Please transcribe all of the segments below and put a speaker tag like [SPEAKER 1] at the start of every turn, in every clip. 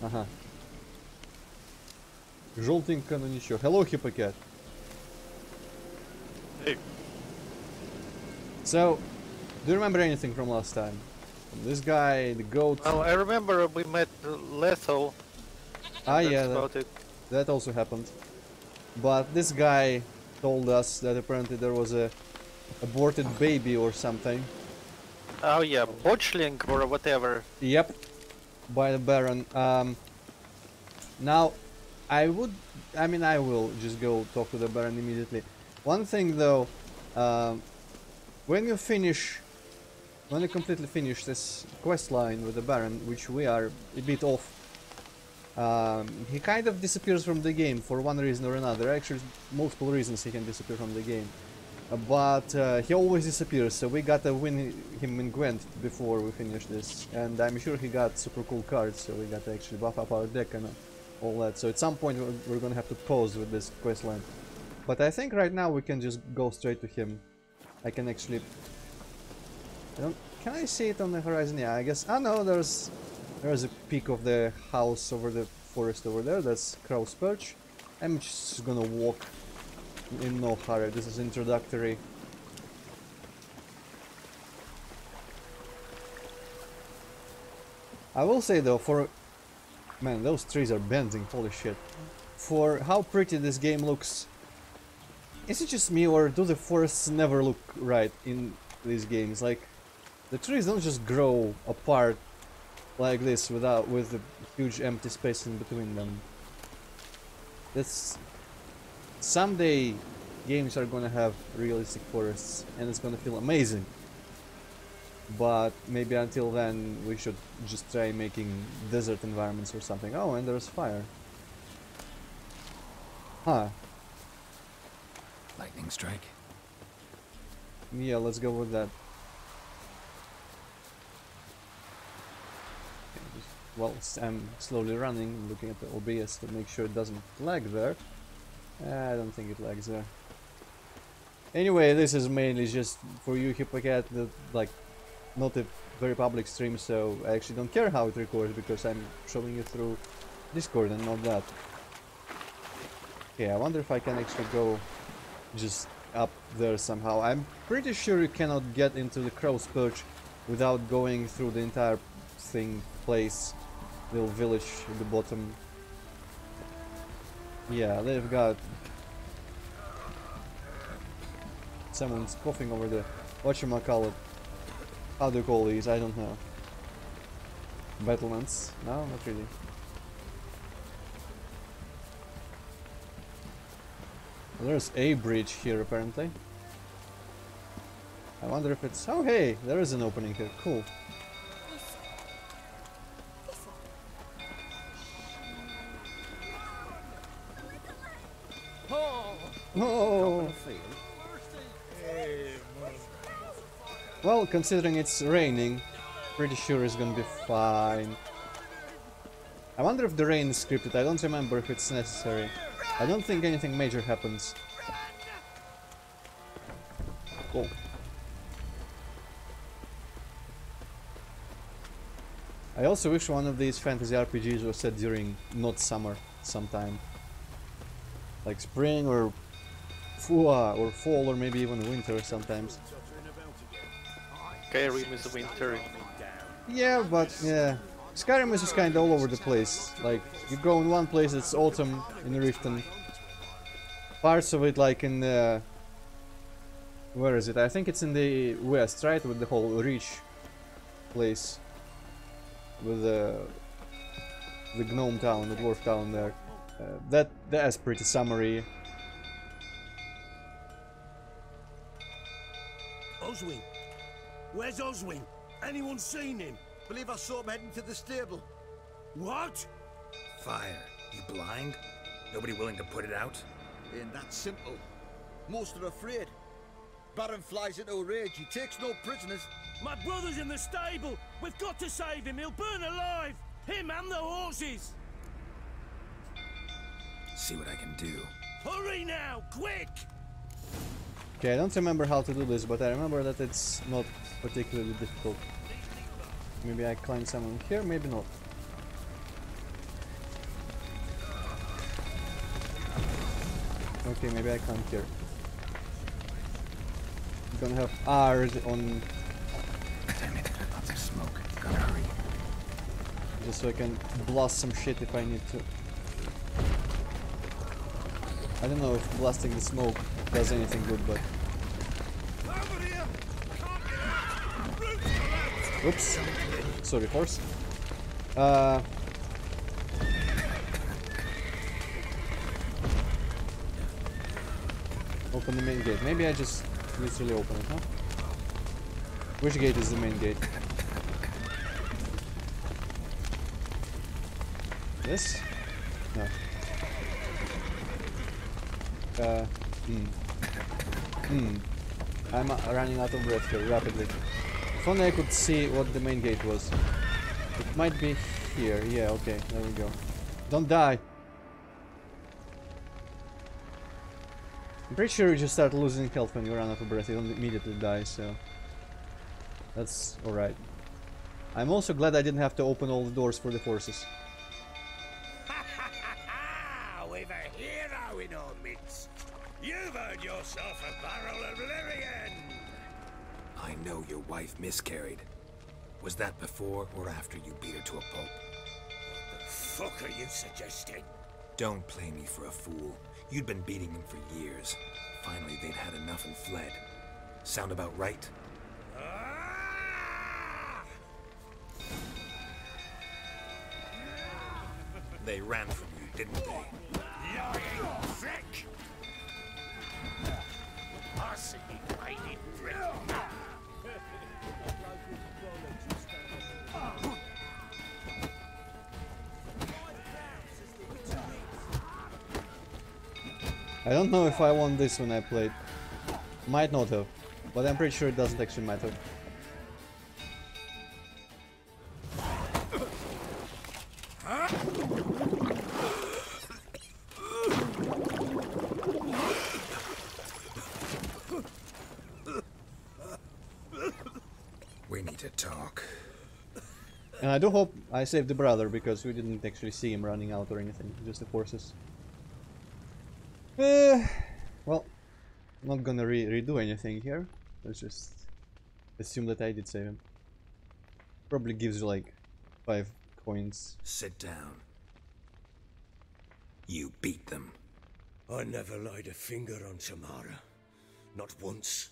[SPEAKER 1] Ага. Желтенько, но ничего. Hello, Hippocat.
[SPEAKER 2] Hey.
[SPEAKER 1] So, do you remember anything from last time? From this guy, the goat?
[SPEAKER 2] Well, I remember we met Lethal.
[SPEAKER 1] Ah,
[SPEAKER 2] That's
[SPEAKER 1] yeah,
[SPEAKER 2] about it.
[SPEAKER 1] that also happened. But this guy told us that apparently there was a aborted baby or something.
[SPEAKER 2] Oh yeah, Botchling or whatever.
[SPEAKER 1] Yep, by the Baron. Now, I will just go talk to the Baron immediately. One thing though, when you completely finish this quest line with the Baron, which we are a bit off, he kind of disappears from the game for one reason or another. Actually, multiple reasons he can disappear from the game. But he always disappears, so we gotta win him in Gwent before we finish this. And I'm sure he got super cool cards, so we gotta actually buff up our deck and all that. So at some point we're gonna have to pause with this quest line. But I think right now we can just go straight to him. I can actually... Can I see it on the horizon? Yeah, I guess... Oh no, there's a peak of the house over the forest over there. That's Crow's Perch. I'm just gonna walk in no hurry. This is introductory. I will say though, man, those trees are bending, holy shit. For how pretty this game looks, is it just me or do the forests never look right in these games? Like, the trees don't just grow apart like this with a huge empty space in between them. That's... Someday games are gonna have realistic forests and it's gonna feel amazing. But maybe until then we should just try making desert environments or something. Oh, and there's fire. Huh.
[SPEAKER 3] Lightning strike.
[SPEAKER 1] Yeah, let's go with that. Well, I'm slowly running, looking at the OBS to make sure it doesn't lag there. I don't think it lags there. Anyway, this is mainly just for you, Hippocat, like, not a very public stream, so I actually don't care how it records because I'm showing you through Discord and not that. Okay, I wonder if I can actually go just up there somehow. I'm pretty sure you cannot get into the Crow's Perch without going through the entire little village at the bottom. Yeah, they've got... Someone's coughing over there. Whatchamacallit. How do you call these? I don't know. Battlements? No, not really. Well, there's a bridge here apparently. I wonder if it's... Oh hey, there is an opening here. Cool. Oh. Well, considering it's raining, pretty sure it's gonna be fine. I wonder if the rain is scripted. I don't remember if it's necessary. I don't think anything major happens. Oh. I also wish one of these fantasy RPGs was set during not summer sometime. Like spring or fall or maybe even winter sometimes.
[SPEAKER 2] Skyrim is winter.
[SPEAKER 1] Yeah, but yeah. Skyrim is just kinda all over the place. Like, you go in one place, it's autumn in Riften. Parts of it like in the... Where is it? I think it's in the west, right? With the whole Reach place. With the gnome town, the dwarf town there. That's pretty summery.
[SPEAKER 4] Oswin! Where's Oswin? Anyone seen him?
[SPEAKER 5] Believe I saw him heading to the stable.
[SPEAKER 4] What?
[SPEAKER 3] Fire. You blind? Nobody willing to put it out?
[SPEAKER 5] Ain't that simple. Most are afraid. Baron flies into a rage. He takes no prisoners.
[SPEAKER 4] My brother's in the stable! We've got to save him! He'll burn alive! Him and the horses!
[SPEAKER 3] See what I can do.
[SPEAKER 4] Hurry now! Quick!
[SPEAKER 1] Okay, I don't remember how to do this, but I remember that it's not particularly difficult. Maybe I climb someone here, maybe not. Okay, maybe I can't here. I'm gonna have R's on.
[SPEAKER 3] Damn it, lots of smoke. Gotta hurry.
[SPEAKER 1] Just so I can blast some shit if I need to. I don't know if blasting the smoke does anything good, but... Oops. Sorry, horse. Open the main gate. Maybe I just literally open it, huh? Which gate is the main gate? This? No. I'm running out of breath here rapidly. If only I could see what the main gate was. It might be here. Yeah, okay, there we go. Don't die! I'm pretty sure you just start losing health when you run out of breath. You don't immediately die, so... That's alright. I'm also glad I didn't have to open all the doors for the horses.
[SPEAKER 4] We've a hero in our midst. You've earned yourself a barrel of Lyrian.
[SPEAKER 3] I know your wife miscarried. Was that before or after you beat her to a pulp?
[SPEAKER 4] What the fuck are you suggesting?
[SPEAKER 3] Don't play me for a fool. You'd been beating them for years. Finally, they'd had enough and fled. Sound about right?
[SPEAKER 4] Ah!
[SPEAKER 3] They ran from you, didn't they?
[SPEAKER 4] Lying prick! I see you waiting prick.
[SPEAKER 1] I don't know if I won this when I played. Might not have, but I'm pretty sure it doesn't actually matter.
[SPEAKER 3] We need to talk.
[SPEAKER 1] And I do hope I saved the brother, because we didn't actually see him running out or anything, just the horses. Well, I'm not gonna redo anything here. Let's just assume that I did save him. Probably gives you like 5 coins.
[SPEAKER 3] Sit down. You beat them.
[SPEAKER 4] I never laid a finger on Tamara. Not once.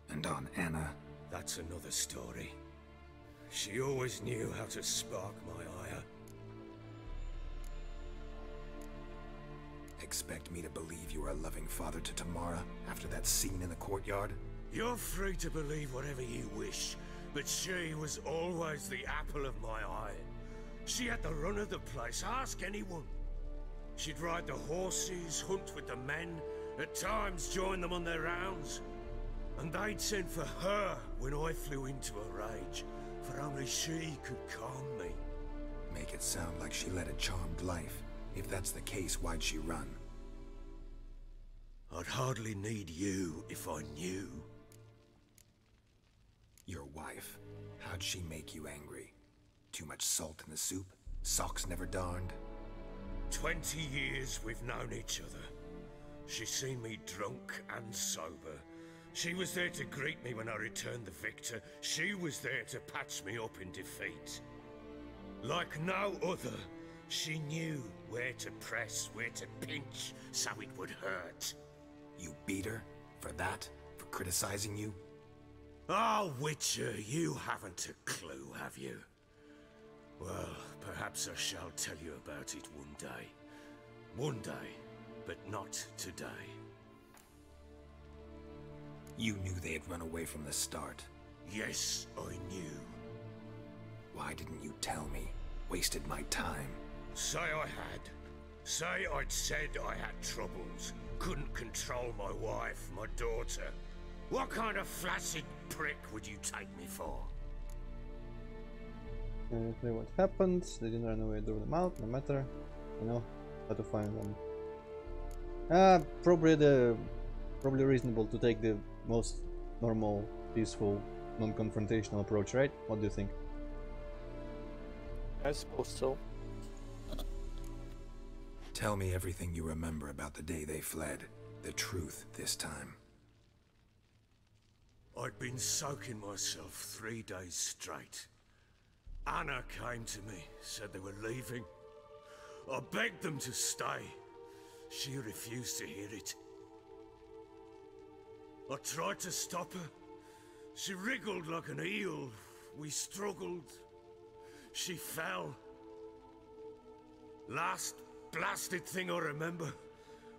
[SPEAKER 3] And on Anna.
[SPEAKER 4] That's another story. She always knew how to spark my ire.
[SPEAKER 3] Expect me to believe you were a loving father to Tamara after that scene in the courtyard?
[SPEAKER 4] You're free to believe whatever you wish, but she was always the apple of my eye. She had the run of the place, ask anyone. She'd ride the horses, hunt with the men, at times join them on their rounds. And they'd send for her when I flew into a rage, for only she could calm me.
[SPEAKER 3] Make it sound like she led a charmed life. If that's the case, why'd she run?
[SPEAKER 4] I'd hardly need you if I knew.
[SPEAKER 3] Your wife. How'd she make you angry? Too much salt in the soup? Socks never darned?
[SPEAKER 4] 20 years we've known each other. She's seen me drunk and sober. She was there to greet me when I returned the victor. She was there to patch me up in defeat. Like no other, she knew where to press, where to pinch, so it would hurt.
[SPEAKER 3] You beat her? For that? For criticizing you?
[SPEAKER 4] Oh, Witcher, you haven't a clue, have you? Well, perhaps I shall tell you about it one day. One day, but not today.
[SPEAKER 3] You knew they had run away from the start.
[SPEAKER 4] Yes, I knew.
[SPEAKER 3] Why didn't you tell me? Wasted my time.
[SPEAKER 4] Say I had. Say I'd said I had troubles. Couldn't control my wife, my daughter. What kind of flaccid prick would you take me for?
[SPEAKER 1] What happened? They didn't run away, drove them out, no matter. You know how to find them. Probably reasonable to take the most normal, peaceful, non-confrontational approach, right? What do you think?
[SPEAKER 2] I suppose so.
[SPEAKER 3] Tell me everything you remember about the day they fled. The truth this time.
[SPEAKER 4] I'd been soaking myself 3 days straight. Anna came to me, said they were leaving. I begged them to stay. She refused to hear it. I tried to stop her. She wriggled like an eel. We struggled. She fell. Last blasted thing I remember.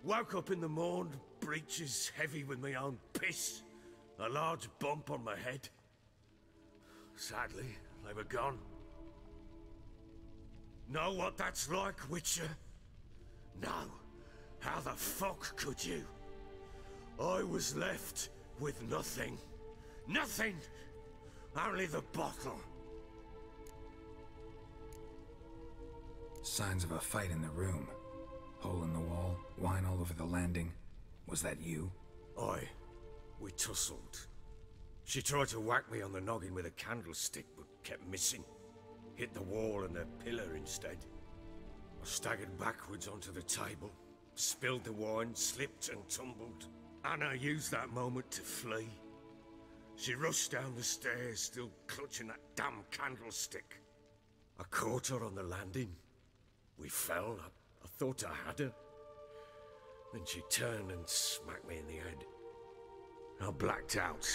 [SPEAKER 4] Woke up in the morn, breeches heavy with my own piss. A large bump on my head. Sadly, they were gone. Know what that's like, Witcher? No. How the fuck could you? I was left with nothing. Nothing! Only the bottle.
[SPEAKER 3] Signs of a fight in the room. Hole in the wall, wine all over the landing. Was that you?
[SPEAKER 4] Aye. We tussled. She tried to whack me on the noggin with a candlestick, but kept missing. Hit the wall and a pillar instead. I staggered backwards onto the table, spilled the wine, slipped and tumbled. Anna used that moment to flee. She rushed down the stairs, still clutching that damn candlestick. I caught her on the landing. We fell. I thought I had her. Then she turned and smacked me in the head. I blacked out.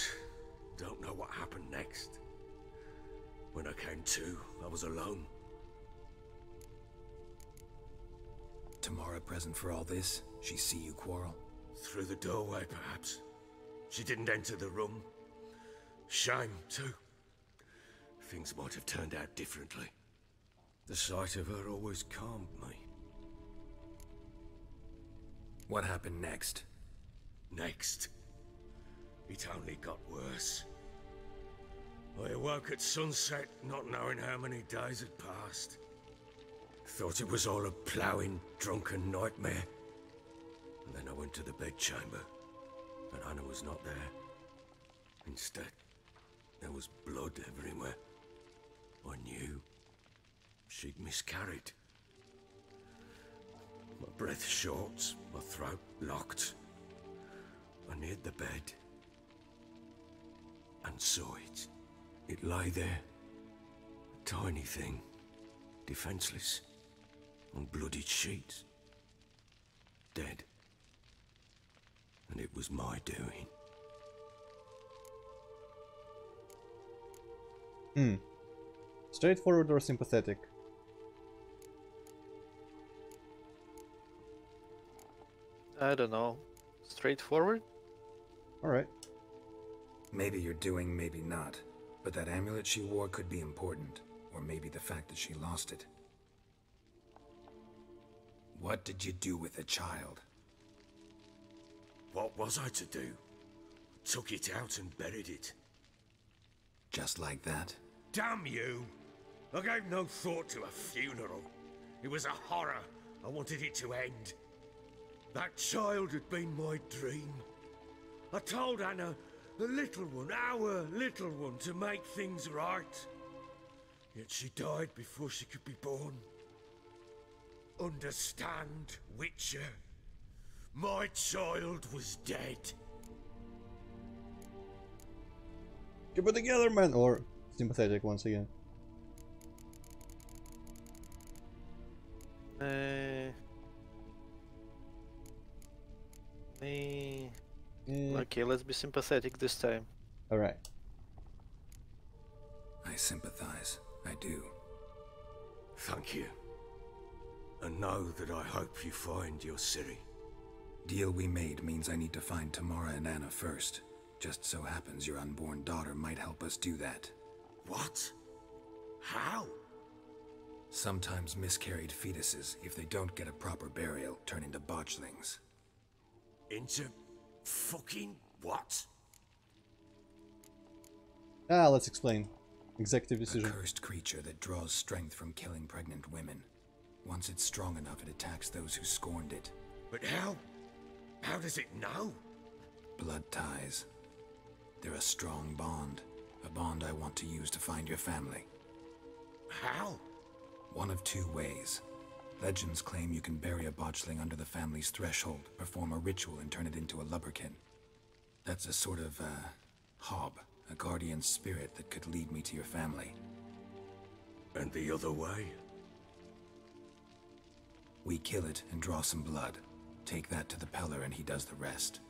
[SPEAKER 4] Don't know what happened next. When I came to, I was alone.
[SPEAKER 3] Tamara present for all this? She see you quarrel?
[SPEAKER 4] Through the doorway, perhaps. She didn't enter the room. Shame, too. Things might have turned out differently. The sight of her always calmed me.
[SPEAKER 3] What happened next?
[SPEAKER 4] Next, it only got worse. I awoke at sunset, not knowing how many days had passed. Thought it was all a ploughing, drunken nightmare. And then I went to the bedchamber, and Anna was not there. Instead, there was blood everywhere. I knew she'd miscarried. My breath short, my throat locked. I neared the bed and saw it. It lay there, a tiny thing, defenseless, on bloodied sheets, dead. And it was my doing.
[SPEAKER 1] Straightforward or sympathetic?
[SPEAKER 2] I don't know. Straightforward?
[SPEAKER 1] Alright.
[SPEAKER 3] Maybe you're doing, maybe not. But that amulet she wore could be important. Or maybe the fact that she lost it. What did you do with the child?
[SPEAKER 4] What was I to do? Took it out and buried it.
[SPEAKER 3] Just like that?
[SPEAKER 4] Damn you! I gave no thought to a funeral. It was a horror. I wanted it to end. That child had been my dream. I told Anna, the little one, our little one, to make things right. Yet she died before she could be born. Understand, Witcher? My child was dead.
[SPEAKER 1] Keep it together, man! Or sympathetic once again.
[SPEAKER 2] Okay, let's be sympathetic this time.
[SPEAKER 1] Alright.
[SPEAKER 3] I sympathize. I do.
[SPEAKER 4] Thank you. And know that I hope you find your Ciri.
[SPEAKER 3] Deal we made means I need to find Tamara and Anna first. Just so happens your unborn daughter might help us do that.
[SPEAKER 4] What? How?
[SPEAKER 3] Sometimes miscarried fetuses, if they don't get a proper burial, turn into botchlings.
[SPEAKER 4] Into fucking what?
[SPEAKER 1] Let's explain. Executive
[SPEAKER 3] A
[SPEAKER 1] decision.
[SPEAKER 3] cursed creature that draws strength from killing pregnant women. Once it's strong enough, it attacks those who scorned it.
[SPEAKER 4] But how? How does it know?
[SPEAKER 3] Blood ties. They're a strong bond. A bond I want to use to find your family.
[SPEAKER 4] How?
[SPEAKER 3] One of two ways. Legends claim you can bury a botchling under the family's threshold, perform a ritual, and turn it into a lubberkin. That's a sort of, hob, a guardian spirit that could lead me to your family.
[SPEAKER 4] And the other way?
[SPEAKER 3] We kill it and draw some blood. Take that to the Peller and he does the rest.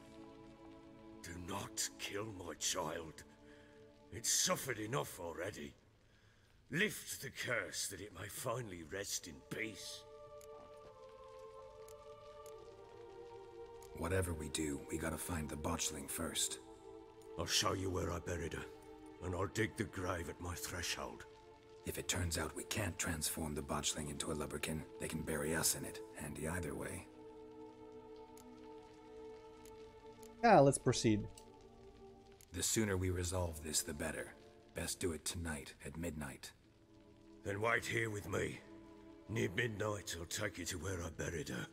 [SPEAKER 4] Do not kill my child. It's suffered enough already. Lift the curse that it may finally rest in peace.
[SPEAKER 3] Whatever we do, we gotta find the botchling first.
[SPEAKER 4] I'll show you where I buried her, and I'll dig the grave at my threshold.
[SPEAKER 3] If it turns out we can't transform the botchling into a lubberkin, they can bury us in it. Handy either way.
[SPEAKER 1] Yeah, let's proceed.
[SPEAKER 3] The sooner we resolve this, the better. Best do it tonight, at midnight.
[SPEAKER 4] Then wait here with me. Near midnight, I'll take you to where I buried her.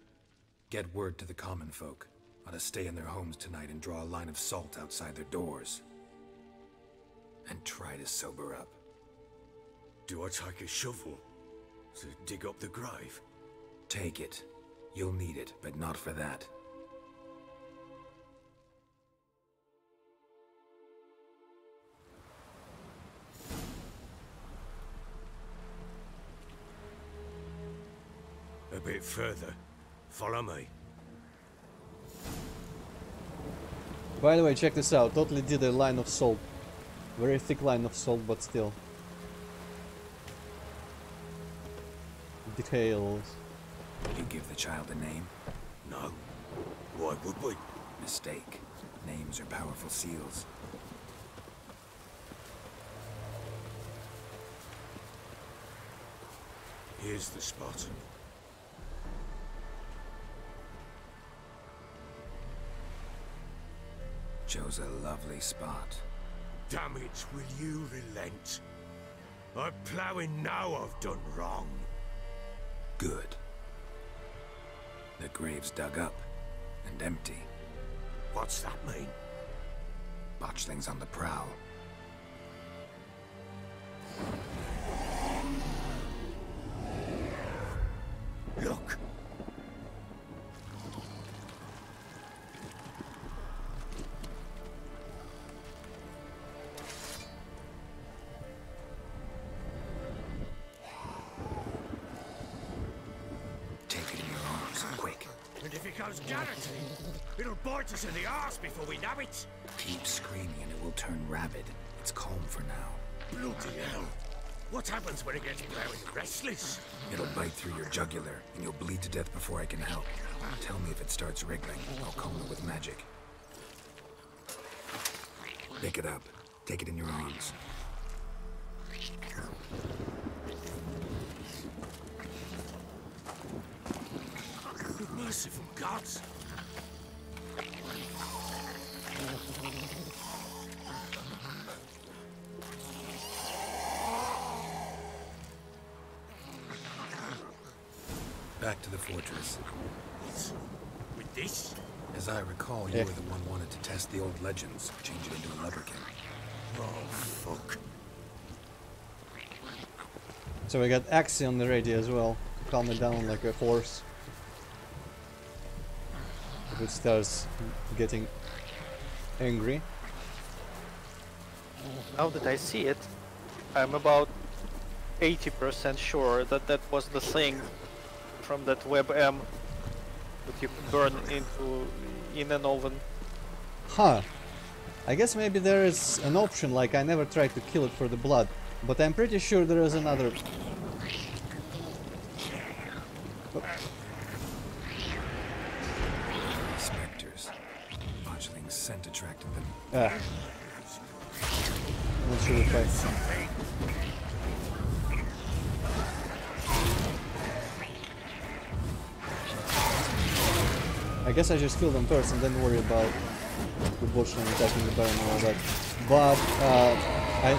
[SPEAKER 3] Get word to the common folk. Ought to stay in their homes tonight and draw a line of salt outside their doors. And try to sober up.
[SPEAKER 4] Do I take a shovel to dig up the grave?
[SPEAKER 3] Take it. You'll need it, but not for that.
[SPEAKER 4] A bit further. Follow me.
[SPEAKER 1] By the way, check this out. Totally did a line of salt. Very thick line of salt, but still. Details.
[SPEAKER 3] You give the child a name?
[SPEAKER 4] No. Why would we?
[SPEAKER 3] Mistake. Names are powerful seals.
[SPEAKER 4] Here's the spot.
[SPEAKER 3] Chose a lovely spot.
[SPEAKER 4] Damn it, will you relent? I'm ploughing now I've done wrong.
[SPEAKER 3] Good. The grave's dug up and empty.
[SPEAKER 4] What's that mean?
[SPEAKER 3] Botchling's on the prowl.
[SPEAKER 4] Look!
[SPEAKER 3] Take it in your arms, quick.
[SPEAKER 4] And if it goes garroting, it'll bite us in the arse before we know it.
[SPEAKER 3] Keep screaming and it will turn rabid. It's calm for now.
[SPEAKER 4] Bloody hell. What happens when it gets blowing restless?
[SPEAKER 3] It'll bite through your jugular, and you'll bleed to death before I can help. Tell me if it starts wriggling. I'll calm it with magic. Pick it up. Take it in your arms.
[SPEAKER 4] Good merciful gods!
[SPEAKER 3] Back to the fortress.
[SPEAKER 4] With this?
[SPEAKER 3] As I recall, you were the one wanted to test the old legends, change it into a lubberkin.
[SPEAKER 4] Oh, fuck.
[SPEAKER 1] So we got Axie on the radio as well. Calm it down like a horse. If it starts getting angry.
[SPEAKER 2] Now that I see it, I'm about 80% sure that that was the thing from that WebM that you burn in an oven.
[SPEAKER 1] Huh. I guess maybe there is an option, like I never tried to kill it for the blood, but I'm pretty sure there is another.
[SPEAKER 3] Spectres. Botchling's scent attracted them.
[SPEAKER 1] I'm not sure if I guess I just kill them first and then worry about the Botchling attacking the Baron and all that. But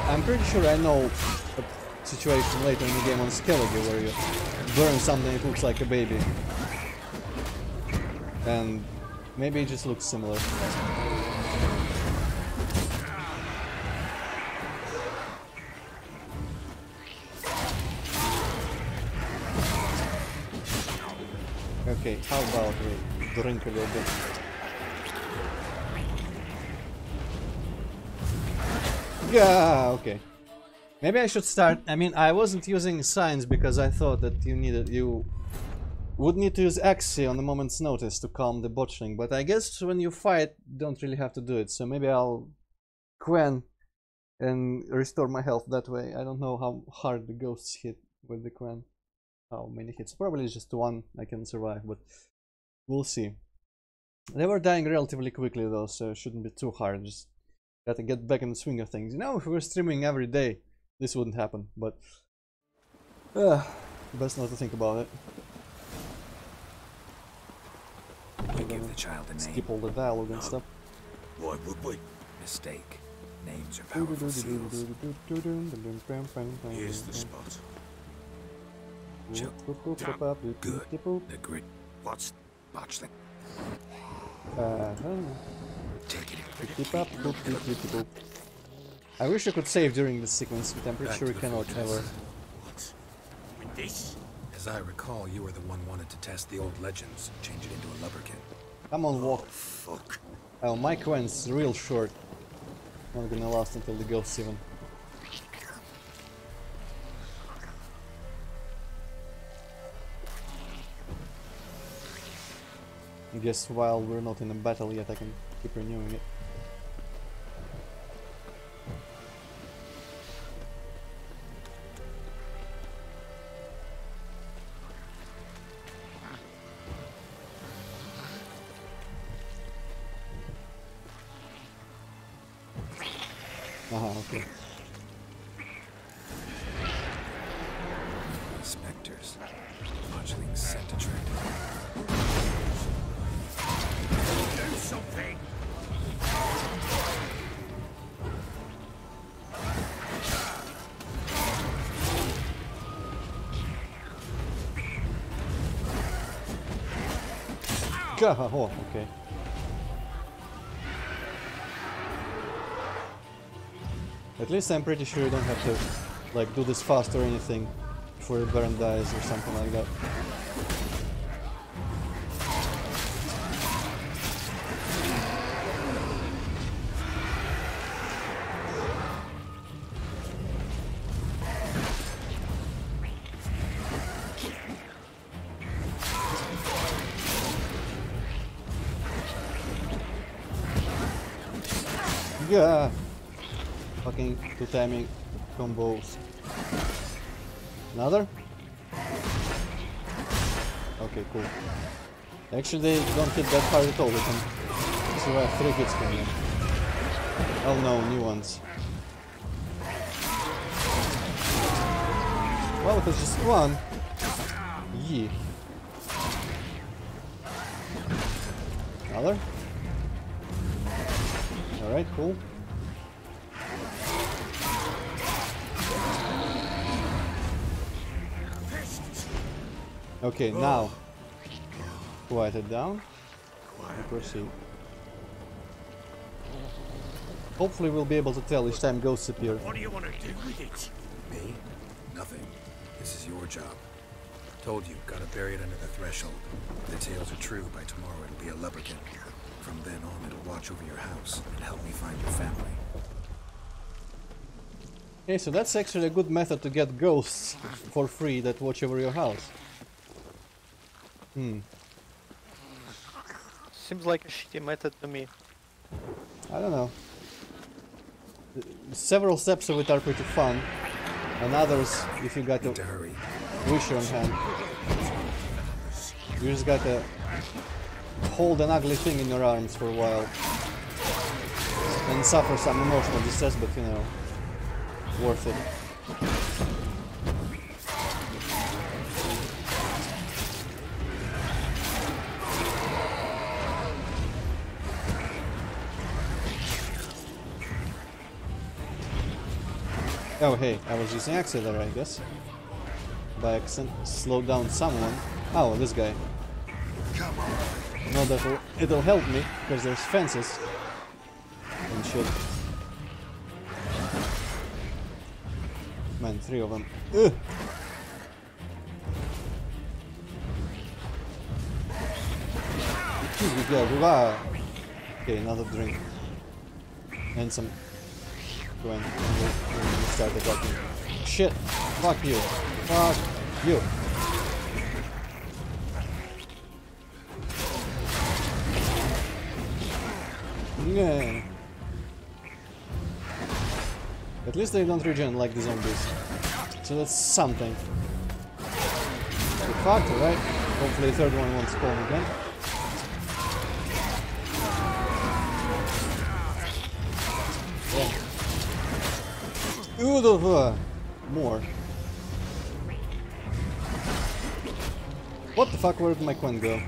[SPEAKER 1] I'm pretty sure I know a situation later in the game on Skellige where you burn something that looks like a baby. And maybe it just looks similar. Okay, how about we drink a little bit? Yeah, okay. Maybe I should start. I mean, I wasn't using signs because I thought that you would need to use Axie on a moment's notice to calm the botchling, but I guess when you fight, don't really have to do it. So maybe I'll Quen and restore my health that way. I don't know how hard the ghosts hit with the Quen. How many hits? Probably just one I can survive, but we'll see. They were dying relatively quickly though, so it shouldn't be too hard. Just gotta get back in the swing of things. You know, if we were streaming every day, this wouldn't happen, but best not to think about it.
[SPEAKER 3] You give the child a name.
[SPEAKER 1] Skip all the dialogue and stuff.
[SPEAKER 4] Why would we?
[SPEAKER 3] Mistake. Names are powerful seals.
[SPEAKER 4] Here's the spot.
[SPEAKER 3] Good. The grit.
[SPEAKER 4] What's...
[SPEAKER 3] Botchling. Take it.
[SPEAKER 1] I wish I could save during this sequence, but I'm pretty sure we cannot ever.
[SPEAKER 4] What? With this?
[SPEAKER 3] As I recall, you were the one wanted to test the old legends, change it into a lubberkin.
[SPEAKER 1] Come on, walk.
[SPEAKER 4] Fuck.
[SPEAKER 1] Oh, my Quen's real short. Not gonna last until the ghosts even. I guess while we're not in a battle yet, I can keep renewing it. Okay.
[SPEAKER 3] Spectres. Botchling's scent attractive.
[SPEAKER 4] Do something!
[SPEAKER 1] Oh, okay. At least I'm pretty sure you don't have to like do this fast or anything before your Baron dies or something like that. Yeah. Fucking two timing combos. Another? Okay, cool. Actually, they don't hit that hard at all. They can survive 3 hits from them. Oh no, new ones. Well, it was just one. Yeah. Another? Alright, cool. Okay, now quiet it down and proceed. Hopefully we'll be able to tell each time ghosts appear.
[SPEAKER 4] What do you want to do with it?
[SPEAKER 3] Me? Nothing. This is your job. Told you, gotta bury it under the threshold. If the tales are true, by tomorrow it'll be a lubberkin. From then on, it'll watch over your house and help me find your family.
[SPEAKER 1] Okay, so that's actually a good method to get ghosts for free that watch over your house.
[SPEAKER 2] Seems like a shitty method to me.
[SPEAKER 1] I don't know. Several steps of it are pretty fun, and others, if you got
[SPEAKER 3] Need to
[SPEAKER 1] a
[SPEAKER 3] hurry.
[SPEAKER 1] wish on hand, you just gotta hold an ugly thing in your arms for a while and suffer some emotional distress, but you know, worth it. Oh hey, I was using Axie there, I guess. By accident, slowed down someone. Oh, this guy. No, it'll help me, because there's fences and shit. Man, 3 of them. Ugh. god. Wow. Okay, another drink. And some gwent. We'll start attacking. Shit! Fuck you! Fuck you! Yeah. At least they don't regen like the zombies. So that's something. We're fucked, right? Hopefully the third one won't spawn again. Yeah. Ooh, more. What the fuck, where did my Quen go?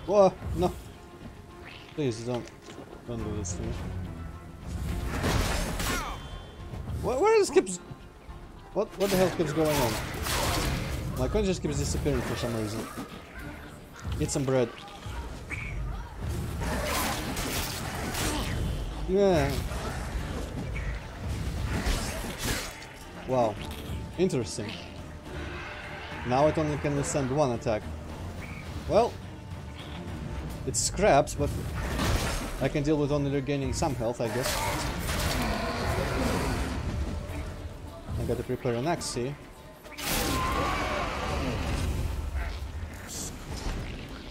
[SPEAKER 1] Whoa, no. Please don't do this to me. Where is keeps... What the hell keeps going on? My Quen just keeps disappearing for some reason. Eat some bread. Yeah. Wow. Interesting. Now it only can withstand one attack. Well, it's scraps, but I can deal with only regaining some health, I guess. I gotta prepare an axe here.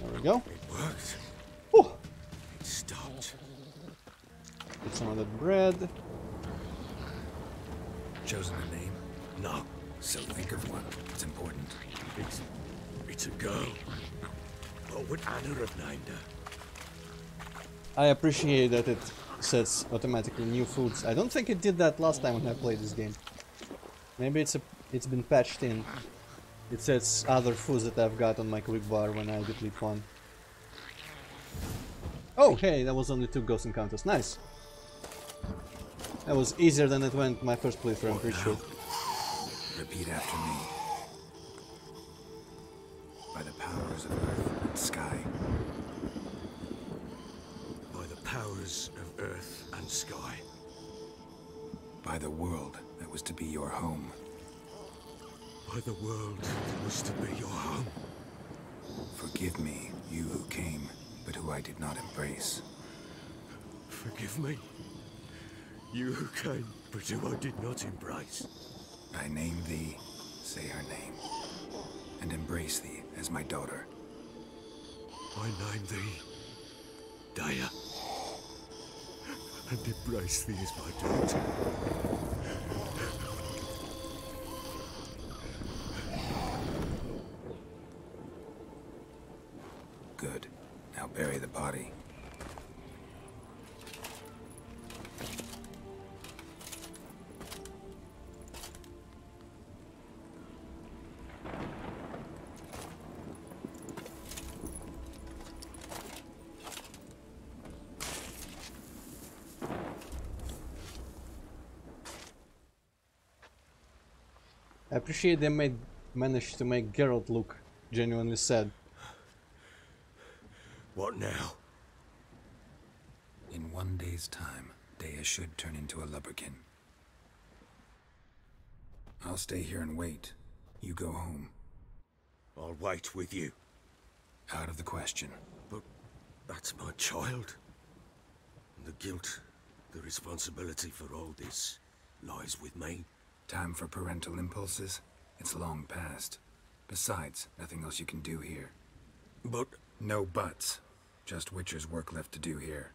[SPEAKER 1] There we go.
[SPEAKER 4] It worked.
[SPEAKER 1] Whew.
[SPEAKER 4] It stopped.
[SPEAKER 1] Get some of that bread.
[SPEAKER 3] Chosen a name?
[SPEAKER 4] No,
[SPEAKER 3] So think of one. It's important.
[SPEAKER 4] it's a girl. What would Anna have named her?
[SPEAKER 1] I appreciate that it sets automatically new foods. I don't think it did that last time when I played this game. Maybe it's been patched in. It sets other foods that I've got on my quick bar when I deplete one. Oh, hey, that was only 2 ghost encounters. Nice. That was easier than it went my first playthrough, I'm pretty sure.
[SPEAKER 3] Repeat after me. By the powers of earth and sky.
[SPEAKER 4] By the powers of earth and sky.
[SPEAKER 3] By the world that was to be your home.
[SPEAKER 4] By the world that was to be your home.
[SPEAKER 3] Forgive me, you who came, but who I did not embrace.
[SPEAKER 4] Forgive me. You who came, but who I did not embrace.
[SPEAKER 3] I name thee, say her name, and embrace thee as my daughter.
[SPEAKER 4] I name thee Daya, and embrace thee as my daughter.
[SPEAKER 3] Good. Now bury the body.
[SPEAKER 1] I appreciate they managed to make Geralt look genuinely sad.
[SPEAKER 4] What now?
[SPEAKER 3] In 1 day's time, Daya should turn into a lubberkin. I'll stay here and wait. You go home.
[SPEAKER 4] I'll wait with you.
[SPEAKER 3] Out of the question.
[SPEAKER 4] But that's my child. And the guilt, the responsibility for all this lies with me.
[SPEAKER 3] Time for parental impulses? It's long past. Besides, nothing else you can do here.
[SPEAKER 4] But
[SPEAKER 3] No buts. Just Witcher's work left to do here.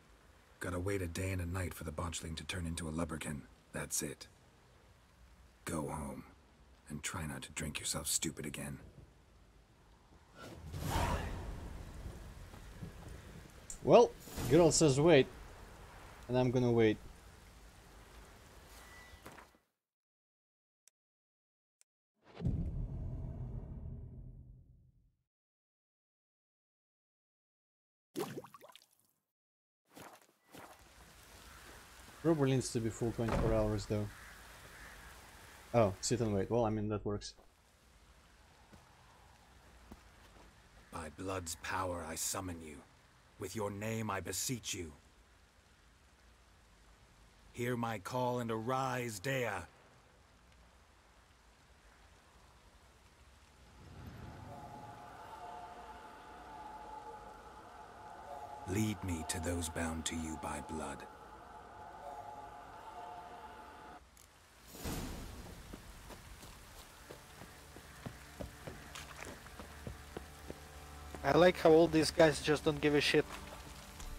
[SPEAKER 3] Gotta wait a day and a night for the Botchling to turn into a lubberkin. That's it. Go home. And try not to drink yourself stupid again.
[SPEAKER 1] Well, Geralt says wait, and I'm gonna wait. Probably needs to be full 24 hours though. Oh, sit and wait. Well, I mean, that works.
[SPEAKER 3] By blood's power I summon you. With your name I beseech you. Hear my call and arise, Daya. Lead me to those bound to you by blood.
[SPEAKER 2] I like how all these guys just don't give a shit.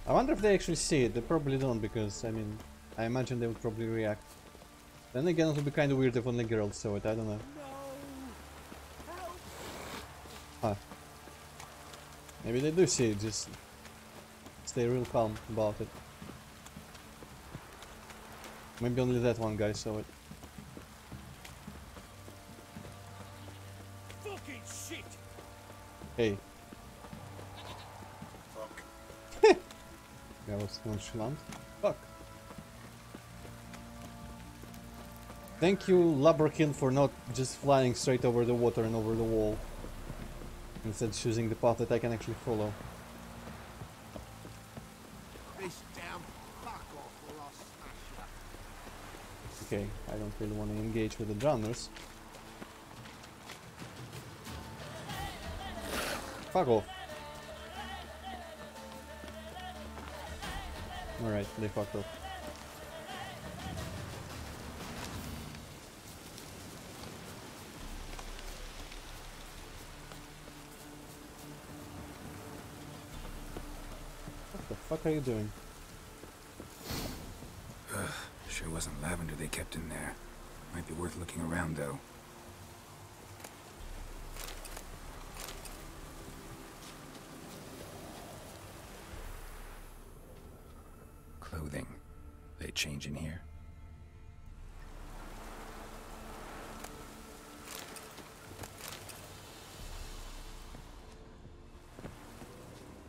[SPEAKER 1] I wonder if they actually see it. They probably don't, because, I mean, I imagine they would probably react. Then again, it would be kind of weird if only girls saw it, I don't know. Huh. Maybe they do see it, just stay real calm about it. Maybe only that one guy saw it.
[SPEAKER 4] Fucking shit!
[SPEAKER 1] Hey. That was nonchalant. Fuck. Thank you, Labrakin, for not just flying straight over the water and over the wall. Instead choosing the path that I can actually follow.
[SPEAKER 5] This damn fuck off or I'll smash you.
[SPEAKER 1] Okay, I don't really want to engage with the drowners. Fuck off. Alright, they fucked off. What the fuck are you doing?
[SPEAKER 3] Sure wasn't lavender they kept in there. Might be worth looking around, though. Clothing. They change in here?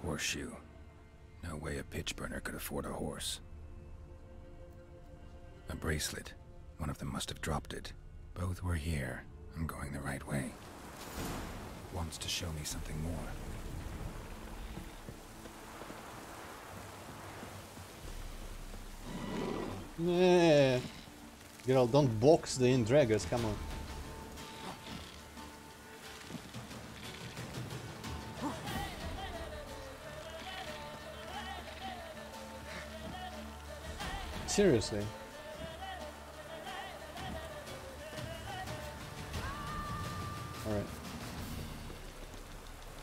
[SPEAKER 3] Horseshoe. No way a pitch burner could afford a horse. A bracelet. One of them must have dropped it. Both were here. I'm going the right way. Wants to show me something more.
[SPEAKER 1] Yeah. Girl, don't box the indraggers, come on. Seriously. Alright.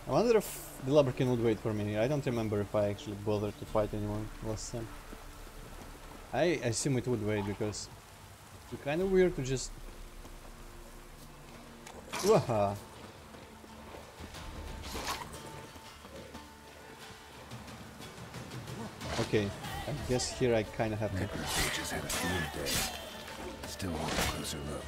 [SPEAKER 1] I wonder if the Labrakin would wait for me. I don't remember if I actually bothered to fight anyone last time. I assume it would wait because it's kind of weird to just... Waha! Okay, I guess here I kind of have to...
[SPEAKER 3] Necrosages had a field day. Still want a closer look.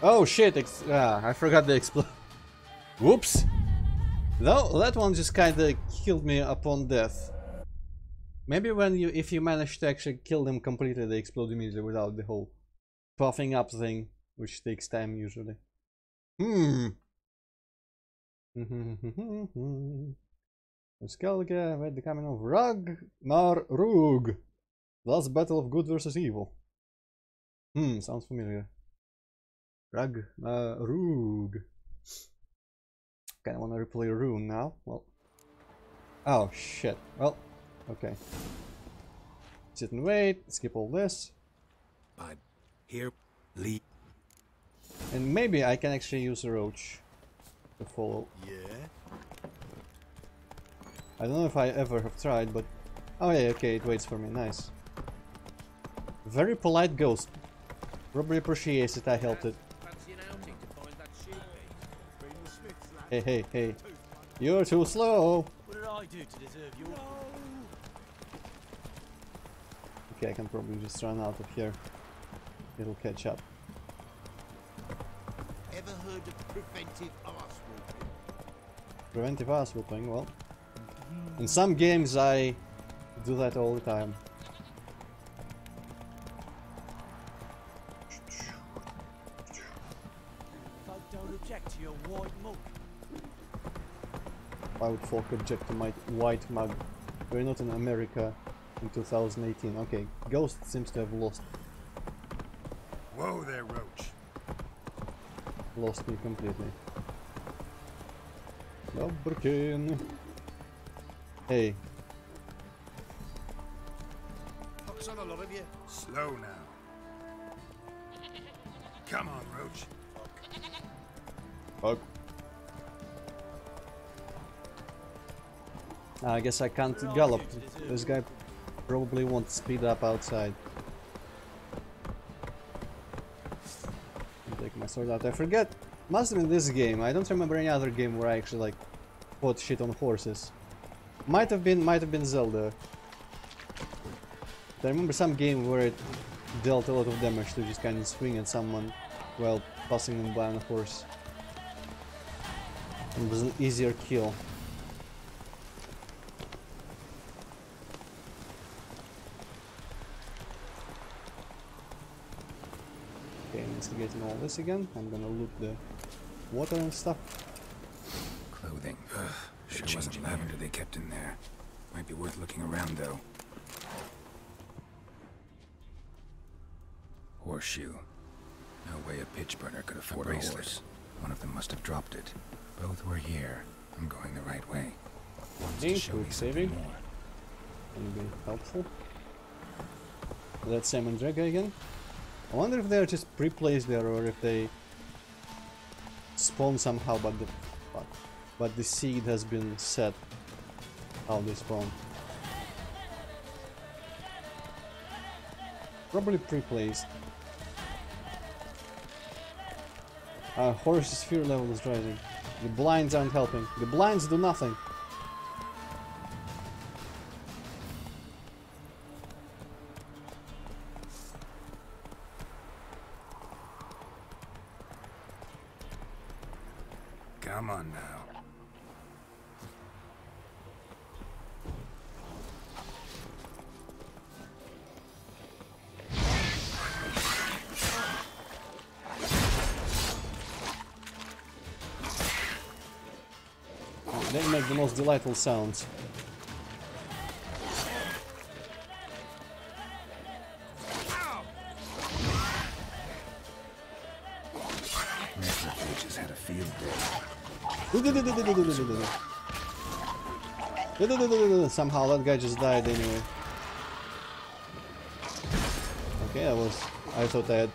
[SPEAKER 1] Oh shit, I forgot the explode. Whoops! Though that one just kinda killed me upon death. Maybe if you manage to actually kill them completely, they explode immediately without the whole puffing up thing, which takes time usually. Skellige with the coming of Rug. Last battle of good versus evil. Sounds familiar. Rug. Kinda wanna replay Rune now. Well. Oh shit. Well, okay. Sit and wait, skip all this.
[SPEAKER 3] But here, lead.
[SPEAKER 1] And maybe I can actually use a roach to follow.
[SPEAKER 5] Yeah?
[SPEAKER 1] I don't know if I ever have tried, but... Oh yeah, okay, it waits for me, nice. Very polite ghost. Probably appreciates it, I helped it. Hey. You're too slow!
[SPEAKER 6] What did I do to deserve your...
[SPEAKER 1] Okay, I can probably just run out of here. It'll catch up.
[SPEAKER 5] Ever heard of preventive arse whooping?
[SPEAKER 1] Preventive ass whooping, well. In some games I do that all the time.
[SPEAKER 6] Folk don't object to your white mug.
[SPEAKER 1] Why would folk object to my white mug? We're not in America. in 2018. Okay, Ghost seems to have lost
[SPEAKER 3] Whoa there, Roach.
[SPEAKER 1] me completely. Lubberkin. Hey,
[SPEAKER 3] Fuck's on the lot of you. Slow now. Come on, Roach.
[SPEAKER 1] fuck. I guess I can't gallop. This guy probably won't speed up outside. Take my sword out. I forget. Must have been this game. I don't remember any other game where I actually like fought shit on horses. Might have been Zelda. I remember some game where it dealt a lot of damage to just kind of swing at someone while passing them by on a horse. It was an easier kill. Okay, investigating all this again. I'm gonna loot the water and stuff.
[SPEAKER 3] Clothing. Sure wasn't lavender they kept in there. Might be worth looking around, though. Horseshoe. No way a pitch burner could afford a bracelet. One of them must have dropped it. Both were here. I'm going the right way. Wants to show me something more.
[SPEAKER 1] Can be helpful. That's Sam and Draga again. I wonder if they're just pre-placed there or if they spawn somehow, but the seed has been set how they spawn. Probably pre-placed. Horse's fear level is rising. The blinds aren't helping. The blinds do nothing.
[SPEAKER 3] Come on now.
[SPEAKER 1] They make the most delightful sounds.
[SPEAKER 3] Necrophages had a field day.
[SPEAKER 1] Somehow that guy just died anyway. Okay, I thought I had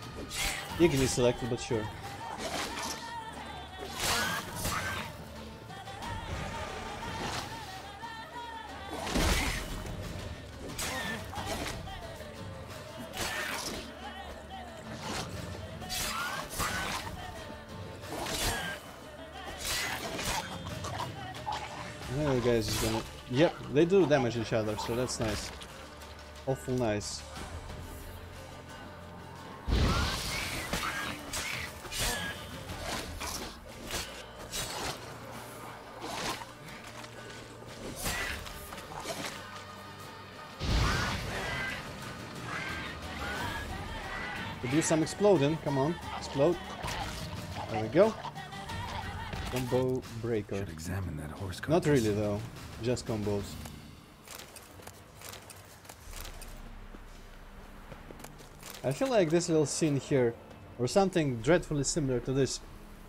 [SPEAKER 1] eagerly selected, but sure. The guys is gonna... Yep, they do damage each other, so that's nice. Awful nice. Do some exploding, come on, explode. There we go. Combo breaker.
[SPEAKER 3] Should examine that horse carcass.
[SPEAKER 1] Not really though, just combos. I feel like this little scene here, or something dreadfully similar to this,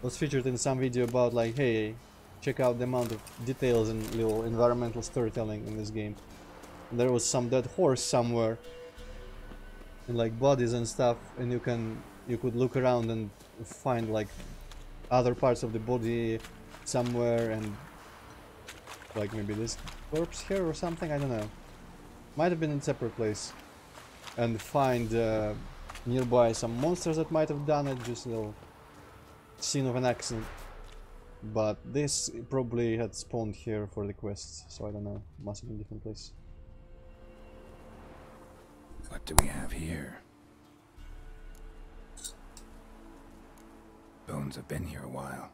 [SPEAKER 1] was featured in some video about like, hey, check out the amount of details and little environmental storytelling in this game. And there was some dead horse somewhere, and like bodies and stuff, and you could look around and find like other parts of the body somewhere, and like maybe this corpse here or something, I don't know. Might have been in a separate place. And find nearby some monsters that might have done it, just a little scene of an accident. But this probably had spawned here for the quests, so I don't know, must have been a different place.
[SPEAKER 3] What do we have here? Bones have been here a while.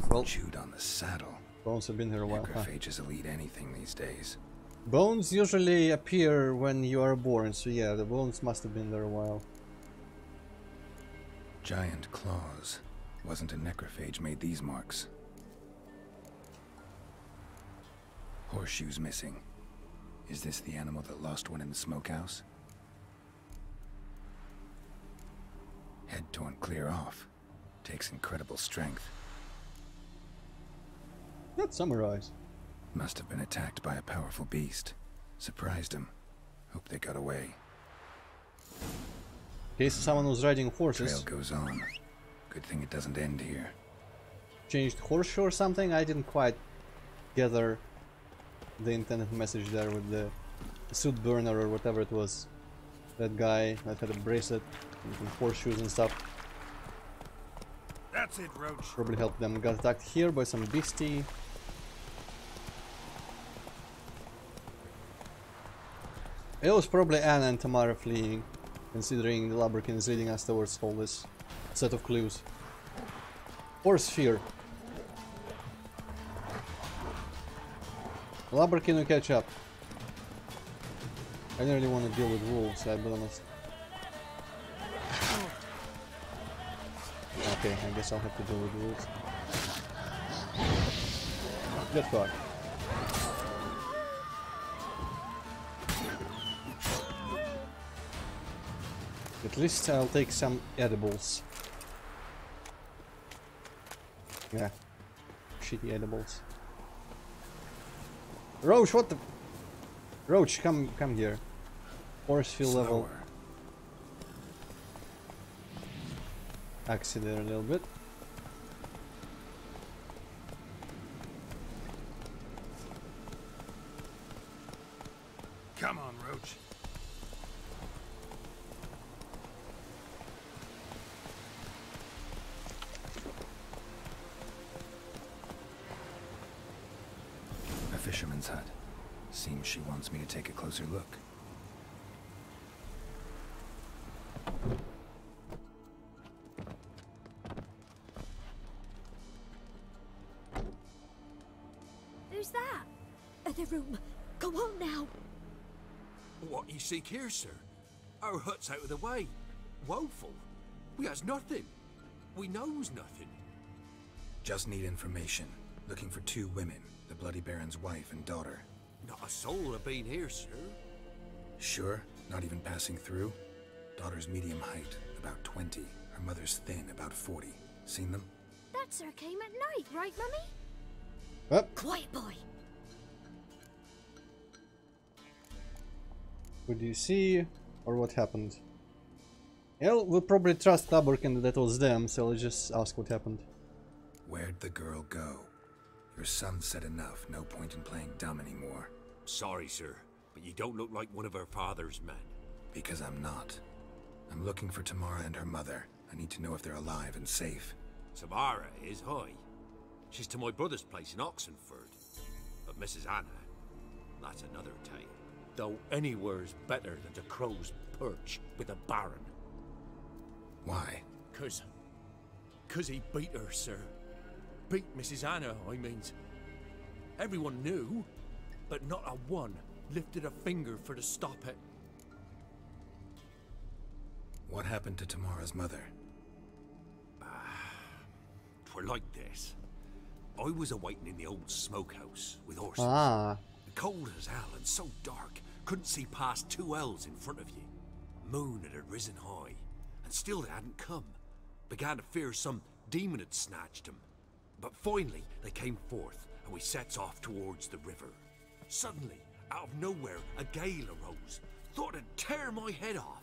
[SPEAKER 1] Well,
[SPEAKER 3] chewed on the saddle.
[SPEAKER 1] Bones have been here a while.
[SPEAKER 3] Necrophages will eat anything these days.
[SPEAKER 1] Bones usually appear when you are born, so yeah, the bones must have been there a while.
[SPEAKER 3] Giant claws. Wasn't a necrophage made these marks. Horseshoes missing. Is this the animal that lost one in the smokehouse? Head torn clear off. Takes incredible strength.
[SPEAKER 1] Let's summarize.
[SPEAKER 3] Must have been attacked by a powerful beast. Surprised him. Hope they got away.
[SPEAKER 1] Okay, so someone was riding horses.
[SPEAKER 3] Trail goes on. Good thing it doesn't end here.
[SPEAKER 1] Changed horseshoe or something? I didn't quite gather the intended message there with the suit burner or whatever it was. That guy that had a bracelet and horseshoes and stuff.
[SPEAKER 4] That's it, Roach.
[SPEAKER 1] Probably helped them. Got attacked here by some beastie. It was probably Anna and Tamara fleeing, considering the Lubberkin is leading us towards all this set of clues. Or sphere. Lubberkin will catch up. I don't really want to deal with wolves, I'll be honest. Okay, I guess I'll have to deal with wolves. Get fucked. At least I'll take some edibles. Yeah. Shitty edibles. Roach, what the... Roach, come here. Force field level. Axie there a little bit.
[SPEAKER 4] Come on, Roach.
[SPEAKER 3] A fisherman's hut. Seems she wants me to take a closer look.
[SPEAKER 7] Who's that? Other room. Go on now.
[SPEAKER 4] What you seek here, sir? Our hut's out of the way. Woeful. We has nothing. We knows nothing.
[SPEAKER 3] Just need information. Looking for 2 women. The Bloody Baron's wife and daughter.
[SPEAKER 4] Not a soul have been here, sir.
[SPEAKER 3] Sure? Not even passing through? Daughter's medium height, about 20. Her mother's thin, about 40. Seen them?
[SPEAKER 7] That sir came at night, right, Mummy?
[SPEAKER 1] Well,
[SPEAKER 7] Quiet, boy.
[SPEAKER 1] what do you see? Or what happened? Well, we'll probably trust Lubberkin that was them, so let's just ask what happened.
[SPEAKER 3] Where'd the girl go? Your son said enough. No point in playing dumb anymore.
[SPEAKER 4] Sorry, sir, but you don't look like one of our father's men.
[SPEAKER 3] Because I'm not. I'm looking for Tamara and her mother. I need to know if they're alive and safe.
[SPEAKER 4] Tamara is high. She's to my brother's place in Oxenford. But Mrs. Anna, that's another tale. Though anywhere's better than to Crow's perch with a baron.
[SPEAKER 3] Why?
[SPEAKER 4] Cause he beat her, sir. Beat Mrs. Anna, I means. Everyone knew, but not a one lifted a finger for to stop it.
[SPEAKER 3] What happened to Tamara's mother?
[SPEAKER 4] Twere like this. I was awaiting in the old smokehouse with horses.
[SPEAKER 1] Ah.
[SPEAKER 4] Cold as hell and so dark, couldn't see past 2 ells in front of you. Moon had risen high, and still they hadn't come. Began to fear some demon had snatched them. But finally, they came forth, and we sets off towards the river. Suddenly, out of nowhere, a gale arose. Thought it'd tear my head off.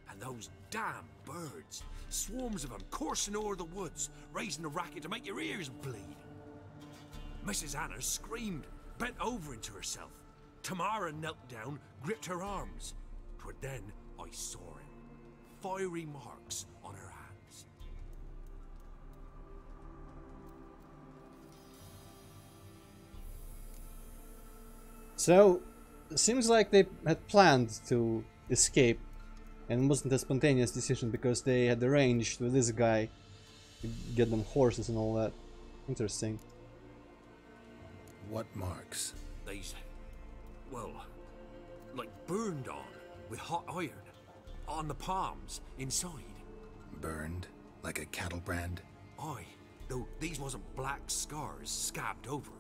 [SPEAKER 4] And those damn birds, swarms of them coursing o'er the woods, raising a racket to make your ears bleed. Mrs. Anna screamed, bent over into herself. Tamara knelt down, gripped her arms. 'Twere then I saw him. Fiery marks on her hands.
[SPEAKER 1] So, it seems like they had planned to escape, and it wasn't a spontaneous decision because they had arranged with this guy to get them horses and all that. Interesting.
[SPEAKER 3] What marks?
[SPEAKER 4] These, well, like burned on with hot iron. On the palms, inside.
[SPEAKER 3] Burned? Like a cattle brand?
[SPEAKER 4] Aye, though these wasn't black scars scabbed over.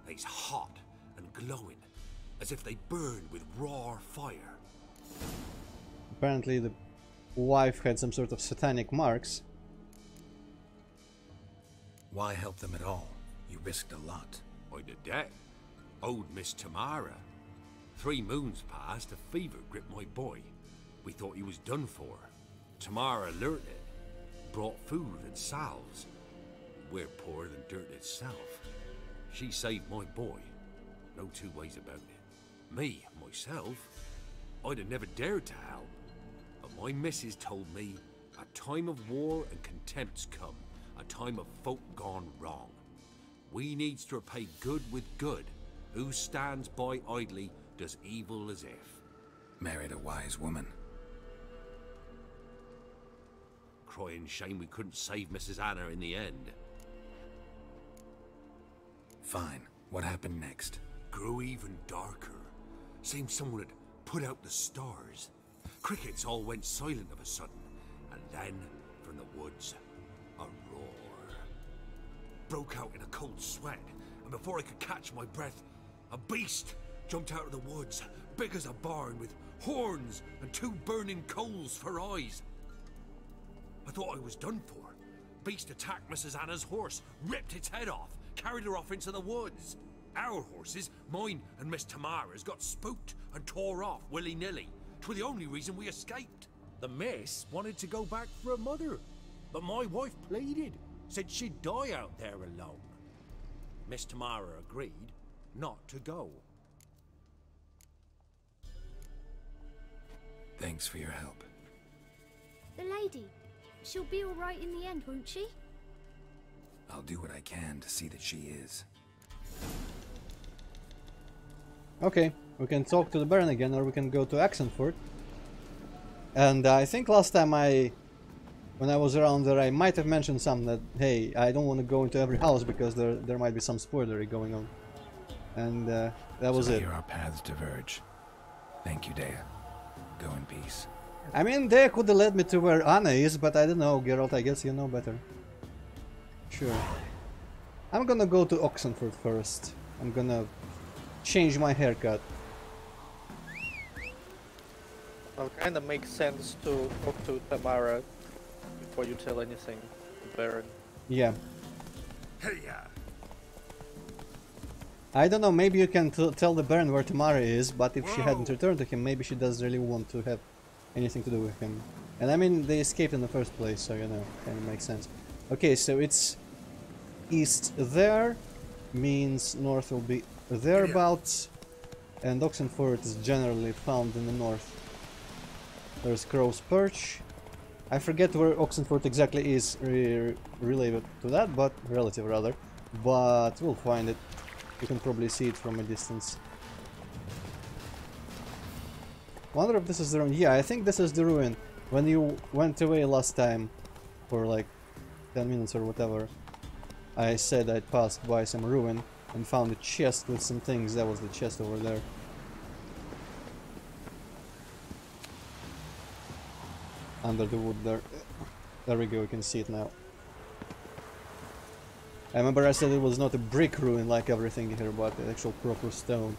[SPEAKER 4] They's hot and glowing, as if they burned with raw fire.
[SPEAKER 1] Apparently the wife had some sort of satanic marks.
[SPEAKER 3] Why help them at all? You risked a lot.
[SPEAKER 4] I did that. Old Miss Tamara. 3 moons passed, a fever gripped my boy. We thought he was done for. Tamara learnt it. Brought food and salves. We're poorer than dirt itself. She saved my boy. No 2 ways about it. Me, myself, I'd have never dared to help. But my missus told me a time of war and contempt's come. A time of folk gone wrong. We needs to repay good with good. Who stands by idly does evil as if.
[SPEAKER 3] Married a wise woman.
[SPEAKER 4] Crying shame we couldn't save Mrs. Anna in the end.
[SPEAKER 3] Fine. What happened next?
[SPEAKER 4] Grew even darker. Seemed someone had put out the stars. Crickets all went silent of a sudden. And then, from the woods, a roar. Broke out in a cold sweat, and before I could catch my breath, a beast jumped out of the woods, big as a barn, with horns and 2 burning coals for eyes. I thought I was done for. Beast attacked Mrs. Anna's horse, ripped its head off, carried her off into the woods. Our horses, mine and Miss Tamara's, got spooked and tore off willy-nilly. 'Twas the only reason we escaped. The miss wanted to go back for her mother, but my wife pleaded, said she'd die out there alone. Miss Tamara agreed not to go.
[SPEAKER 3] Thanks for your help.
[SPEAKER 7] The lady. She'll be all right in the end, won't she?
[SPEAKER 3] I'll do what I can to see that she is.
[SPEAKER 1] Okay, we can talk to the Baron again, or we can go to Oxenford. And I think last time when I was around there, I might have mentioned something that, hey, I don't want to go into every house because there might be some spoilery going on. And that was
[SPEAKER 3] so
[SPEAKER 1] it.
[SPEAKER 3] Here our paths diverge. Thank you, Dea. Go in peace.
[SPEAKER 1] I mean, they could have led me to where Anna is, but I don't know, Geralt, I guess you know better. Sure. I'm gonna go to Oxenford first. I'm gonna change my haircut.
[SPEAKER 2] Well, kinda makes sense to talk to Tamara before you tell anything to Baron.
[SPEAKER 1] Yeah.
[SPEAKER 4] Hey,
[SPEAKER 1] I don't know, maybe you can tell the Baron where Tamara is, but if she hadn't returned to him, maybe she does really want to have anything to do with him. And I mean, they escaped in the first place, so you know, kind of makes sense. Okay, so it's east there, means north will be thereabouts, and Oxenford is generally found in the north. There's Crow's Perch. I forget where Oxenford exactly is related to that, but relative rather, but we'll find it. You can probably see it from a distance. Wonder if this is the ruin. Yeah, I think this is the ruin. When you went away last time, for like 10 minutes or whatever, I said I'd passed by some ruin and found a chest with some things. That was the chest over there. Under the wood there. There we go, you can see it now. I remember I said it was not a brick ruin like everything here, but the actual proper stone.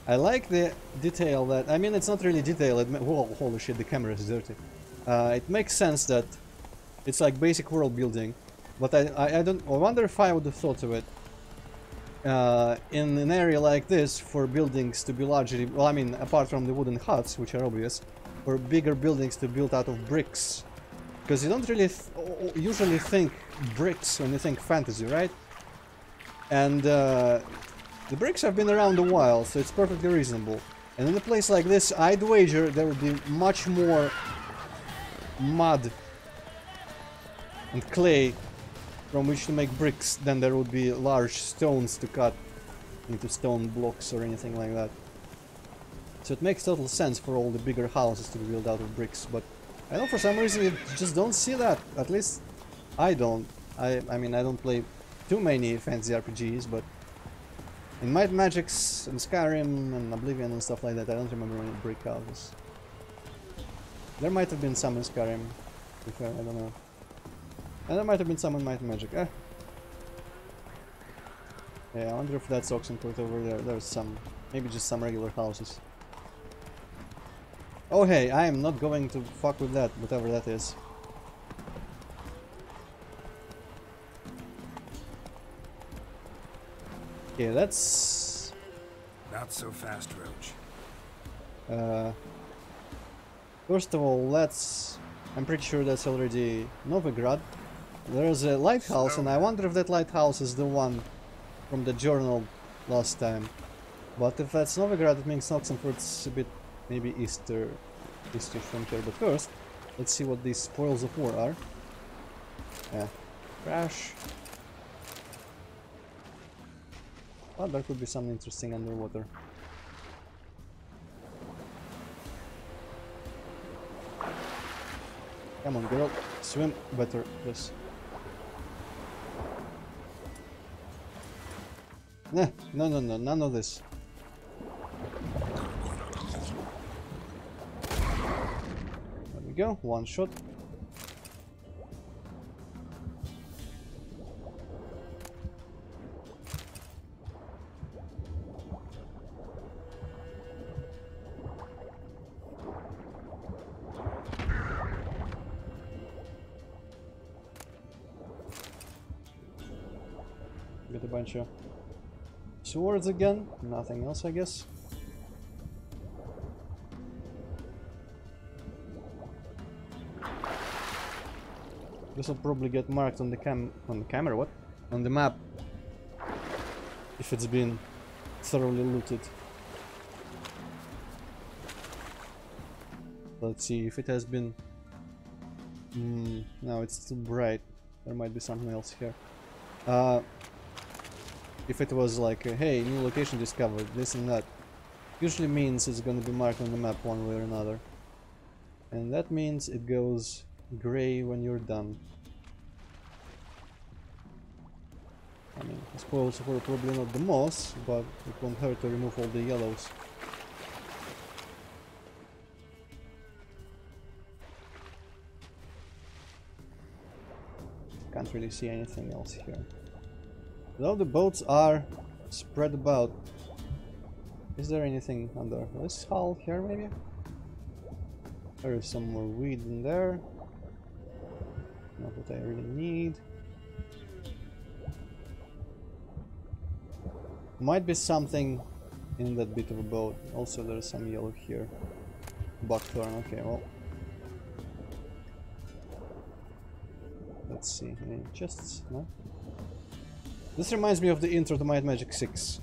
[SPEAKER 1] I like the detail that, I mean, it's not really detail, whoa, holy shit, the camera is dirty. It makes sense that it's like basic world building, but I wonder if I would have thought of it. In an area like this, for buildings to be largely, well, I mean, apart from the wooden huts, which are obvious, for bigger buildings to build out of bricks. Because you don't really usually think bricks when you think fantasy, right? And the bricks have been around a while, so it's perfectly reasonable. And in a place like this, I'd wager there would be much more mud and clay from which to make bricks than there would be large stones to cut into stone blocks or anything like that. So it makes total sense for all the bigger houses to be built out of bricks, but I know for some reason you just don't see that. At least I don't. I mean, I don't play too many fantasy RPGs, but in Might and Magics and Skyrim and Oblivion and stuff like that, I don't remember any brick houses. There might have been some in Skyrim, I don't know. And there might have been some in Might and Magic. Yeah, I wonder if that's Oxenford over there. There's some, maybe just some regular houses. Oh hey, I am not going to fuck with that, whatever that is. Okay, that's...
[SPEAKER 3] Not so fast, Roach.
[SPEAKER 1] First of all, let's... I'm pretty sure that's already Novigrad. There's a lighthouse, and I wonder if that lighthouse is the one from the journal last time. But if that's Novigrad, it means Oxenford's a bit maybe eastish from here. But first, let's see what these spoils of war are. Yeah, crash. But there could be something interesting underwater. Come on, girl, swim better, yes. Nah, no, none of this. There we go, one shot. Get a bunch of swords again, nothing else I guess. This will probably get marked on the camera, what? On the map. If it's been thoroughly looted. Let's see if it has been... no, it's too bright. There might be something else here. If it was like, hey, new location discovered, this and that, usually means it's gonna be marked on the map one way or another. And that means it goes gray when you're done. I mean, I suppose we're probably not the moss, but it won't hurt to remove all the yellows. Can't really see anything else here. Though the boats are spread about. Is there anything under this hull here, maybe? There is some more weed in there. Not what I really need. Might be something in that bit of a boat. Also, there's some yellow here. Buckthorn, okay, well. Let's see, any chests? No? This reminds me of the intro to Might Magic 6.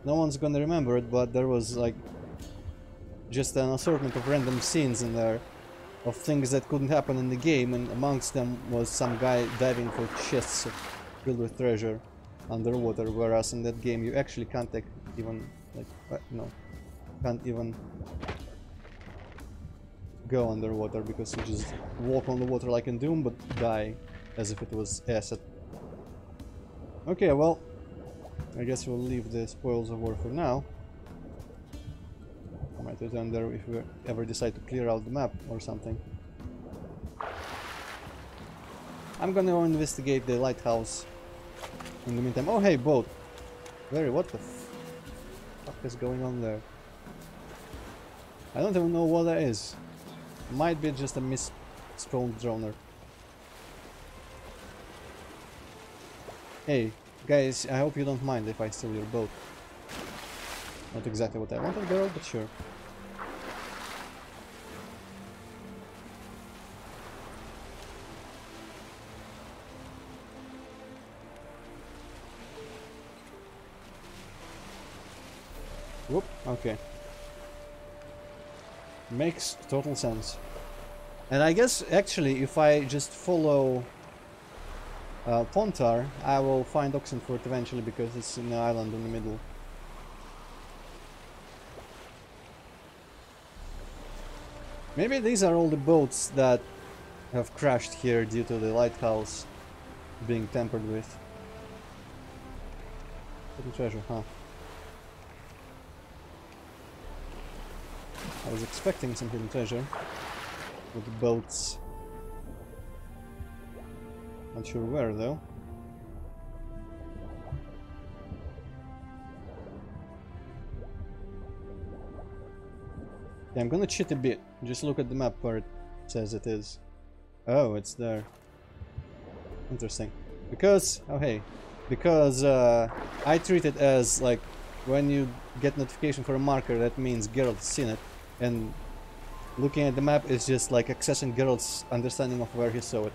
[SPEAKER 1] No one's gonna remember it, but there was like just an assortment of random scenes in there of things that couldn't happen in the game, and amongst them was some guy diving for chests filled with treasure underwater, whereas in that game you actually can't even like no, can't even go underwater because you just walk on the water like in Doom but die as if it was acid. Okay, well, I guess we'll leave the spoils of war for now. I might return there if we ever decide to clear out the map or something. I'm gonna go investigate the lighthouse in the meantime. Oh hey, boat! What the fuck is going on there? I don't even know what that is. Might be just a misspelled droner. Hey, guys, I hope you don't mind if I steal your boat. Not exactly what I wanted, girl, but sure. Whoop, okay. Makes total sense. And I guess, actually, if I just follow Pontar, I will find Oxenford eventually because it's in the island in the middle. Maybe these are all the boats that have crashed here due to the lighthouse being tampered with. Hidden treasure, huh? I was expecting some hidden treasure with the boats. Not sure where though. Okay, I'm gonna cheat a bit. Just look at the map where it says it is. Oh, it's there. Interesting. Because, oh hey, because I treat it as like when you get notification for a marker, that means Geralt's seen it, and looking at the map is just like accessing Geralt's understanding of where he saw it.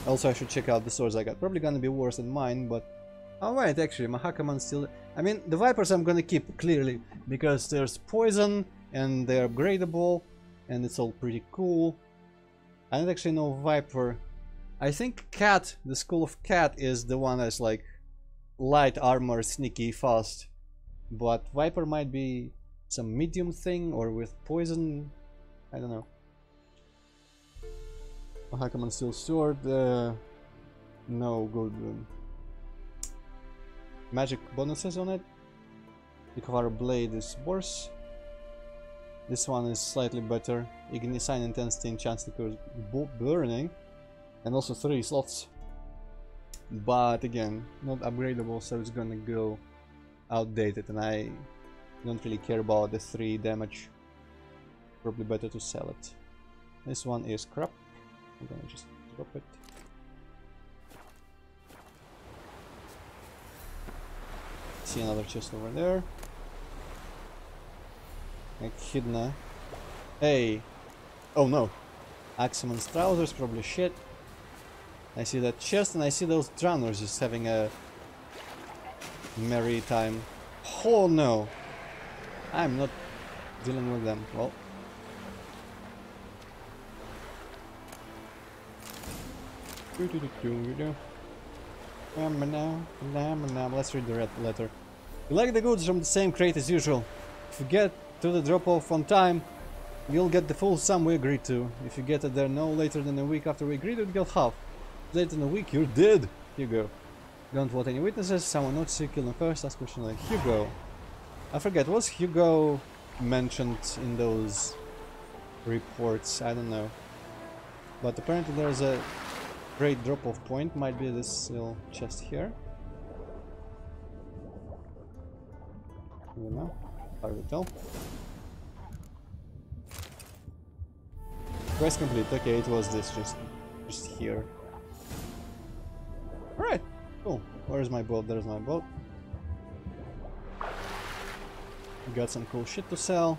[SPEAKER 1] Also, I should check out the swords I got. Probably gonna be worse than mine, but alright, actually, my Hakaman still. I mean, the Vipers I'm gonna keep clearly because there's poison and they're upgradable, and it's all pretty cool. I don't actually know Viper. I think Cat, the Skull of Cat, is the one that's like light armor, sneaky, fast. But Viper might be some medium thing or with poison. I don't know. Hakaman Steel Sword. No good magic bonuses on it. Ikvar Blade is worse. This one is slightly better. Ignisign Intensity and Chance to cause burning. And also 3 slots. But again, not upgradable, so it's gonna go outdated, and I don't really care about the 3 damage. Probably better to sell it. This one is crap. I'm gonna just drop it. See another chest over there. Echidna. Hey! Oh no! Axeman's trousers, probably shit. I see that chest and I see those drowners just having a merry time. Oh no! I'm not dealing with them. Well. Let's read the red letter. Collect the goods from the same crate as usual. If you get to the drop-off on time, you'll get the full sum we agreed to. If you get it there no later than a week after we agreed, you'll get half. Later than a week, you're dead. Here you go. Don't want any witnesses. Someone notices you, kill them first. Ask question like Hugo. I forget, was Hugo mentioned in those reports? I don't know. But apparently there's a great drop-off point. Might be this little chest here. I don't know. Hard to tell. Quest complete. Okay, it was this just here. Alright, cool. Where's my boat? There's my boat. Got some cool shit to sell.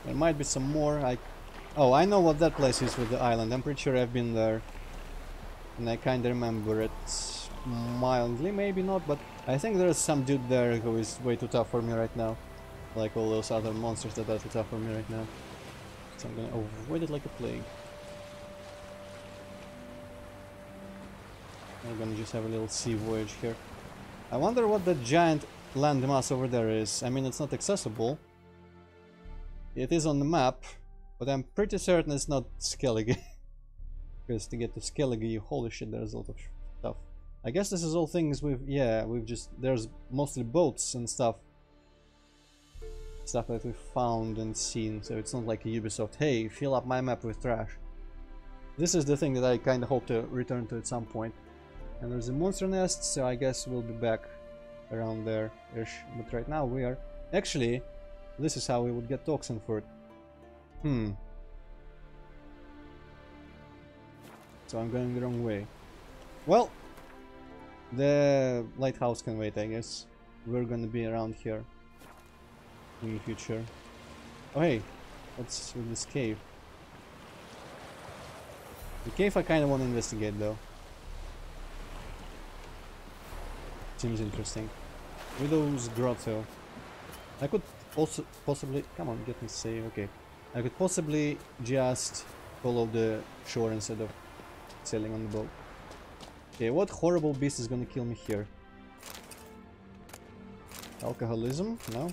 [SPEAKER 1] There might be some more. Oh, I know what that place is with the island. I'm pretty sure I've been there. And I kinda remember it mildly, maybe not, but I think there's some dude there who is way too tough for me right now. Like all those other monsters that are too tough for me right now. So I'm gonna avoid it like a plague. I'm gonna just have a little sea voyage here. I wonder what the giant landmass over there is. I mean, it's not accessible. It is on the map, but I'm pretty certain it's not Skellige. Because to get to Skellige, holy shit, there's a lot of stuff. I guess this is all things we've just, there's mostly boats and stuff. Stuff that we've found and seen, so it's not like a Ubisoft, hey, fill up my map with trash. This is the thing that I kinda hope to return to at some point. And there's a monster nest, so I guess we'll be back around there-ish. But right now we are... Actually, this is how we would get to Oxenford. So I'm going the wrong way. Well, the lighthouse can wait, I guess. We're gonna be around here in the future. Oh hey, what's with this cave? The cave I kinda want to investigate though. Seems interesting. Widow's Grotto. I could also possibly... Come on, get me safe. Okay. I could possibly just follow the shore instead of sailing on the boat. Okay, what horrible beast is gonna kill me here? Alcoholism? No.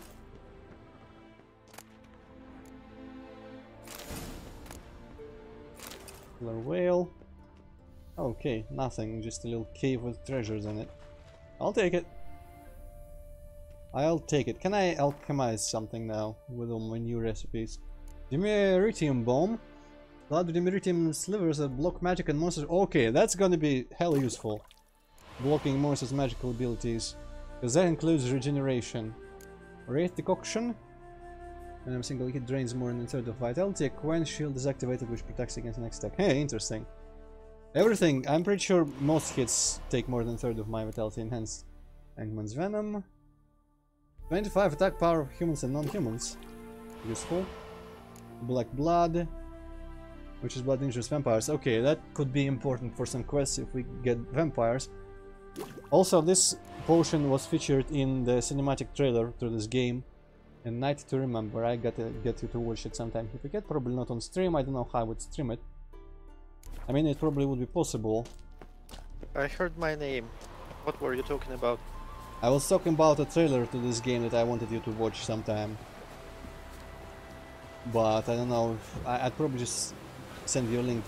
[SPEAKER 1] Killer whale. Okay, nothing. Just a little cave with treasures in it. I'll take it. I'll take it. Can I alchemize something now with all my new recipes? Give me a Ritium bomb. Blood with Immeritium slivers that block magic and monsters. Okay, that's gonna be hell useful. Blocking monsters' magical abilities. Because that includes regeneration. Wraith Decoction. When a single hit drains more than a third of vitality, a Gwent shield is activated which protects against the next attack. Hey, interesting. Everything, I'm pretty sure most hits take more than a third of my vitality enhanced. Hangman's Venom. 25 attack power of humans and non-humans. Useful. Black Blood. Which is blood injures vampires. Okay, that could be important for some quests if we get vampires. Also, this potion was featured in the cinematic trailer to this game. A Night to Remember. I gotta get you to watch it sometime if you get. Probably not on stream. I don't know how I would stream it. I mean, it probably would be possible.
[SPEAKER 2] I heard my name. What were you talking about?
[SPEAKER 1] I was talking about a trailer to this game that I wanted you to watch sometime. But I don't know. I'd probably just send you a link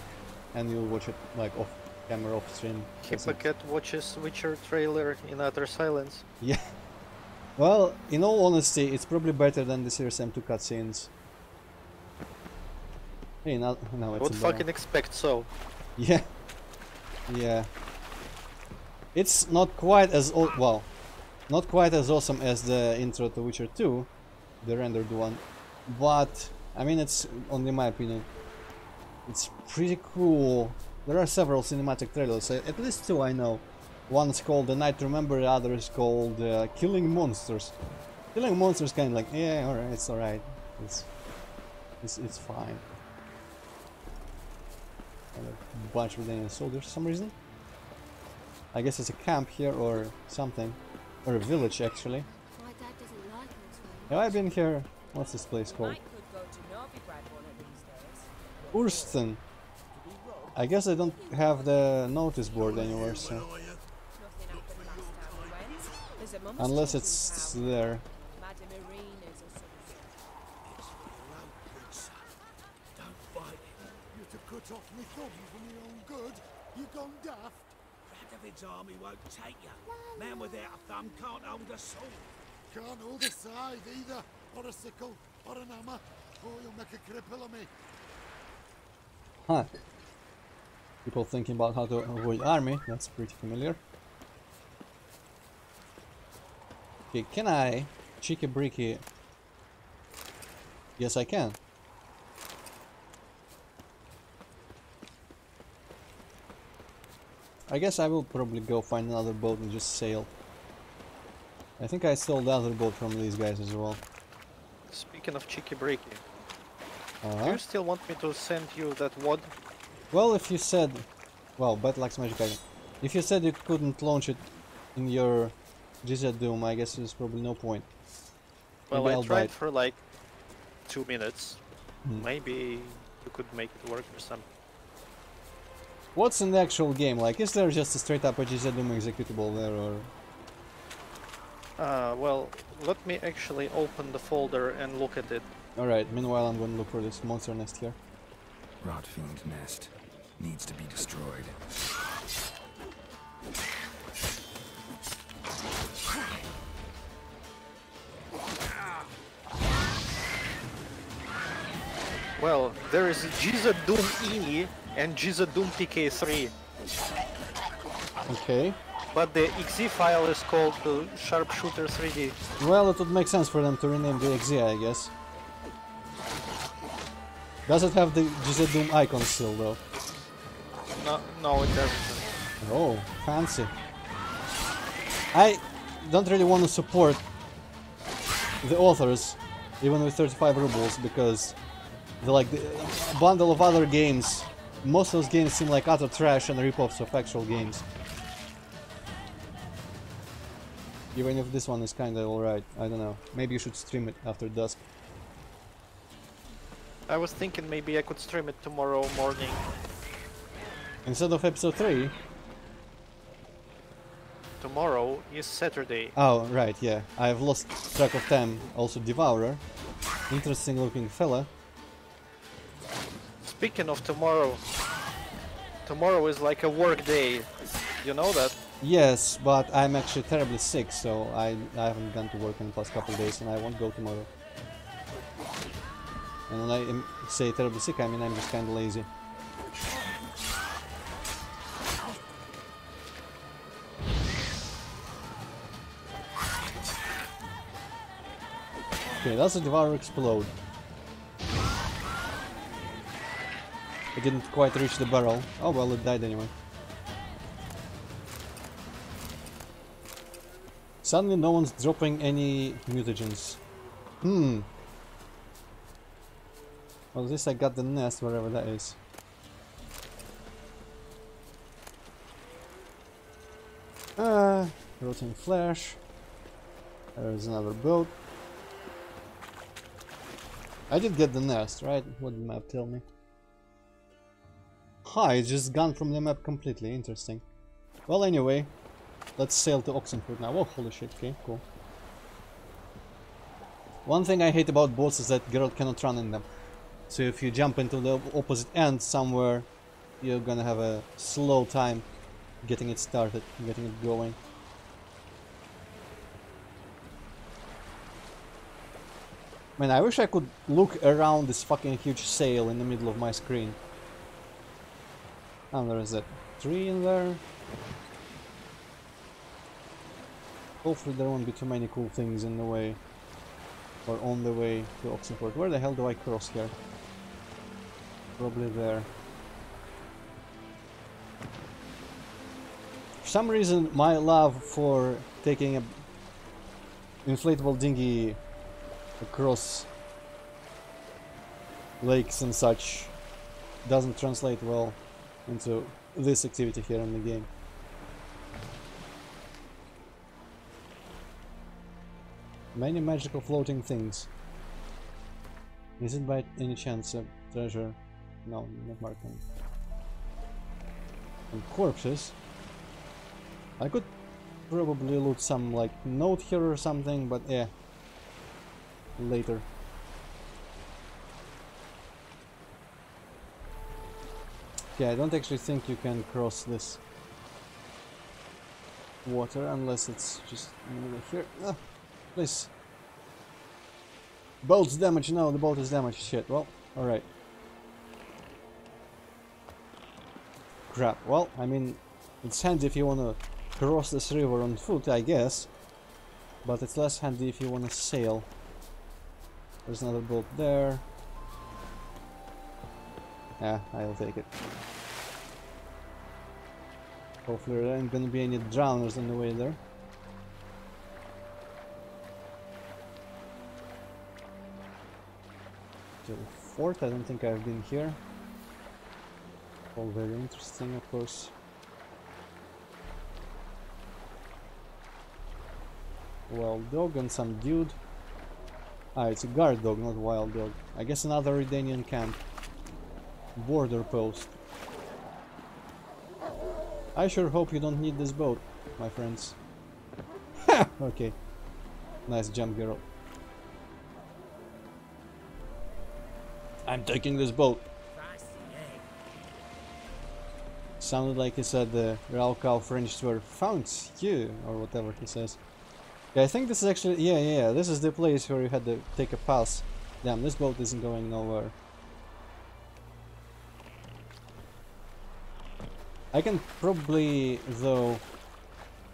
[SPEAKER 1] and you'll watch it like off camera, off stream.
[SPEAKER 2] Hippocat watches Witcher trailer in utter silence.
[SPEAKER 1] Yeah. Well, in all honesty, it's probably better than the Series M2 cutscenes. Hey, no, it's
[SPEAKER 2] would fucking expect so.
[SPEAKER 1] Yeah. Yeah. It's not quite as not quite as awesome as the intro to Witcher 2, the rendered one, but I mean, it's only my opinion. It's pretty cool. There are several cinematic trailers, at least two I know. One is called The Night to Remember, the other is called Killing Monsters. Killing Monsters kind of like, yeah, alright, it's alright. It's fine. And a bunch of Danish soldiers for some reason. I guess it's a camp here or something. Or a village actually.
[SPEAKER 7] My dad doesn't like us very
[SPEAKER 1] Have I been here? What's this place called? Urston. I guess I don't have the notice board anywhere, so... Unless it's there.
[SPEAKER 4] Cut off me thumb for my own good. You gone daft? Radovid's army won't take you. Man without a thumb can't hold a sword. Can't hold a scythe either, or a sickle, or an hammer, or you'll make a cripple of me.
[SPEAKER 1] Huh. People thinking about how to avoid army, that's pretty familiar. Okay, can I cheeky breaky? Yes, I can. I guess I will probably go find another boat and just sail. I think I stole the other boat from these guys as well.
[SPEAKER 2] Speaking of cheeky breaky, do you still want me to send you that WOD?
[SPEAKER 1] Well, if you said... Well, Battle Axe Magic item. If you said you couldn't launch it in your GZ Doom, I guess there's probably no point.
[SPEAKER 2] Well,
[SPEAKER 1] Maybe
[SPEAKER 2] I
[SPEAKER 1] I'll
[SPEAKER 2] tried
[SPEAKER 1] bite.
[SPEAKER 2] for like 2 minutes.
[SPEAKER 1] Hmm.
[SPEAKER 2] Maybe you could make it work or something.
[SPEAKER 1] What's in the actual game? Like, is there just a straight up a GZ Doom executable there, or...
[SPEAKER 2] Well, let me actually open the folder and look at it.
[SPEAKER 1] Alright, meanwhile I'm gonna look for this monster nest here.
[SPEAKER 3] Rot Fiend nest. Needs to be destroyed.
[SPEAKER 2] Well, there is GZ Doom INI and GZ Doom PK3.
[SPEAKER 1] Okay.
[SPEAKER 2] But the exe file is called Sharpshooter 3D.
[SPEAKER 1] Well, it would make sense for them to rename the exe, I guess. Does it have the GZ Doom icon still, though?
[SPEAKER 2] No, it doesn't.
[SPEAKER 1] Oh, fancy. I don't really want to support the authors, even with 35 rubles, because they're like the bundle of other games. Most of those games seem like utter trash and rip-offs of actual games. Even if this one is kinda alright, I don't know. Maybe you should stream it after dusk.
[SPEAKER 2] I was thinking maybe I could stream it tomorrow morning.
[SPEAKER 1] Instead of episode 3?
[SPEAKER 2] Tomorrow is Saturday.
[SPEAKER 1] Oh, right, yeah. I've lost track of time. Also Devourer. Interesting looking fella.
[SPEAKER 2] Speaking of tomorrow, tomorrow is like a work day. You know that?
[SPEAKER 1] Yes, but I'm actually terribly sick, so I haven't gone to work in the past couple of days and I won't go tomorrow. And when I say terribly sick, I mean I'm just kinda lazy. Okay, does the Devourer explode? I didn't quite reach the barrel. Oh well, it died anyway. Suddenly no one's dropping any mutagens. Well, at least I got the nest, wherever that is. Rotten flesh. There's another boat. I did get the nest, right? What did the map tell me? Hi, it's just gone from the map completely. Interesting. Well, anyway, let's sail to Oxenford now. Oh, holy shit. Okay, cool. One thing I hate about boats is that Geralt cannot run in them. So if you jump into the opposite end somewhere, you're gonna have a slow time getting it started, getting it going. Man, I wish I could look around this fucking huge sail in the middle of my screen. And there is a tree in there. Hopefully there won't be too many cool things in the way. Or on the way to Oxenford. Where the hell do I cross here? Probably there. For some reason my love for taking a inflatable dinghy across lakes and such doesn't translate well into this activity here in the game. Many magical floating things. Is it by any chance a treasure? No, not marking. And corpses. I could probably loot some like note here or something, but yeah. Later. Okay, I don't actually think you can cross this water unless it's just over here. Ah, please. Boat's damaged. No, the boat is damaged. Shit. Well, alright. Crap. Well, I mean, it's handy if you wanna cross this river on foot, I guess. But it's less handy if you wanna sail. There's another boat there. Yeah, I'll take it. Hopefully there ain't gonna be any drowners on the way there. To the fort, I don't think I've been here. All very interesting, of course. Wild dog and some dude. Ah, it's a guard dog, not wild dog. I guess another Redanian camp. Border post. I sure hope you don't need this boat, my friends. Ha! Okay. Nice jump, girl. I'm taking this boat. Sounded like he said the Ralcow French were found you, or whatever he says. Yeah, I think this is actually... Yeah, this is the place where you had to take a pass. Damn, this boat isn't going nowhere. I can probably, though,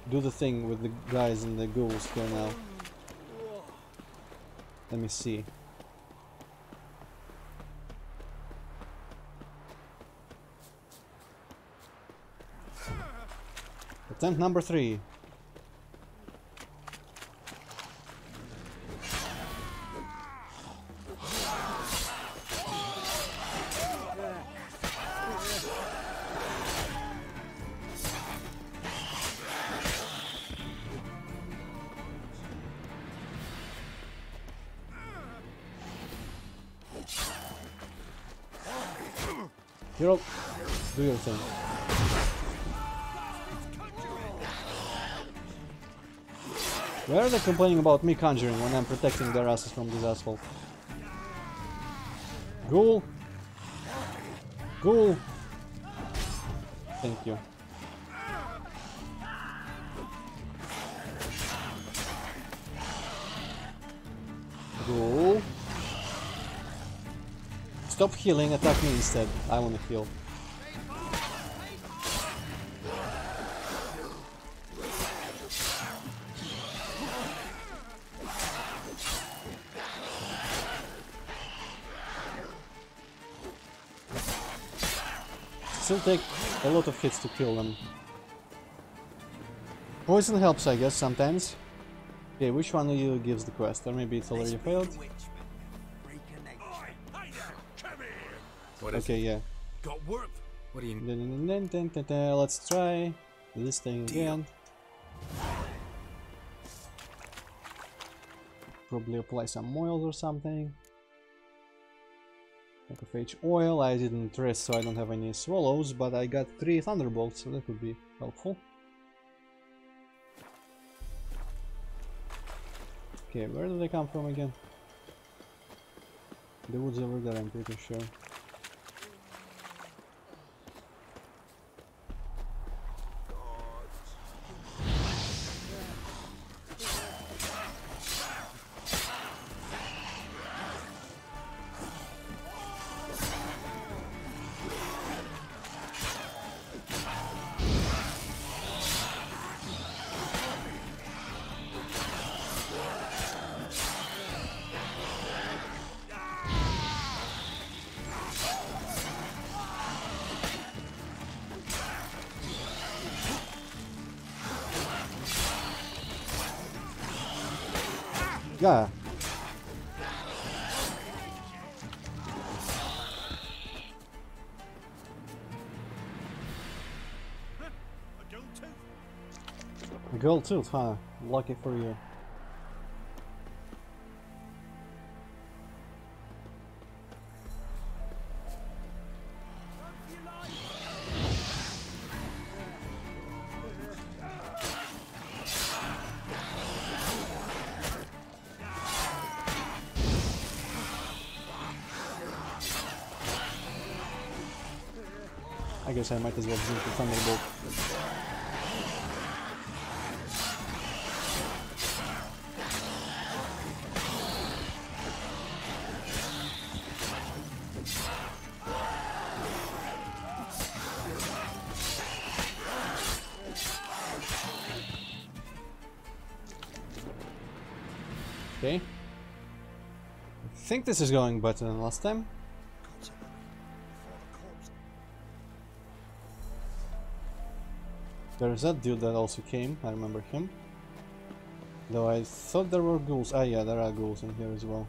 [SPEAKER 1] do the thing with the guys and the ghouls here now. Let me see. Attempt number 3. Hero, do your thing. Why are they complaining about me conjuring when I'm protecting their asses from this asshole? Ghoul! Ghoul! Thank you. Ghoul! Stop healing, attack me instead. I wanna heal. Still take a lot of hits to kill them. Poison helps, I guess, sometimes. Okay, which one of you gives the quest? Or maybe it's already failed?
[SPEAKER 3] What is
[SPEAKER 1] Okay,
[SPEAKER 3] it?
[SPEAKER 1] yeah.
[SPEAKER 3] Got work. What do you
[SPEAKER 1] Let's try this thing again. Probably apply some oils or something. Macrophage oil. I didn't rest, so I don't have any swallows, but I got 3 thunderbolts, so that would be helpful. Okay, where do they come from again? The woods over there, I'm pretty sure. Yeah. A gold tooth, huh? Lucky for you. I guess I might as well drink the thunderbolt. Okay. I think this is going better than last time. There's that dude that also came, I remember him. Though I thought there were ghouls. Ah yeah, there are ghouls in here as well.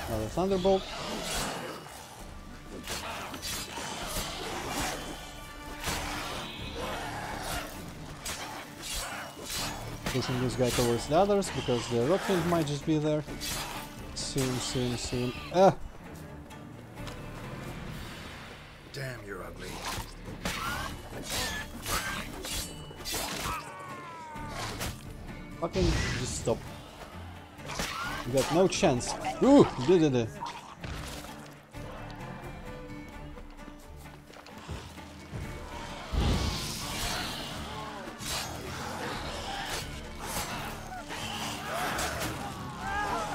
[SPEAKER 1] Another thunderbolt. Pushing this guy towards the others because the rockfiend might just be there. Soon. Ah!
[SPEAKER 3] Damn, you're ugly.
[SPEAKER 1] Fucking just stop. You got no chance. Ooh! Did it.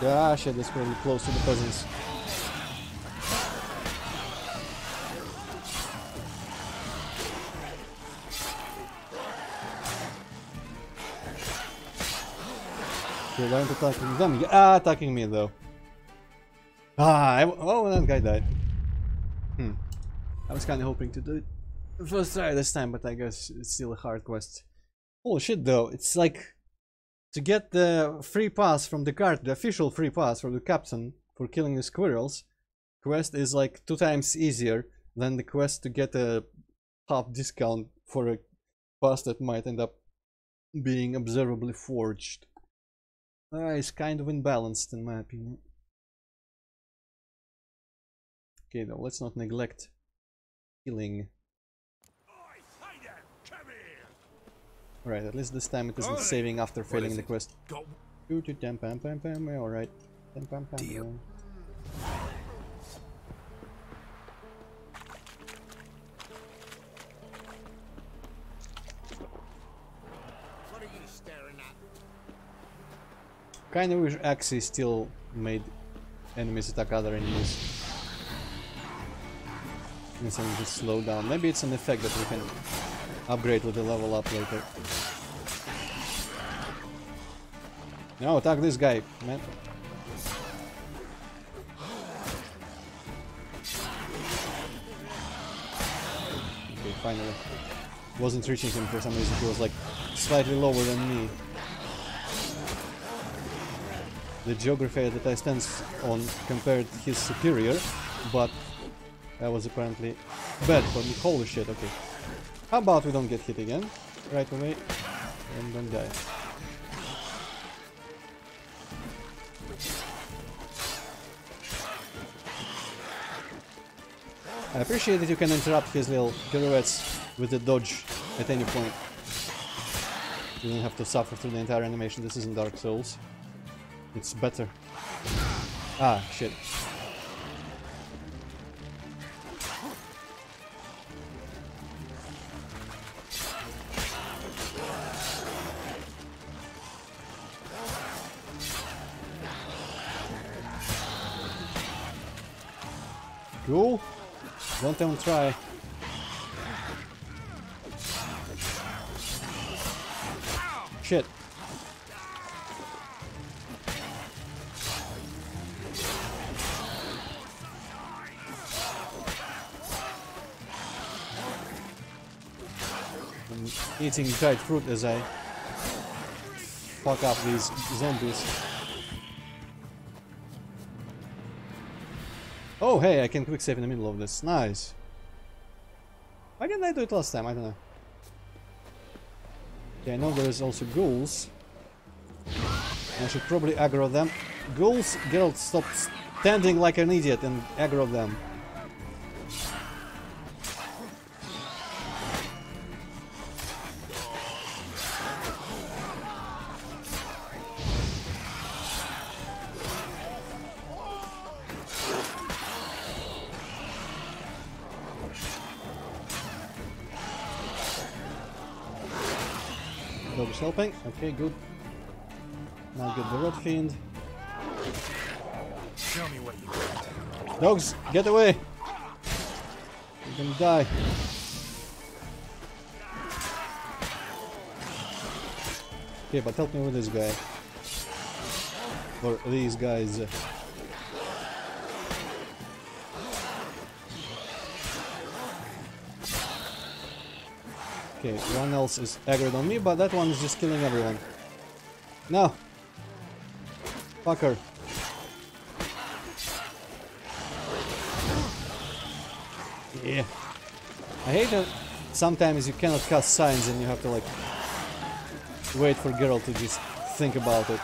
[SPEAKER 1] Ah shit, that's pretty close to the peasants. They aren't attacking them. Attacking me though. Oh, that guy died. I was kind of hoping to do it first try this time, but I guess it's still a hard quest. Oh shit though, it's like to get the free pass from the card, the official free pass from the captain for killing the squirrels. Quest is like 2 times easier than the quest to get a half discount for a pass that might end up being observably forged. It's kind of imbalanced in my opinion. Okay though, let's not neglect healing. Alright, at least this time it isn't saving after failing the quest. Alright.
[SPEAKER 3] Deal.
[SPEAKER 5] What are you staring at?
[SPEAKER 1] Kinda wish Axie still made enemies attack other enemies. Instead of just slow down. Maybe it's an effect that we can upgrade with the level up later. No, attack this guy, man. Okay, finally. Wasn't reaching him for some reason. He was like slightly lower than me. The geography that I stand on compared his superior, but that was apparently bad for me. Holy shit, okay. How about we don't get hit again right away and then die. I appreciate that you can interrupt his little pirouettes with the dodge at any point. You don't have to suffer through the entire animation. This isn't Dark Souls. It's better. Ah, shit. Cool. Don't even try. Shit. I'm eating dried fruit as I fuck up these zombies. Oh, hey, I can quick save in the middle of this. Nice. Why didn't I do it last time? I don't know. Okay, I know there's also ghouls. I should probably aggro them. Ghouls, Geralt, stop standing like an idiot and aggro them. Dog's helping. Okay, good. Now get the Red Fiend.
[SPEAKER 3] Show me what you got.
[SPEAKER 1] Dogs, get away! You're gonna die. Okay, but help me with this guy. Or these guys. Okay, one else is aggroed on me, but that one is just killing everyone. No! Fucker. Yeah. I hate that sometimes you cannot cast signs and you have to like wait for Geralt to just think about it.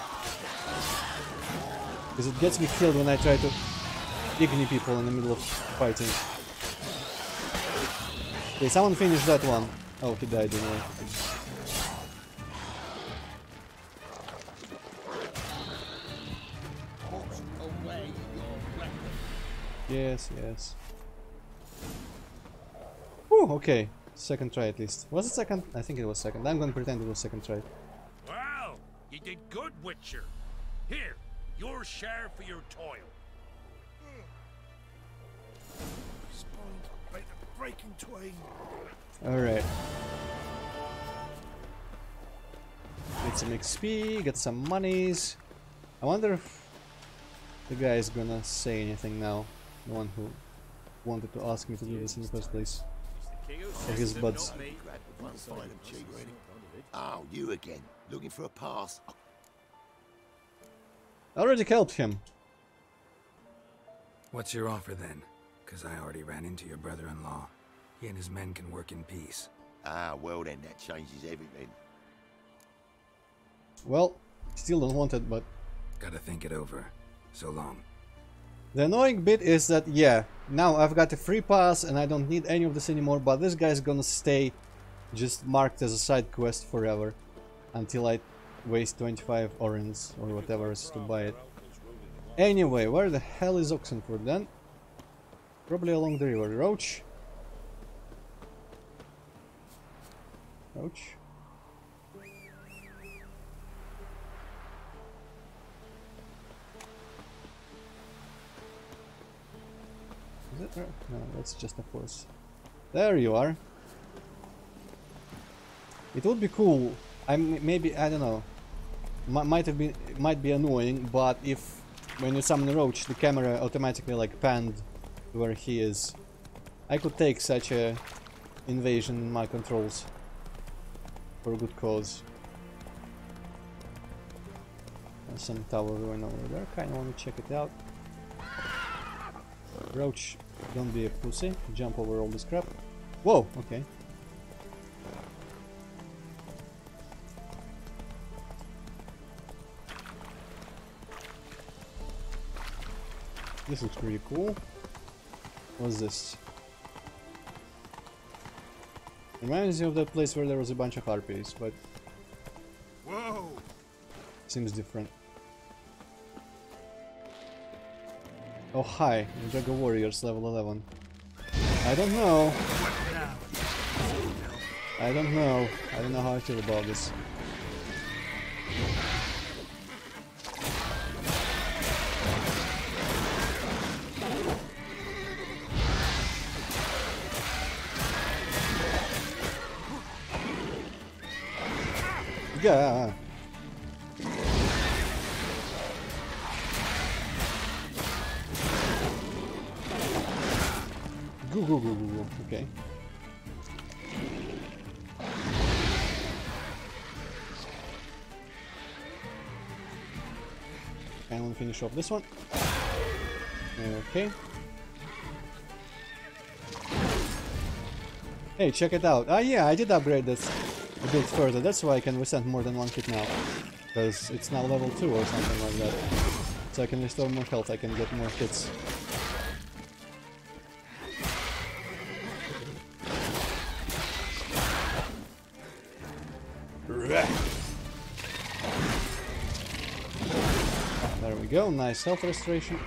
[SPEAKER 1] Because it gets me killed when I try to ignite people in the middle of fighting. Okay, someone finished that one. Oh, he died anyway. Yes, yes. Whew, okay. Second try at least. Was it second? I think it was second. I'm gonna pretend it was second try.
[SPEAKER 4] Wow, you did good, Witcher. Here, your share for your toil.
[SPEAKER 5] Breaking twain.
[SPEAKER 1] Alright. Get some XP, get some monies. I wonder if the guy is gonna say anything now. The one who wanted to ask me to do this in the first place. Or his buds.
[SPEAKER 5] Oh, you again. Looking for a pass.
[SPEAKER 1] I already helped him.
[SPEAKER 3] What's your offer then? Because I already ran into your brother-in-law. He and his men can work in peace.
[SPEAKER 5] Ah, well then, that changes everything.
[SPEAKER 1] Well, still don't want it, but...
[SPEAKER 3] Gotta think it over. So long.
[SPEAKER 1] The annoying bit is that, yeah, now I've got a free pass and I don't need any of this anymore, but this guy's gonna stay just marked as a side quest forever. Until I waste 25 orens or whatever is to buy it. Anyway, where the hell is Oxenford then? Probably along the river. Roach? Roach? No, that's just a force. There you are. It would be cool. Maybe I don't know. Might be annoying, but if when you summon a roach, the camera automatically like panned where he is. I could take such a invasion in my controls for a good cause. There's some tower going over there. Kinda want to check it out. Roach, don't be a pussy. Jump over all this crap. Whoa, okay. This looks pretty cool. What's this? Reminds me of that place where there was a bunch of harpies, but
[SPEAKER 4] Whoa!
[SPEAKER 1] seems different. Oh hi, Drago Warriors level 11. I don't know. I don't know. I don't know how I feel about this. Yeah. Go. Okay. I want to finish off this one. Okay. Hey, check it out. Ah, yeah, I did upgrade this a bit further. That's why I can withstand more than one hit now. Because it's now level 2 or something like that. So I can restore more health, I can get more hits. There we go, nice health restoration.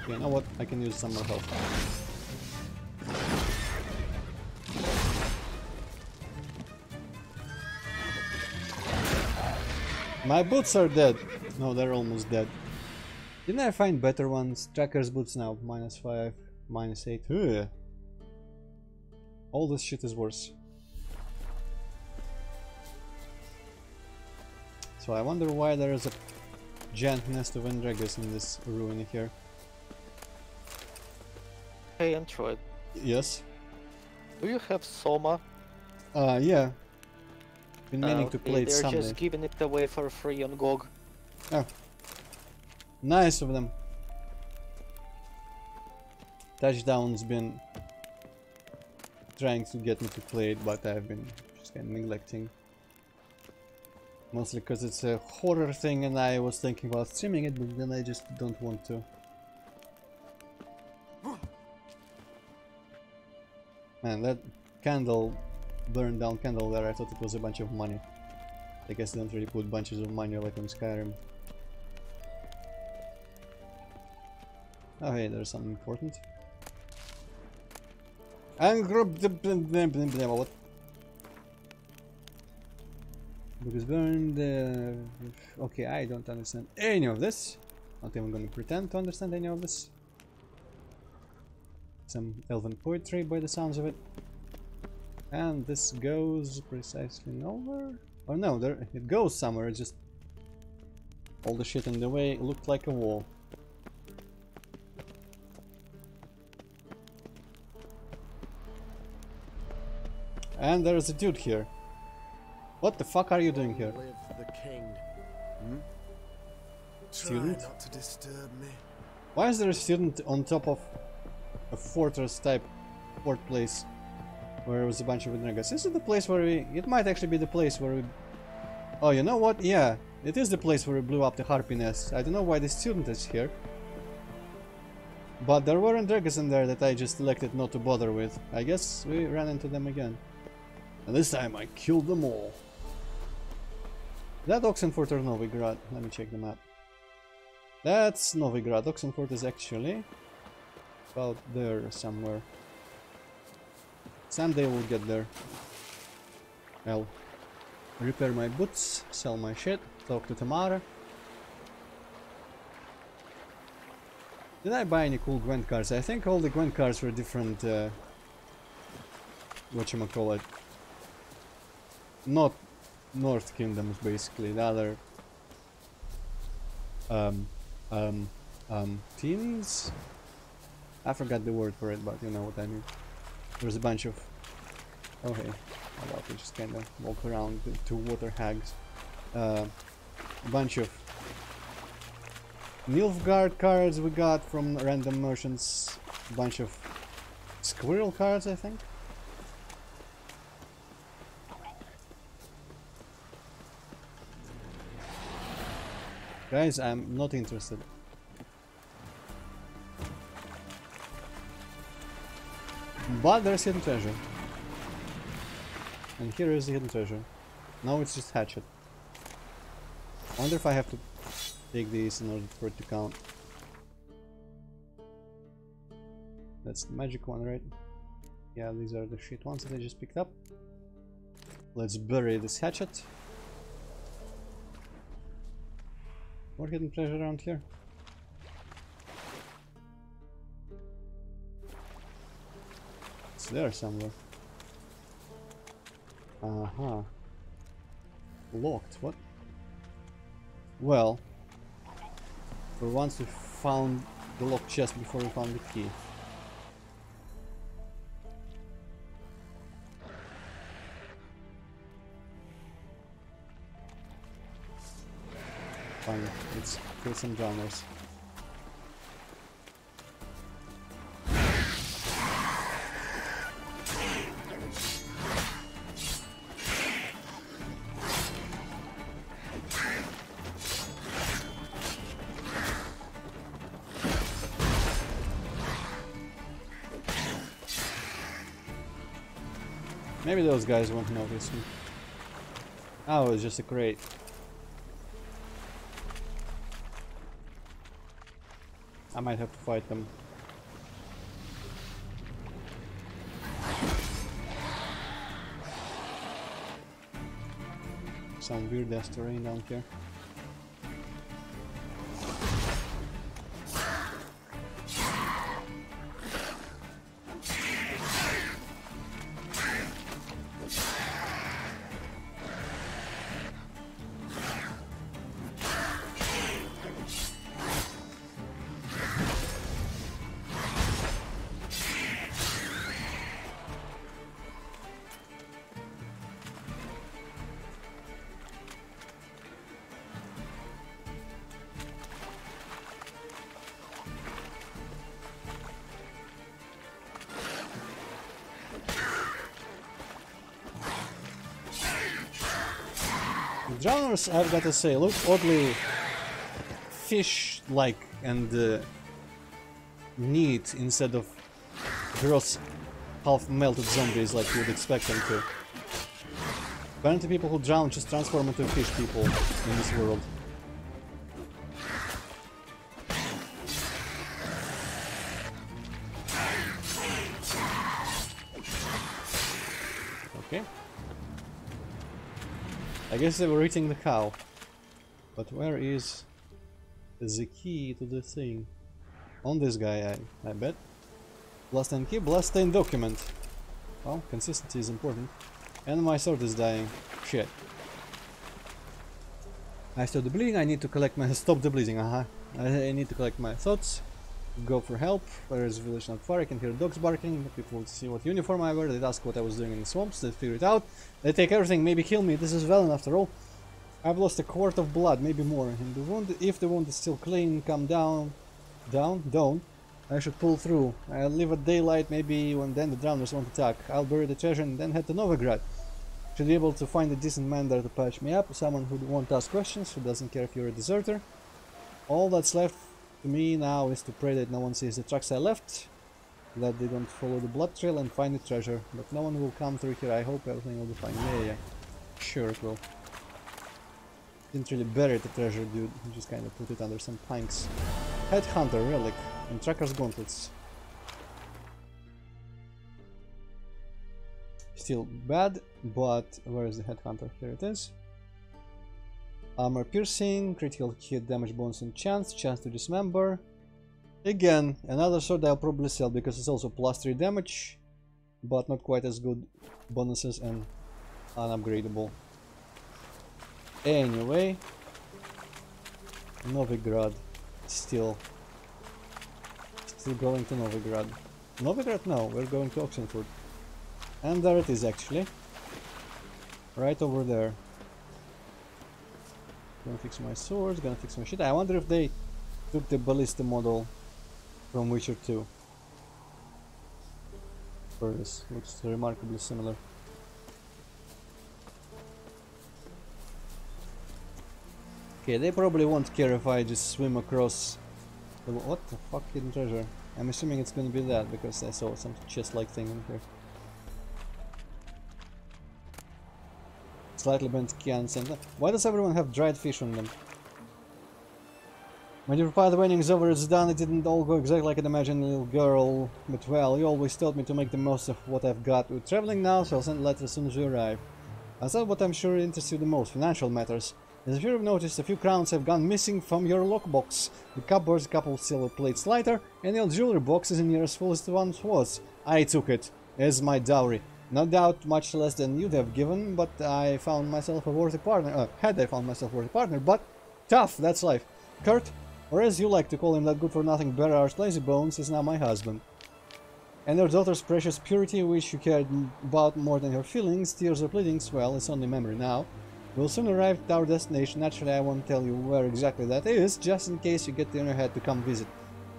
[SPEAKER 1] Okay, you know what? I can use some more health. My boots are dead. No, they're almost dead. Didn't I find better ones? Tracker's boots now. -5, -8. Ugh. All this shit is worse. So I wonder why there is a giant nest of Endragus in this ruin here.
[SPEAKER 2] Hey Antroid,
[SPEAKER 1] Yes?
[SPEAKER 2] do you have Soma?
[SPEAKER 1] Yeah. Been meaning to play it
[SPEAKER 2] they're
[SPEAKER 1] someday.
[SPEAKER 2] just giving it away for free on GOG.
[SPEAKER 1] Oh. Nice of them. Touchdown's been trying to get me to play it, but I've been just kind of neglecting. Mostly because it's a horror thing and I was thinking about streaming it, but then I just don't want to. Man, that candle, burned down candle there, I thought it was a bunch of money. I guess they don't really put bunches of money like on Skyrim. Oh hey, there's something important. And group the what? Because burned. Okay, I don't understand any of this. Not even gonna pretend to understand any of this. Some elven poetry by the sounds of it. And this goes precisely nowhere. Oh no, there it goes somewhere. It's just all the shit in the way looked like a wall. And there's a dude here. What the fuck are you doing here?
[SPEAKER 8] Live the king.
[SPEAKER 1] Student?
[SPEAKER 8] Try not to disturb me.
[SPEAKER 1] Why is there a student on top of a fortress type fort place where there was a bunch of Endragus? Is it the place where we... It might actually be the place where we... Oh, you know what? Yeah, it is the place where we blew up the harpy nest. I don't know why the student is here. But there were Endragus in there that I just elected not to bother with. I guess we ran into them again. And this time I killed them all. Is that Oxenfurt or Novigrad? Let me check the map. That's Novigrad. Oxenfurt is actually about there somewhere. Someday we'll get there. I'll repair my boots, sell my shit, talk to Tamara. Did I buy any cool gwent cards? I think all the gwent cards were different, whatchamacallit. Not North Kingdoms, basically, the other teams? I forgot the word for it, but you know what I mean. There's a bunch of... Oh hey, how about we just kinda walk around the two water hags. A bunch of Nilfgaard cards we got from random merchants. A bunch of squirrel cards, I think. Guys, I'm not interested. But there's hidden treasure. And here is the hidden treasure. Now it's just hatchet. I wonder if I have to take these in order for it to count. That's the magic one, right? Yeah, these are the shit ones that I just picked up. Let's bury this hatchet. More hidden treasure around here. It's there somewhere. Uh-huh. Locked, what? Well, for once we found the locked chest before we found the key. Fine, let's kill some drowners. Maybe those guys won't notice me. Oh, it's just a crate. I might have to fight them. Some weird ass terrain down here. Drowners, I've got to say, look oddly fish-like and neat instead of gross half-melted zombies like you'd expect them to. Apparently people who drown just transform into fish people in this world. Okay. I guess they were eating the cow. But where is the key to the thing? On this guy, I bet. Bloodstained key, bloodstained document. Well, consistency is important. And my sword is dying. Shit. I stopped the bleeding, I need to collect my... Stop the bleeding, I need to collect my thoughts. Go for help. There is a village not far, I can hear dogs barking. People will see what uniform I wear, they ask what I was doing in the swamps, they figure it out. They take everything, maybe kill me, this is Velen after all. I've lost a quart of blood, maybe more. And the wound, if the wound is still clean, come down. Down? I should pull through. I'll leave at daylight, maybe when then the drowners won't attack. I'll bury the treasure and then head to Novigrad. Should be able to find a decent man there to patch me up, someone who won't ask questions, who doesn't care if you're a deserter. All that's left to me now is to pray that no one sees the tracks I left, that they don't follow the blood trail and find the treasure. But no one will come through here, I hope everything will be fine. Yeah. Sure it will. Didn't really bury the treasure, dude, he just kinda put it under some planks. Headhunter relic and tracker's gauntlets. still bad, but where is the headhunter? Here it is. Armor piercing, critical hit damage bonus and chance to dismember. Again, another sword I'll probably sell because it's also +3 damage, but not quite as good bonuses and unupgradable. Anyway, Novigrad, still going to Novigrad. Novigrad? No, we're going to Oxenford. And there it is actually. Right over there. Gonna fix my swords, gonna fix my shit. I wonder if they took the ballista model from Witcher 2. For this, looks remarkably similar. Okay, they probably won't care if I just swim across the... What the fuck, hidden treasure? I'm assuming it's gonna be that, because I saw some chest-like thing in here. Slightly bent cans and... Why does everyone have dried fish on them? When your pathwaying is over, it's done. It didn't all go exactly like I'd imagined, little girl. But well, you always told me to make the most of what I've got. We're traveling now, so I'll send a letter as soon as you arrive. That's not what I'm sure interests you the most, financial matters. As if you've noticed, a few crowns have gone missing from your lockbox. The cupboard's a couple of silver plates lighter, and your jewelry box isn't near as full as it once was. I took it as my dowry. No doubt much less than you'd have given, but I found myself a worthy partner. Had I found myself a worthy partner, but tough, that's life. Kurt, or as you like to call him, that good-for-nothing bare-arse lazybones, is now my husband. And your daughter's precious purity, which you cared about more than her feelings, tears or pleadings, well, it's only memory now. We'll soon arrive at our destination. Naturally, I won't tell you where exactly that is, just in case you get in your head to come visit.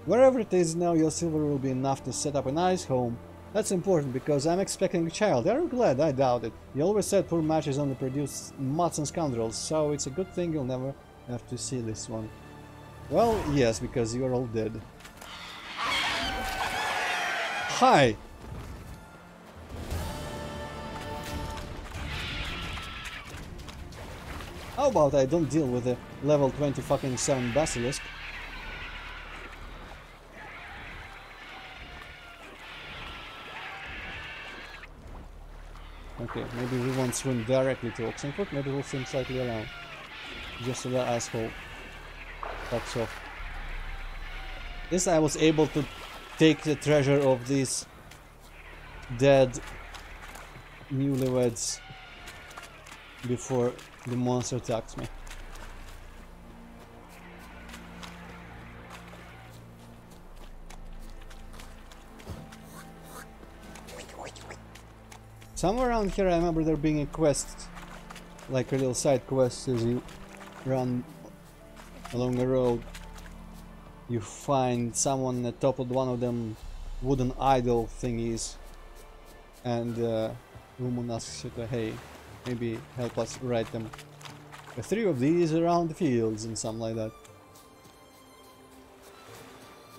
[SPEAKER 1] Wherever it is now, your silver will be enough to set up a nice home. That's important because I'm expecting a child. Are you glad? I doubt it. You always said poor matches only produce mutts and scoundrels, so it's a good thing you'll never have to see this one. Well, yes, because you're all dead. Hi! How about I don't deal with a level 20 fucking 7 basilisk? Okay, maybe we won't swim directly to Oxenford, maybe we'll swim slightly around. Just so that asshole fucks off. This I was able to take the treasure of these dead newlyweds before the monster attacks me. Somewhere around here I remember there being a quest, like a little side quest as you run along a road. You find someone on the top of one of them wooden idol thingies, and woman asks you to, hey, maybe help us ride them. 3 of these around the fields and something like that.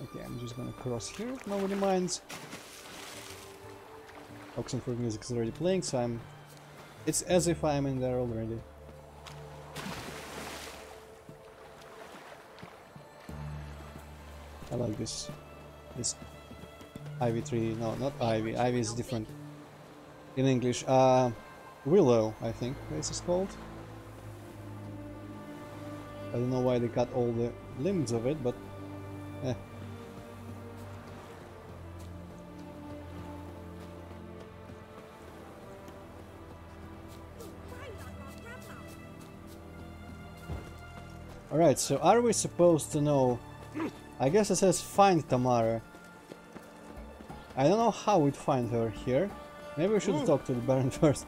[SPEAKER 1] Okay, I'm just gonna cross here if nobody minds. Oxenford music is already playing, so it's as if I'm in there already. I like this ivy tree. No, not ivy. Ivy is different in English. Willow, I think this is called. I don't know why they cut all the limbs of it, but eh. Alright, so are we supposed to know? I guess it says find Tamara. I don't know how we'd find her here. Maybe we should talk to the Baron first.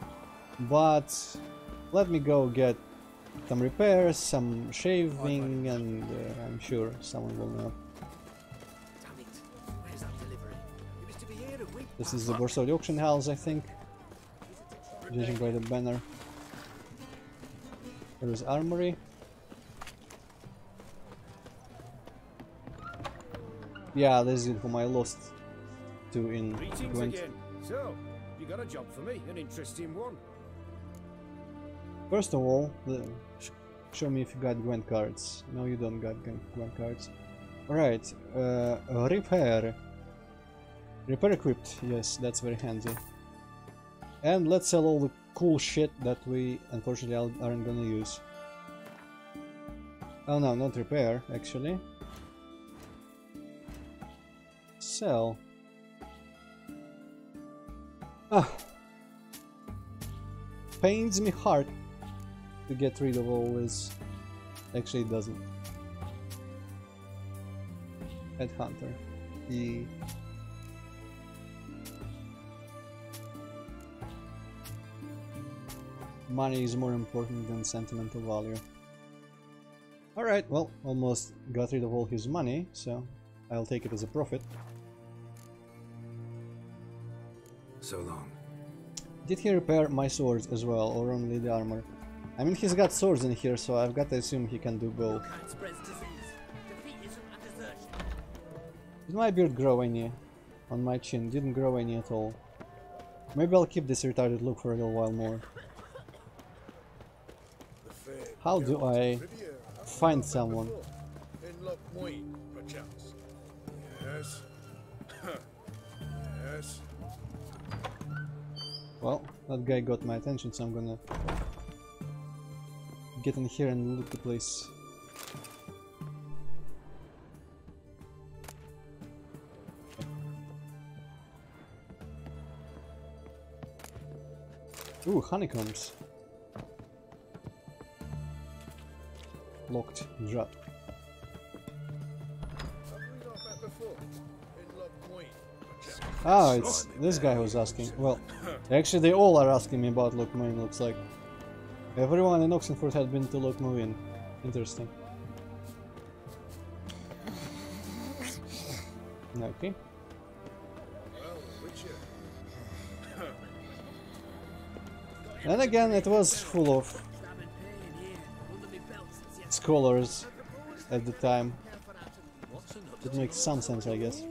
[SPEAKER 1] But let me go get some repairs, some shaving, and I'm sure someone will know. This is the Borsodi auction house, I think. Judging by the banner. There is armory. Yeah, this is whom I lost to in Gwent.
[SPEAKER 9] So, you got a job for me, an interesting one.
[SPEAKER 1] First of all, show me if you got Gwent cards. No, you don't got Gwent cards. Alright, repair. Repair equipped, yes, that's very handy. And let's sell all the cool shit that we unfortunately aren't gonna use. Oh no, not repair, actually. Sell. Ah. Pains me heart to get rid of all this. Actually, it doesn't. Headhunter. E. Money is more important than sentimental value. Alright, well, almost got rid of all his money, so I'll take it as a profit.
[SPEAKER 3] So long.
[SPEAKER 1] Did he repair my swords as well, or only the armor? I mean, he's got swords in here, so I've got to assume he can do both. Did my beard grow any on my chin? Didn't grow any at all. Maybe I'll keep this retarded look for a little while more. How do I find someone?
[SPEAKER 4] Yes. Yes.
[SPEAKER 1] Well, that guy got my attention, so I'm gonna get in here and loot the place. Ooh, honeycombs. Locked. Drop. Ah, it's this guy who's asking. Well, actually they all are asking me about Lockmoin, looks like. Everyone in Oxenford had been to Lockmoin. Interesting. Okay. And again, it was full of scholars at the time. It makes some sense, I guess.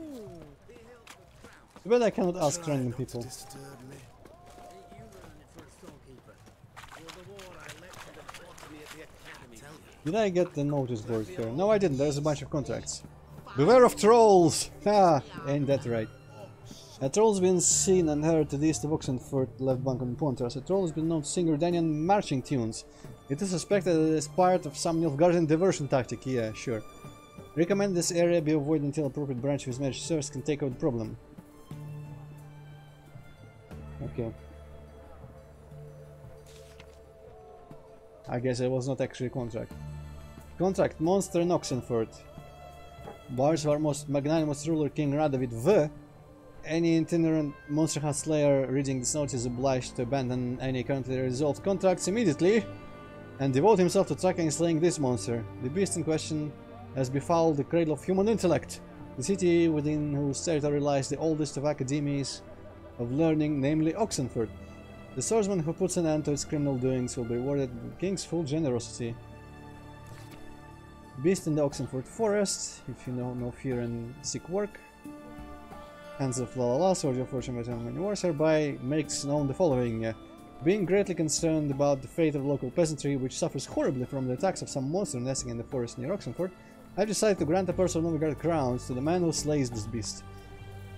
[SPEAKER 1] But I cannot ask random people. Did I get the notice board here? No, I didn't. There's a bunch of contracts. Beware of trolls! Ha! Ain't that right? A troll's been seen and heard to the east of Oxenford, left bank on Ponters. A troll has been known to sing Rudanian marching tunes. It is suspected that it is part of some Nilfgaardian diversion tactic. Yeah, sure. Recommend this area be avoided until appropriate branch of his magic service can take out the problem. Okay. I guess it was not actually a contract. Contract monster in Oxenford. Bars of our most magnanimous ruler King Radovid V. Any itinerant monster hunt slayer reading this notice is obliged to abandon any currently resolved contracts immediately and devote himself to tracking and slaying this monster. The beast in question has befouled the cradle of human intellect, the city within whose territory lies the oldest of academies of learning, namely Oxenford. The swordsman who puts an end to its criminal doings will be rewarded with the king's full generosity. Beast in the Oxenford forest, if you know no fear and seek work. Hands of la Sword of Fortune by many wars hereby makes known the following. Being greatly concerned about the fate of the local peasantry, which suffers horribly from the attacks of some monster nesting in the forest near Oxenford, I've decided to grant a personal Novigrad crowns to the man who slays this beast.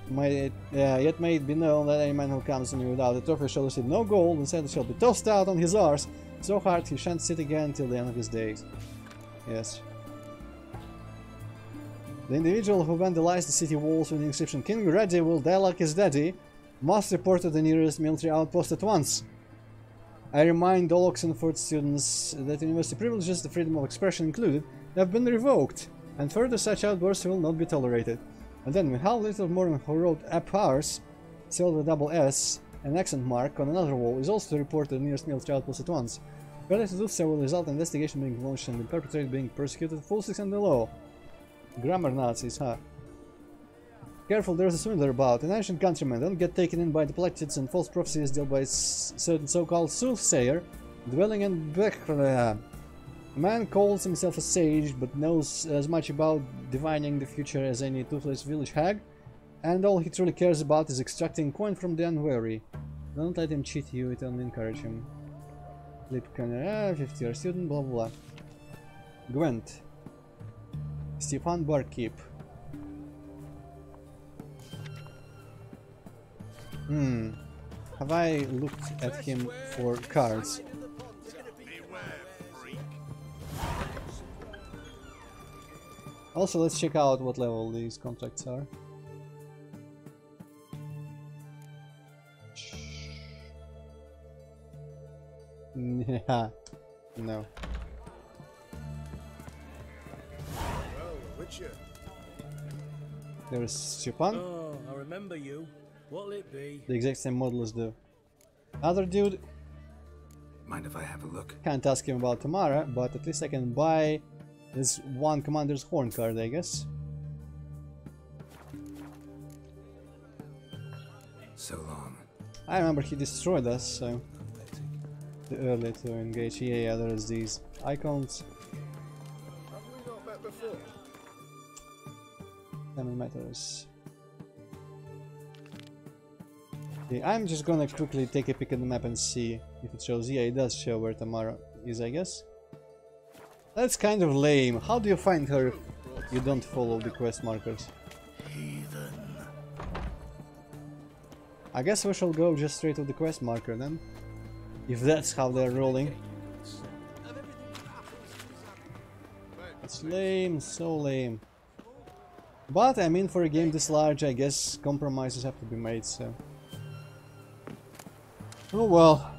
[SPEAKER 1] Yet may it be known that any man who comes to me without a trophy shall receive no gold, instead it shall be tossed out on his arse so hard he shan't sit again till the end of his days. Yes. The individual who vandalized the city walls with the inscription King Ready will die like his daddy must report to the nearest military outpost at once. I remind all Oxenford students that university privileges, the freedom of expression included, have been revoked, and further such outbursts will not be tolerated. And then Michal Little Morgan, who wrote Apars, spelled with double S, an accent mark on another wall, is also to report to the nearest military outpost at once. Failure to do so will result in investigation being launched and the perpetrator being persecuted full six under the law. Grammar Nazis, huh? Careful, there's a swindler about. An ancient countryman, don't get taken in by the platitudes and false prophecies dealt by a certain so-called soothsayer dwelling in Bechra. A man calls himself a sage, but knows as much about divining the future as any toothless village hag, and all he truly cares about is extracting coin from the unwary. Don't let him cheat you, it only encourage him. Lipkan, 50-year student, blah blah blah. Gwent. Stefan Barkeep. Have I looked at him for cards? Also, let's check out what level these contracts are. Yeah, no. There's Stepan.
[SPEAKER 9] Oh, I remember you. What'll it be?
[SPEAKER 1] The exact same model as the other dude.
[SPEAKER 3] Mind if I have a look?
[SPEAKER 1] Can't ask him about Tamara, but at least I can buy this one Commander's Horn card, I guess.
[SPEAKER 3] So long.
[SPEAKER 1] I remember he destroyed us, so too early to engage. Yeah, there's these icons.
[SPEAKER 8] Have we not met before?
[SPEAKER 1] 10 meters. Okay, I'm just gonna quickly take a peek at the map and see if it shows. Yeah, it does show where Tamara is, I guess. That's kind of lame. How do you find her if you don't follow the quest markers?
[SPEAKER 4] Heathen.
[SPEAKER 1] I guess we shall go just straight to the quest marker then. If that's how they're rolling. It's lame, so lame. But I mean, for a game this large, I guess compromises have to be made, so... Oh well.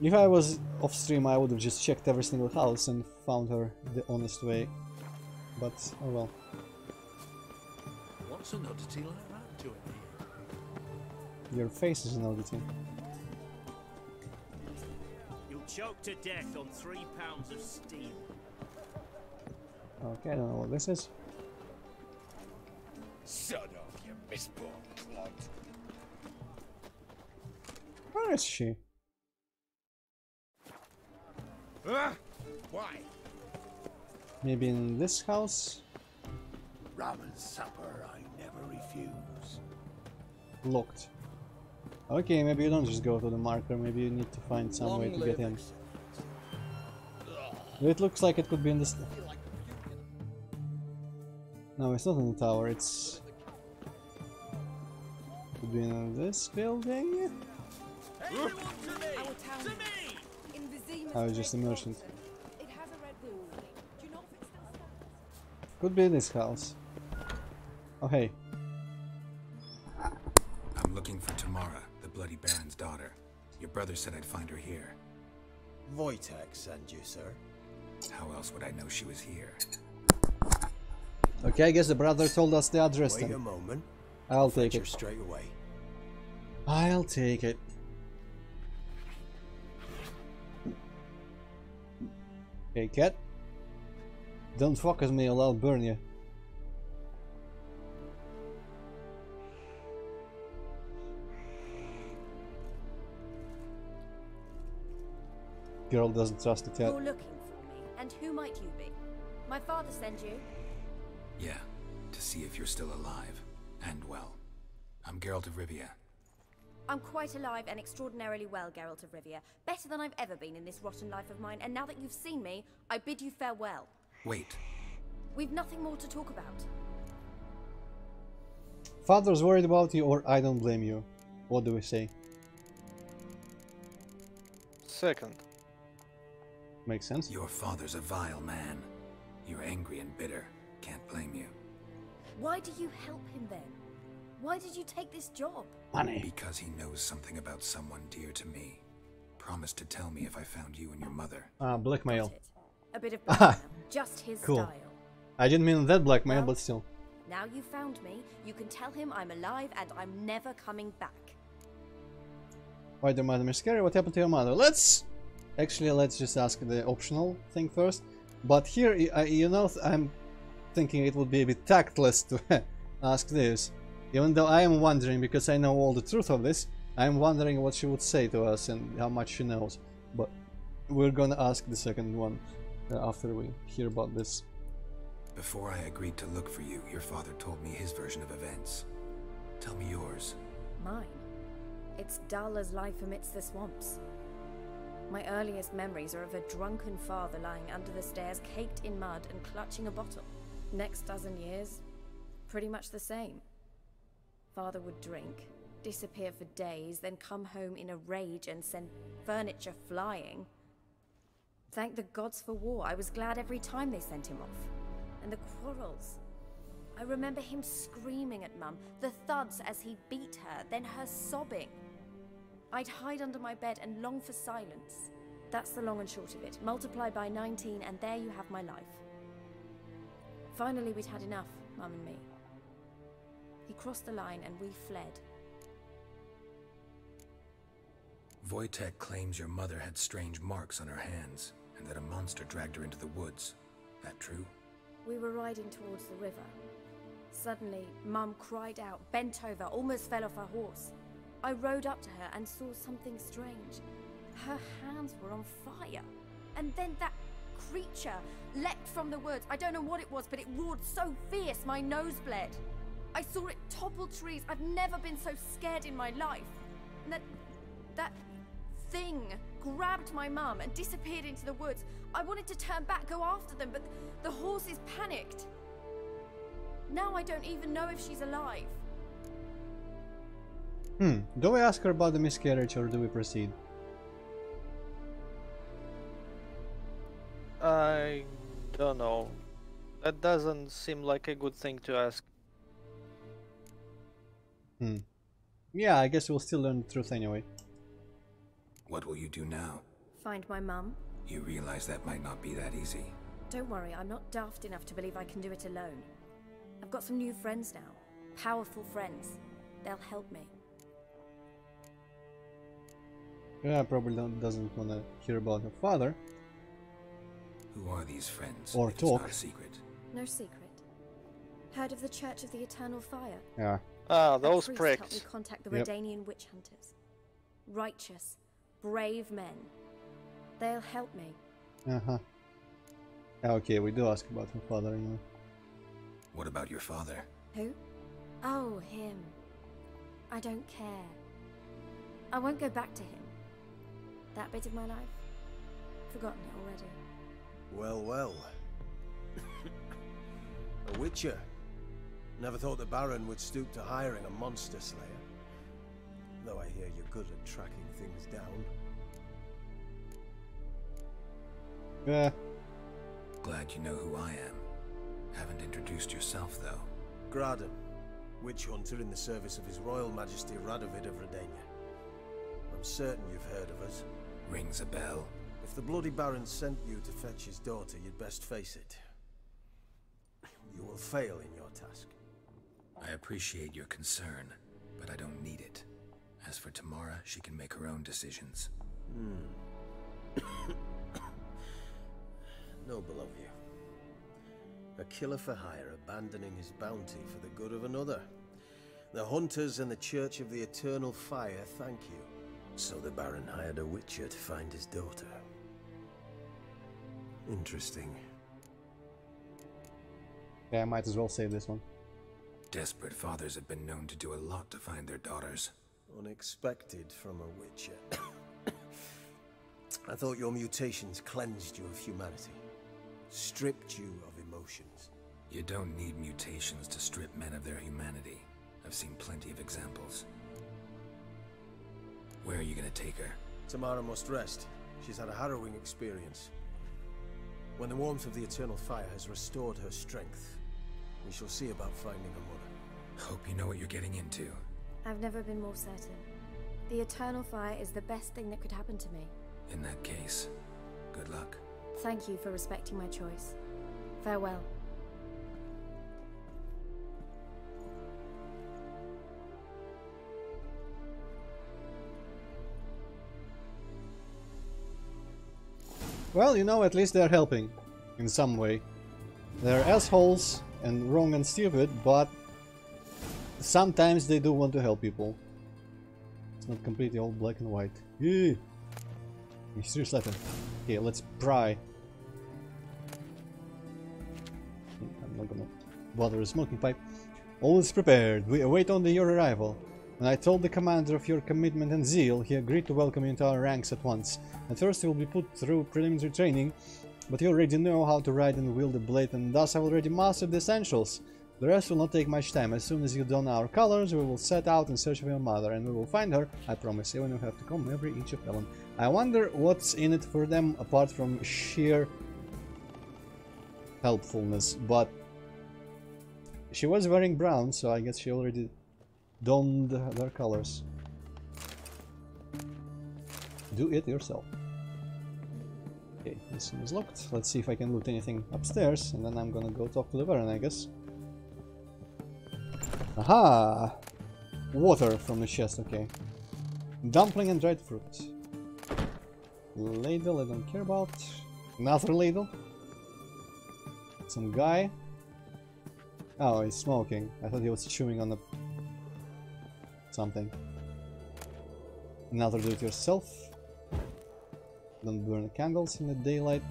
[SPEAKER 1] If I was off stream, I would have just checked every single house and found her the honest way. But, oh well.
[SPEAKER 6] What's an oddity like that doing here?
[SPEAKER 1] Your face is an oddity.
[SPEAKER 6] You'll choke to death on 3 pounds of steel.
[SPEAKER 1] Okay, I don't know what this is.
[SPEAKER 4] Son of you misborn clod.
[SPEAKER 1] Where is she?
[SPEAKER 4] Why?
[SPEAKER 1] Maybe in this house?
[SPEAKER 4] Rum and supper I never refuse.
[SPEAKER 1] Locked. Okay, maybe you don't just go to the marker, maybe you need to find some way to get in. It looks like it could be in this... No, it's not in the tower, it's... Could be in this building? I was just a merchant. Could be this house. Oh hey.
[SPEAKER 3] I'm looking for Tamara, the Bloody Baron's daughter. Your brother said I'd find her here.
[SPEAKER 8] Wojtek sent you, sir.
[SPEAKER 3] How else would I know she was here?
[SPEAKER 1] Okay, I guess the brother told us the address
[SPEAKER 8] Wait a
[SPEAKER 1] then.
[SPEAKER 8] moment.
[SPEAKER 1] I'll take
[SPEAKER 8] Fetch her
[SPEAKER 1] it.
[SPEAKER 8] straight away.
[SPEAKER 1] I'll take it. Okay, cat. Don't focus me or I'll burn you. Girl doesn't trust the cat.
[SPEAKER 7] You're looking for me, and who might you be? My father sent you?
[SPEAKER 3] Yeah, to see if you're still alive. And well. I'm Geralt of Rivia.
[SPEAKER 7] I'm quite alive and extraordinarily well, Geralt of Rivia. Better than I've ever been in this rotten life of mine, and now that you've seen me, I bid you farewell.
[SPEAKER 3] Wait.
[SPEAKER 7] We've nothing more to talk about.
[SPEAKER 1] Father's worried about you, or I don't blame you. What do we say?
[SPEAKER 2] Second.
[SPEAKER 1] Makes sense.
[SPEAKER 3] Your father's a vile man. You're angry and bitter. Can't blame you.
[SPEAKER 7] Why do you help him then? Why did you take this job?
[SPEAKER 1] Money.
[SPEAKER 3] Because he knows something about someone dear to me. Promised to tell me if I found you and your mother.
[SPEAKER 1] Blackmail.
[SPEAKER 7] Got it. A bit of blackmail. Just his
[SPEAKER 1] Cool.
[SPEAKER 7] style.
[SPEAKER 1] I didn't mean that blackmail,
[SPEAKER 7] Well,
[SPEAKER 1] but still.
[SPEAKER 7] Now you found me, you can tell him I'm alive and I'm never coming back.
[SPEAKER 1] Why the mother is scary? What happened to your mother? Let's just ask the optional thing first. But here, you know, I'm thinking it would be a bit tactless to ask this. Even though I am wondering, because I know all the truth of this, I'm wondering what she would say to us and how much she knows. But we're gonna ask the second one after we hear about this.
[SPEAKER 3] Before I agreed to look for you, your father told me his version of events. Tell me yours.
[SPEAKER 7] Mine? It's dull as life amidst the swamps. My earliest memories are of a drunken father lying under the stairs, caked in mud and clutching a bottle. Next dozen years, pretty much the same. Father would drink, disappear for days, then come home in a rage and send furniture flying. Thank the gods for war. I was glad every time they sent him off. And the quarrels. I remember him screaming at Mum, the thuds as he beat her, then her sobbing. I'd hide under my bed and long for silence. That's the long and short of it. Multiply by 19 and there you have my life. Finally we'd had enough, Mum and me. He crossed the line and we fled.
[SPEAKER 3] Wojtek claims your mother had strange marks on her hands, and that a monster dragged her into the woods. That true?
[SPEAKER 7] We were riding towards the river. Suddenly, Mum cried out, bent over, almost fell off her horse. I rode up to her and saw something strange. Her hands were on fire. And then that creature leapt from the woods. I don't know what it was, but it roared so fierce my nose bled. I saw it topple trees. I've never been so scared in my life. And that thing grabbed my mum and disappeared into the woods. I wanted to turn back, go after them, but the horses panicked. Now I don't even know if she's alive.
[SPEAKER 1] Do we ask her about the miscarriage or do we proceed?
[SPEAKER 2] I don't know. That doesn't seem like a good thing to ask.
[SPEAKER 1] Yeah, I guess we'll still learn the truth anyway.
[SPEAKER 3] What will you do now?
[SPEAKER 7] Find my mum.
[SPEAKER 3] You realize that might not be that easy.
[SPEAKER 7] Don't worry, I'm not daft enough to believe I can do it alone. I've got some new friends now. Powerful friends. They'll help me.
[SPEAKER 1] Yeah, probably doesn't want to hear about her father.
[SPEAKER 3] Who are these friends?
[SPEAKER 1] Or
[SPEAKER 3] It's
[SPEAKER 1] talk.
[SPEAKER 3] not a secret.
[SPEAKER 7] No secret. Heard of the Church of the Eternal Fire?
[SPEAKER 1] Yeah.
[SPEAKER 2] Ah,
[SPEAKER 7] A
[SPEAKER 2] those
[SPEAKER 7] priest
[SPEAKER 2] pricks.
[SPEAKER 7] helped me contact the
[SPEAKER 1] Yep.
[SPEAKER 7] Redanian witch hunters. Righteous, brave men. They'll help me.
[SPEAKER 1] Okay, we do ask about her father, you know.
[SPEAKER 3] What about your father?
[SPEAKER 7] Who? Oh, him. I don't care. I won't go back to him. That bit of my life? Forgotten it already.
[SPEAKER 8] Well, well. A witcher. Never thought the Baron would stoop to hiring a monster slayer. Though I hear you're good at tracking things down.
[SPEAKER 1] Yeah.
[SPEAKER 3] Glad you know who I am. Haven't introduced yourself, though.
[SPEAKER 8] Graden, witch hunter in the service of His Royal Majesty Radovid of Redania. I'm certain you've heard of us.
[SPEAKER 3] Rings a bell.
[SPEAKER 8] If the Bloody Baron sent you to fetch his daughter, you'd best face it. You will fail in your task.
[SPEAKER 3] I appreciate your concern, but I don't need it. As for Tamara, she can make her own decisions.
[SPEAKER 8] Noble of you. A killer for hire abandoning his bounty for the good of another. The hunters and the Church of the Eternal Fire thank you. So the Baron hired a witcher to find his daughter. Interesting.
[SPEAKER 1] Yeah, I might as well save this one.
[SPEAKER 3] Desperate fathers have been known to do a lot to find their daughters.
[SPEAKER 8] Unexpected from a witcher. I thought your mutations cleansed you of humanity. Stripped you of emotions.
[SPEAKER 3] You don't need mutations to strip men of their humanity. I've seen plenty of examples. Where are you gonna take her?
[SPEAKER 8] Tamara must rest. She's had a harrowing experience. When the warmth of the Eternal Fire has restored her strength, we shall see about finding her mother.
[SPEAKER 3] Hope you know what you're getting into.
[SPEAKER 7] I've never been more certain. The Eternal Fire is the best thing that could happen to me.
[SPEAKER 3] In that case, good luck.
[SPEAKER 7] Thank you for respecting my choice. Farewell.
[SPEAKER 1] Well, you know, at least they're helping. In some way. They're assholes and wrong and stupid, but sometimes they do want to help people. It's not completely all black and white. Yeah. Serious letter. Okay, let's pry. I'm not gonna bother a smoking pipe. All is prepared. We await only your arrival. When I told the commander of your commitment and zeal, he agreed to welcome you into our ranks at once. At first you will be put through preliminary training, but you already know how to ride and wield a blade, and thus have already mastered the essentials. The rest will not take much time. As soon as you don our colors, we will set out in search of your mother, and we will find her, I promise, even if we have to come every inch of heaven. I wonder what's in it for them, apart from sheer helpfulness, but she was wearing brown, so I guess she already donned their colors. Do it yourself. Okay, this one is locked. Let's see if I can loot anything upstairs, and then I'm gonna go talk to the Baron, I guess. Aha! Water from the chest, okay. Dumpling and dried fruit. Ladle, I don't care about. Another ladle. Some guy. Oh, he's smoking. I thought he was chewing on the... something. Another do-it-yourself. Don't burn candles in the daylight.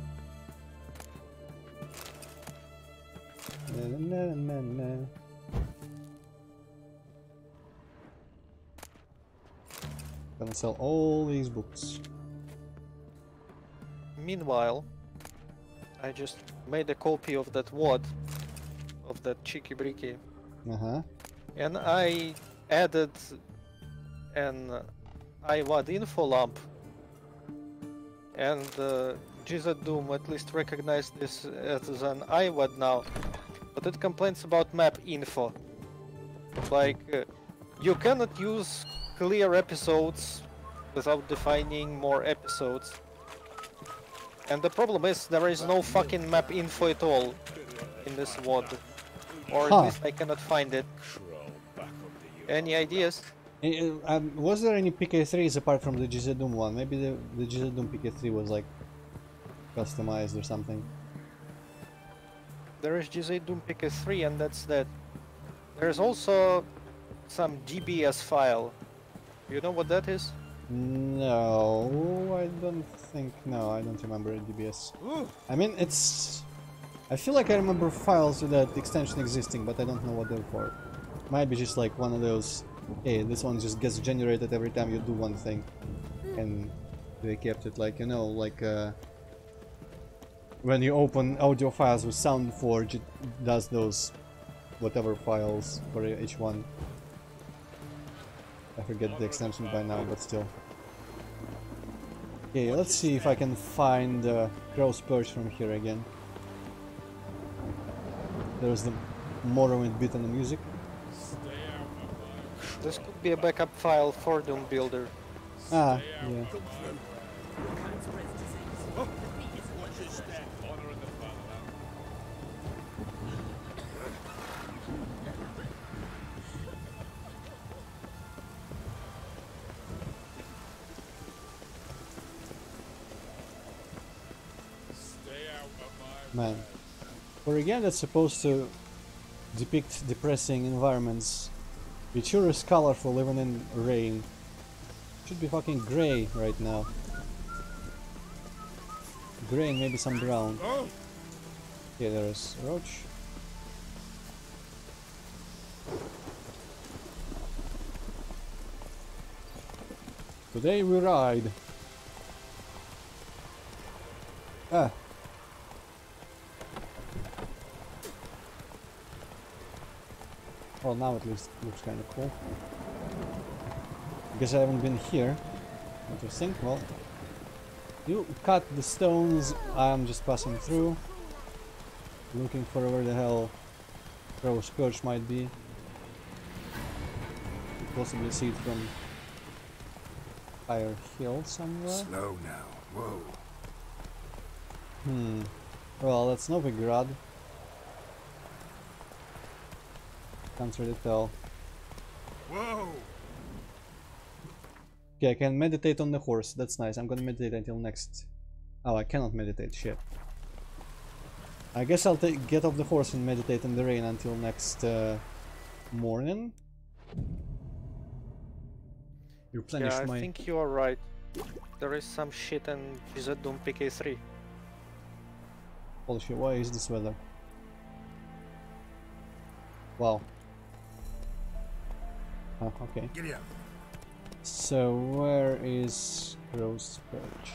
[SPEAKER 1] Gonna sell all these books.
[SPEAKER 2] Meanwhile, I just made a copy of that wad, of that cheeky bricky, and I added an iWAD info lamp, and GZ Doom at least recognized this as an iWAD now, but it complains about map info. Like, you cannot use clear episodes without defining more episodes. And the problem is there is no fucking map info at all in this WAD. Or at least I cannot find it. Any ideas?
[SPEAKER 1] Was there any PK3s apart from the GZ Doom one? Maybe the GZ Doom PK3 was like customized or something.
[SPEAKER 2] There is GZ Doom PK3 and that's that. There's also some DBS file. You know what that is?
[SPEAKER 1] No, I don't think... No, I don't remember DBS. I mean, it's... I feel like I remember files with that extension existing, but I don't know what they're for. Might be just like one of those... Hey, this one just gets generated every time you do one thing. And they kept it like, you know, like... when you open audio files with SoundForge, it does those... whatever files for each one. I forget the extension by now, but still. Okay, let's see if I can find Crow's Perch from here again. There's the Morrowind bit on the music.
[SPEAKER 2] This could be a backup file for Doom Builder.
[SPEAKER 1] Ah, yeah. Man, for a game that's supposed to depict depressing environments, it sure is colorful even in rain. It should be fucking grey right now. Grey and maybe some brown. Yeah, there's Roach. Today we ride. Ah. Well, now at least it looks kind of cool. Guess I haven't been here. Interesting. Well, you cut the stones. I'm just passing through, looking for where the hell Crow's Perch might be. Possibly see it from higher hill somewhere.
[SPEAKER 3] Slow now. Whoa.
[SPEAKER 1] Well, that's Novigrad. Can't really tell.
[SPEAKER 3] Whoa!
[SPEAKER 1] Okay, I can meditate on the horse. That's nice. I'm gonna meditate until next... Oh, I cannot meditate. Shit. I guess I'll get off the horse and meditate in the rain until next morning. Replenish
[SPEAKER 2] yeah, I
[SPEAKER 1] my...
[SPEAKER 2] think you are right. There is some shit in GZ Doom PK3.
[SPEAKER 1] Holy shit, why is this weather? Wow. Oh, okay.
[SPEAKER 3] Giddy up.
[SPEAKER 1] So where is Crow's Perch?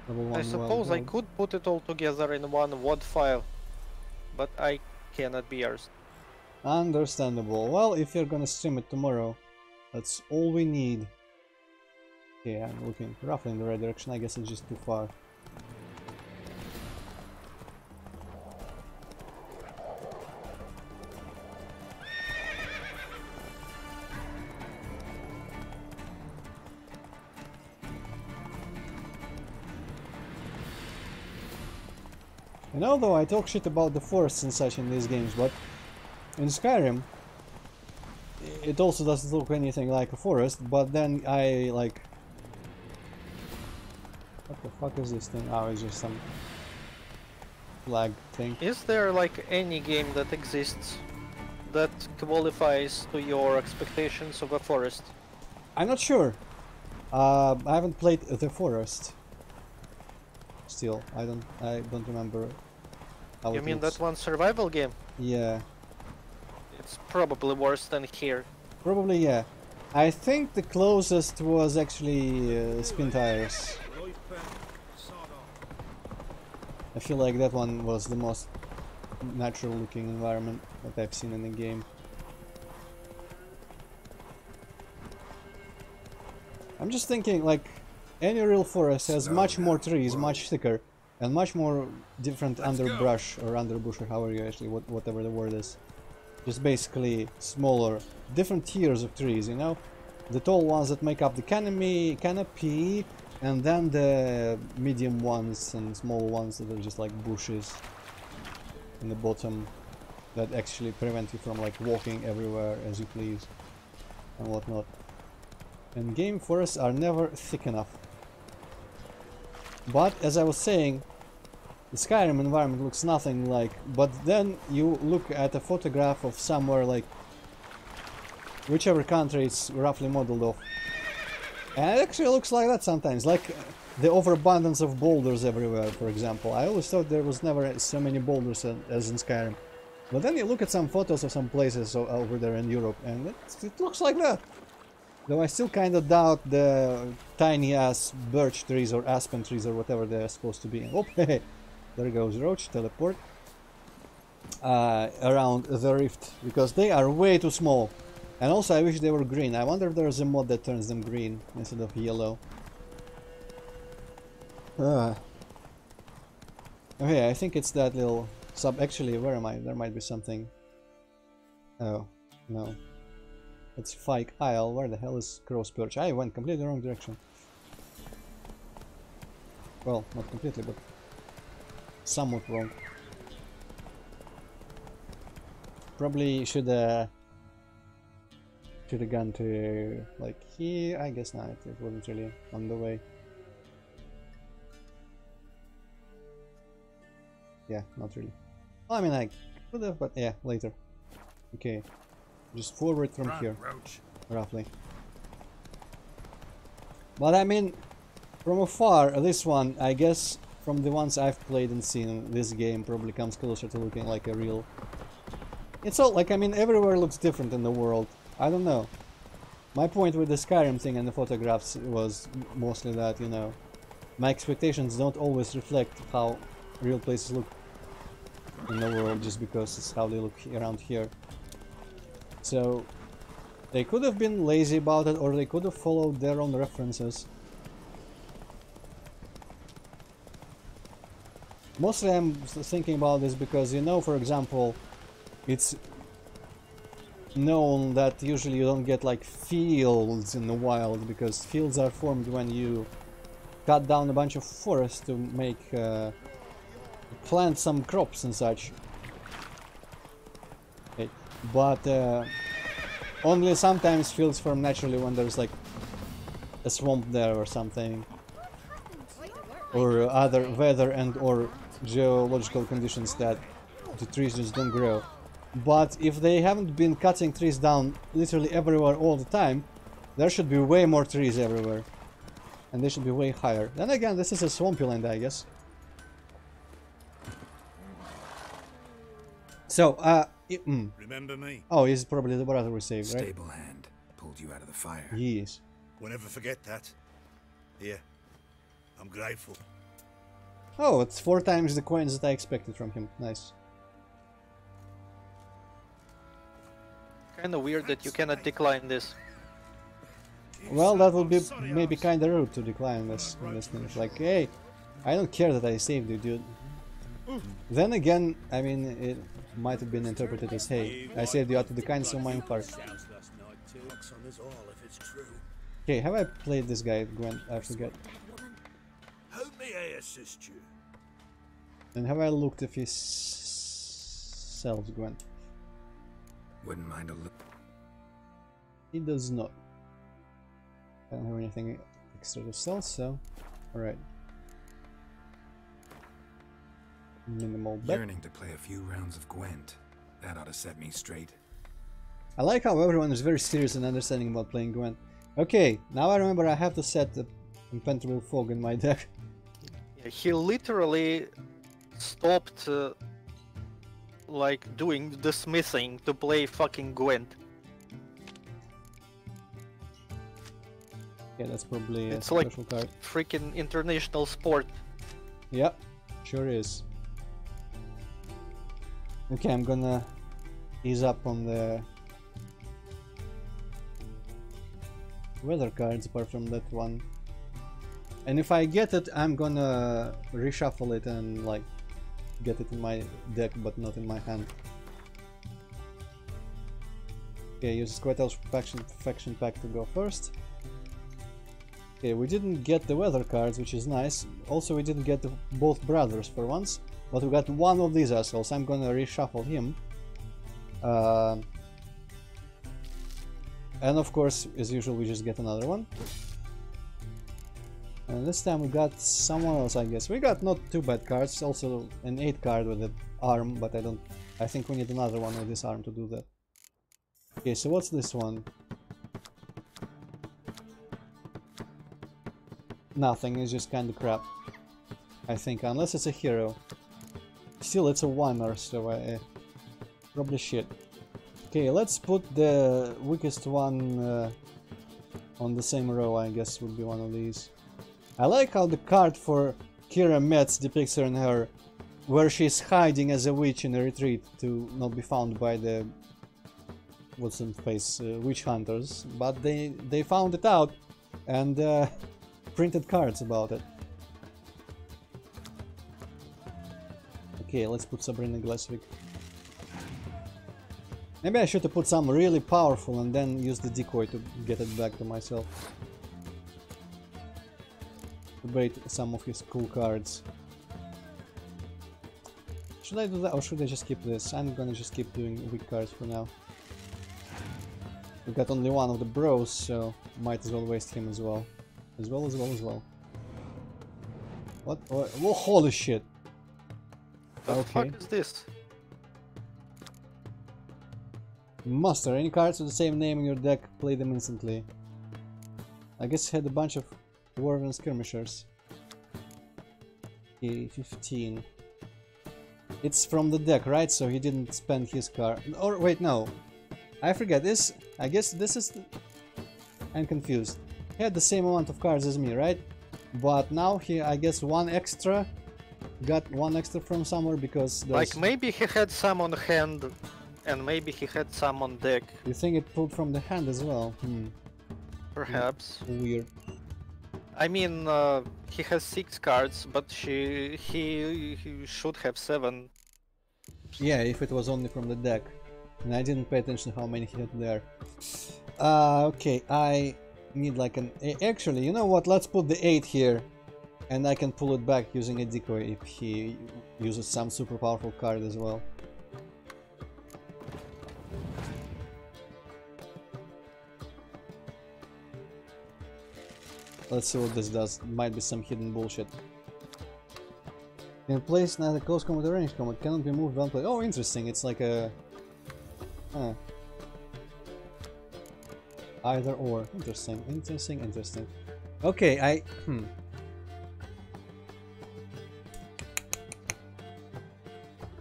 [SPEAKER 1] Level 1
[SPEAKER 2] I suppose I could put it all together in one WAD file, but I cannot be ours.
[SPEAKER 1] Understandable. Well, if you're gonna stream it tomorrow, that's all we need. Okay, I'm looking roughly in the right direction. I guess it's just too far. And although I talk shit about the forests and such in these games, but in Skyrim it also doesn't look anything like a forest, but then I like... What the fuck is this thing? Oh, it's just some flag thing.
[SPEAKER 2] Is there like any game that exists that qualifies to your expectations of a forest?
[SPEAKER 1] I'm not sure. I haven't played the forest. Still, I don't remember how
[SPEAKER 2] You
[SPEAKER 1] it
[SPEAKER 2] mean
[SPEAKER 1] looks.
[SPEAKER 2] that one survival game?
[SPEAKER 1] Yeah.
[SPEAKER 2] It's probably worse than here.
[SPEAKER 1] Probably, yeah. I think the closest was actually Spin Tires. I feel like that one was the most natural looking environment that I've seen in the game. I'm just thinking, like, any real forest has much more trees, much thicker, and much more different underbrush or underbush, or however you actually, whatever the word is. Just basically smaller, different tiers of trees, you know? The tall ones that make up the canopy, and then the medium ones and small ones that are just like bushes in the bottom that actually prevent you from like walking everywhere as you please and whatnot. And game forests are never thick enough. But as I was saying, the Skyrim environment looks nothing like, but then you look at a photograph of somewhere like whichever country it's roughly modeled off, and it actually looks like that sometimes, like the overabundance of boulders everywhere, for example. I always thought there was never so many boulders as in Skyrim, but then you look at some photos of some places over there in Europe and it looks like that. Though I still kind of doubt the tiny ass birch trees or aspen trees or whatever they're supposed to be. Oh, hey, there goes Roach, teleport around the rift, because they are way too small. And also I wish they were green. I wonder if there's a mod that turns them green instead of yellow. Okay, I think it's that little sub. Actually, where am I? There might be something. Oh, no. It's Fike Isle. Where the hell is Crow's Perch? I went completely the wrong direction. Well, not completely, but somewhat wrong. Probably should have gone to like here. I guess not. It wasn't really on the way. Yeah, not really. Well, I mean, I could have, but yeah, later. Okay, just forward from here, roughly. But I mean, from afar, this one, I guess, from the ones I've played and seen, this game probably comes closer to looking like a real... It's all, like, I mean, everywhere looks different in the world. I don't know. My point with the Skyrim thing and the photographs was mostly that, you know, my expectations don't always reflect how real places look in the world just because it's how they look around here. So they could have been lazy about it, or they could have followed their own references. Mostly I'm thinking about this because, you know, for example, it's known that usually you don't get like fields in the wild, because fields are formed when you cut down a bunch of forest to make plant some crops and such. Okay. But only sometimes fields form naturally when there's like a swamp there or something, or other weather and or geological conditions that the trees just don't grow. But if they haven't been cutting trees down literally everywhere all the time, there should be way more trees everywhere, and they should be way higher. Then again, this is a swampy land, I guess. So,
[SPEAKER 4] Remember me?
[SPEAKER 1] oh, he's probably the brother we saved, right?
[SPEAKER 3] Stable hand pulled you out of the fire.
[SPEAKER 1] Yes.
[SPEAKER 4] We'll never forget that. Here, I'm grateful.
[SPEAKER 1] Oh, it's 4 times the coins that I expected from him. Nice.
[SPEAKER 2] Kinda weird that you cannot decline this.
[SPEAKER 1] Well, that would be maybe kinda rude to decline this in this thing. It's like, hey, I don't care that I saved you, dude. Then again, I mean, it might have been interpreted as, hey, I saved you out of the kindness of my own heart. Okay, have I played this guy, Gwent? I forget.
[SPEAKER 4] How may I assist you?
[SPEAKER 1] And have I looked if he sells Gwent?
[SPEAKER 3] Wouldn't mind a look.
[SPEAKER 1] He does not. I don't have anything extra to sell, so alright. Minimal bet.
[SPEAKER 3] Yearning to play a few rounds of Gwent. That ought to set me straight.
[SPEAKER 1] I like how everyone is very serious and understanding about playing Gwent. Okay, now I remember I have to set the impenetrable fog in my deck.
[SPEAKER 2] Yeah, he literally stopped like doing the smithing to play fucking Gwent.
[SPEAKER 1] Yeah, that's probably
[SPEAKER 2] It's
[SPEAKER 1] a
[SPEAKER 2] like
[SPEAKER 1] special card.
[SPEAKER 2] freaking international sport.
[SPEAKER 1] Yep, sure is. Okay, I'm gonna ease up on the weather cards apart from that one. And if I get it, I'm gonna reshuffle it and like get it in my deck but not in my hand. Okay, use Squirtle's faction pack to go first. Okay, we didn't get the weather cards, which is nice. Also, we didn't get both brothers for once, but we got one of these assholes. I'm gonna reshuffle him. And of course, as usual, we just get another one. And this time we got someone else, I guess. We got not too bad cards. Also an 8 card with an arm, but I think we need another one with this arm to do that. Okay, so what's this one? Nothing, it's just kinda crap. I think, unless it's a hero. Still, it's a 1-er, so probably shit. Okay, let's put the weakest one on the same row, I guess would be one of these. I like how the card for Kira Metz depicts her in her where she's hiding as a witch in a retreat to not be found by the what's in face witch hunters, but they found it out and printed cards about it. Okay, let's put Sabrina Glesvig. Maybe I should have put some really powerful and then use the decoy to get it back to myself. To bait some of his cool cards. Should I do that or should I just keep this? I'm gonna just keep doing weak cards for now. We got only one of the bros, so might as well waste him as well. As well. What? Oh, holy shit!
[SPEAKER 2] What the fuck is this?
[SPEAKER 1] Master, any cards with the same name in your deck, play them instantly. I guess he had a bunch of Dwarven Skirmishers. Okay, 15. It's from the deck, right? So he didn't spend his card. Or wait, no. I forget this. I guess this is... I'm confused. He had the same amount of cards as me, right? But now he, I guess, one extra. Got one extra from somewhere because there's...
[SPEAKER 2] Like maybe he had some on hand and maybe he had some on deck.
[SPEAKER 1] You think it pulled from the hand as well?
[SPEAKER 2] Perhaps.
[SPEAKER 1] Weird.
[SPEAKER 2] I mean, he has 6 cards, but he should have 7.
[SPEAKER 1] Yeah, if it was only from the deck. And I didn't pay attention to how many he had there. Okay, I need like an... Actually, you know what? Let's put the 8 here. And I can pull it back using a decoy if he uses some super powerful card as well. Let's see what this does. Might be some hidden bullshit. In place neither close combat or range combat cannot be moved when played. Oh, interesting. It's like a... Either or. Interesting. Okay,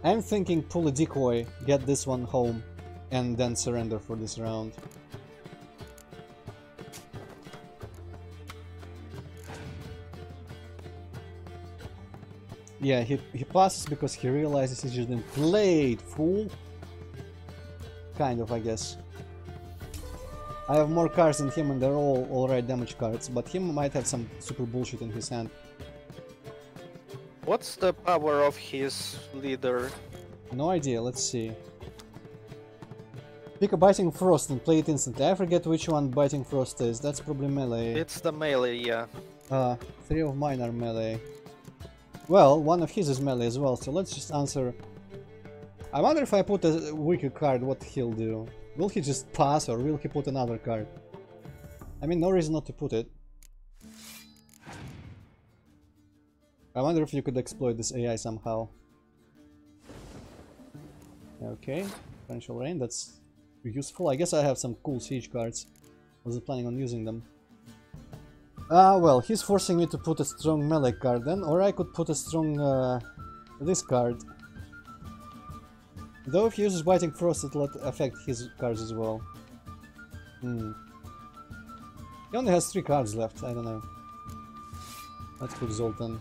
[SPEAKER 1] I'm thinking pull a decoy, get this one home, and then surrender for this round. Yeah, he passes because he realizes he shouldn't play it, fool. Kind of, I guess. I have more cards than him and they're all alright damage cards, but him might have some super bullshit in his hand.
[SPEAKER 2] What's the power of his leader?
[SPEAKER 1] No idea, let's see. Pick a Biting Frost and play it instantly. I forget which one Biting Frost is, that's probably melee.
[SPEAKER 2] It's the melee, yeah.
[SPEAKER 1] 3 of mine are melee. Well, one of his is melee as well, so let's just answer. I wonder if I put a weaker card, what he'll do. Will he just pass or will he put another card? I mean, no reason not to put it. I wonder if you could exploit this AI somehow. Okay, Torrential Rain, that's useful. I guess I have some cool siege cards. Wasn't planning on using them. Well, he's forcing me to put a strong melee card then, or I could put a strong this card. Though if he uses Biting Frost, it'll affect his cards as well. He only has 3 cards left, I don't know. Let's put Zoltan.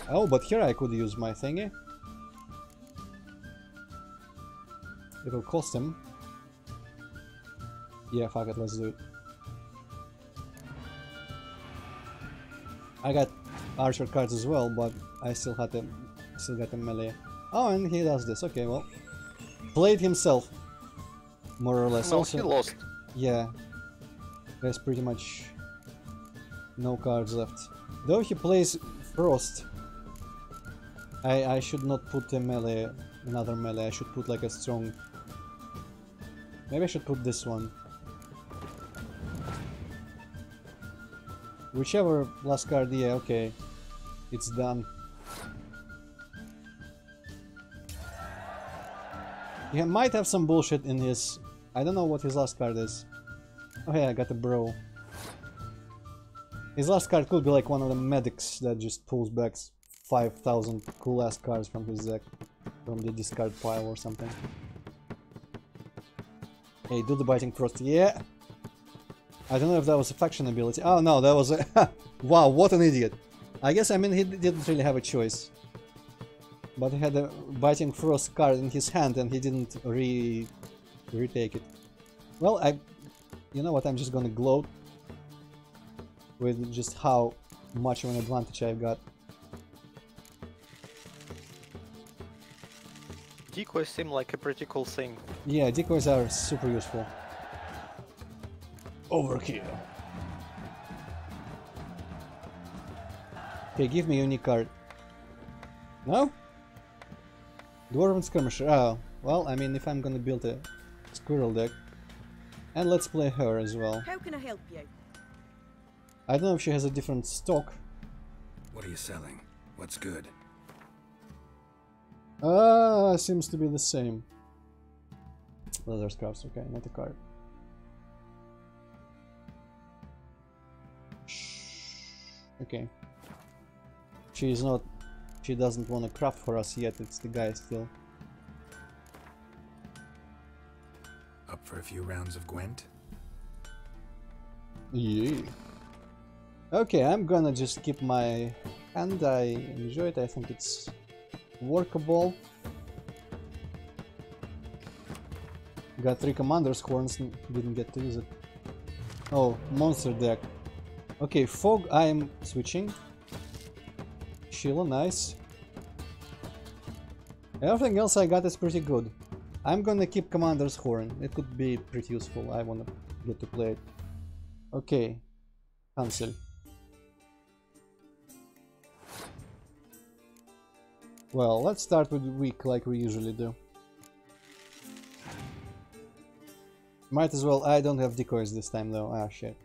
[SPEAKER 1] Oh, but here I could use my thingy. It'll cost him. Yeah, fuck it, let's do it. I got archer cards as well, but I still got a melee. Oh, and he does this. Okay, well, played himself, more or less.
[SPEAKER 2] No,
[SPEAKER 1] Also,
[SPEAKER 2] he lost.
[SPEAKER 1] yeah, there's pretty much no cards left. Though he plays Frost, I should not put a melee, another melee. I should put like a strong. Maybe I should put this one. Whichever last card, yeah, okay. It's done. He might have some bullshit in his... I don't know what his last card is. Oh yeah, I got a bro. His last card could be like one of the medics that just pulls back 5,000 cool ass cards from his deck. From the discard pile or something. Hey, do the Biting Frost, yeah! I don't know if that was a faction ability. Oh no, that was a... Wow, what an idiot! I guess, I mean, he didn't really have a choice. But he had a Biting Frost card in his hand and he didn't retake it. Well, you know what, I'm just gonna gloat with just how much of an advantage I've got.
[SPEAKER 2] Decoys seem like a pretty cool thing.
[SPEAKER 1] Yeah, decoys are super useful. Overkill. Okay, give me a unique card. No? Dwarven Skirmisher. Oh, well, I mean, if I'm gonna build a squirrel deck. And let's play her as well.
[SPEAKER 10] How can I help you?
[SPEAKER 1] I don't know if she has a different stock.
[SPEAKER 3] What are you selling? What's good?
[SPEAKER 1] Seems to be the same. Leather scraps, okay, not a card. Okay. She's not... She doesn't want to craft for us yet, it's the guy still.
[SPEAKER 3] Up for a few rounds of Gwent?
[SPEAKER 1] Yeah. Okay, I'm gonna just keep my hand. I enjoy it, I think it's workable. Got 3 Commander's Horns, didn't get to use it. Oh, monster deck. Okay, Fog I'm switching. Sheila, nice. Everything else I got is pretty good. I'm gonna keep Commander's Horn, it could be pretty useful, I wanna get to play it. Okay, cancel. Well, let's start with weak like we usually do. Might as well, I don't have decoys this time though, ah shit.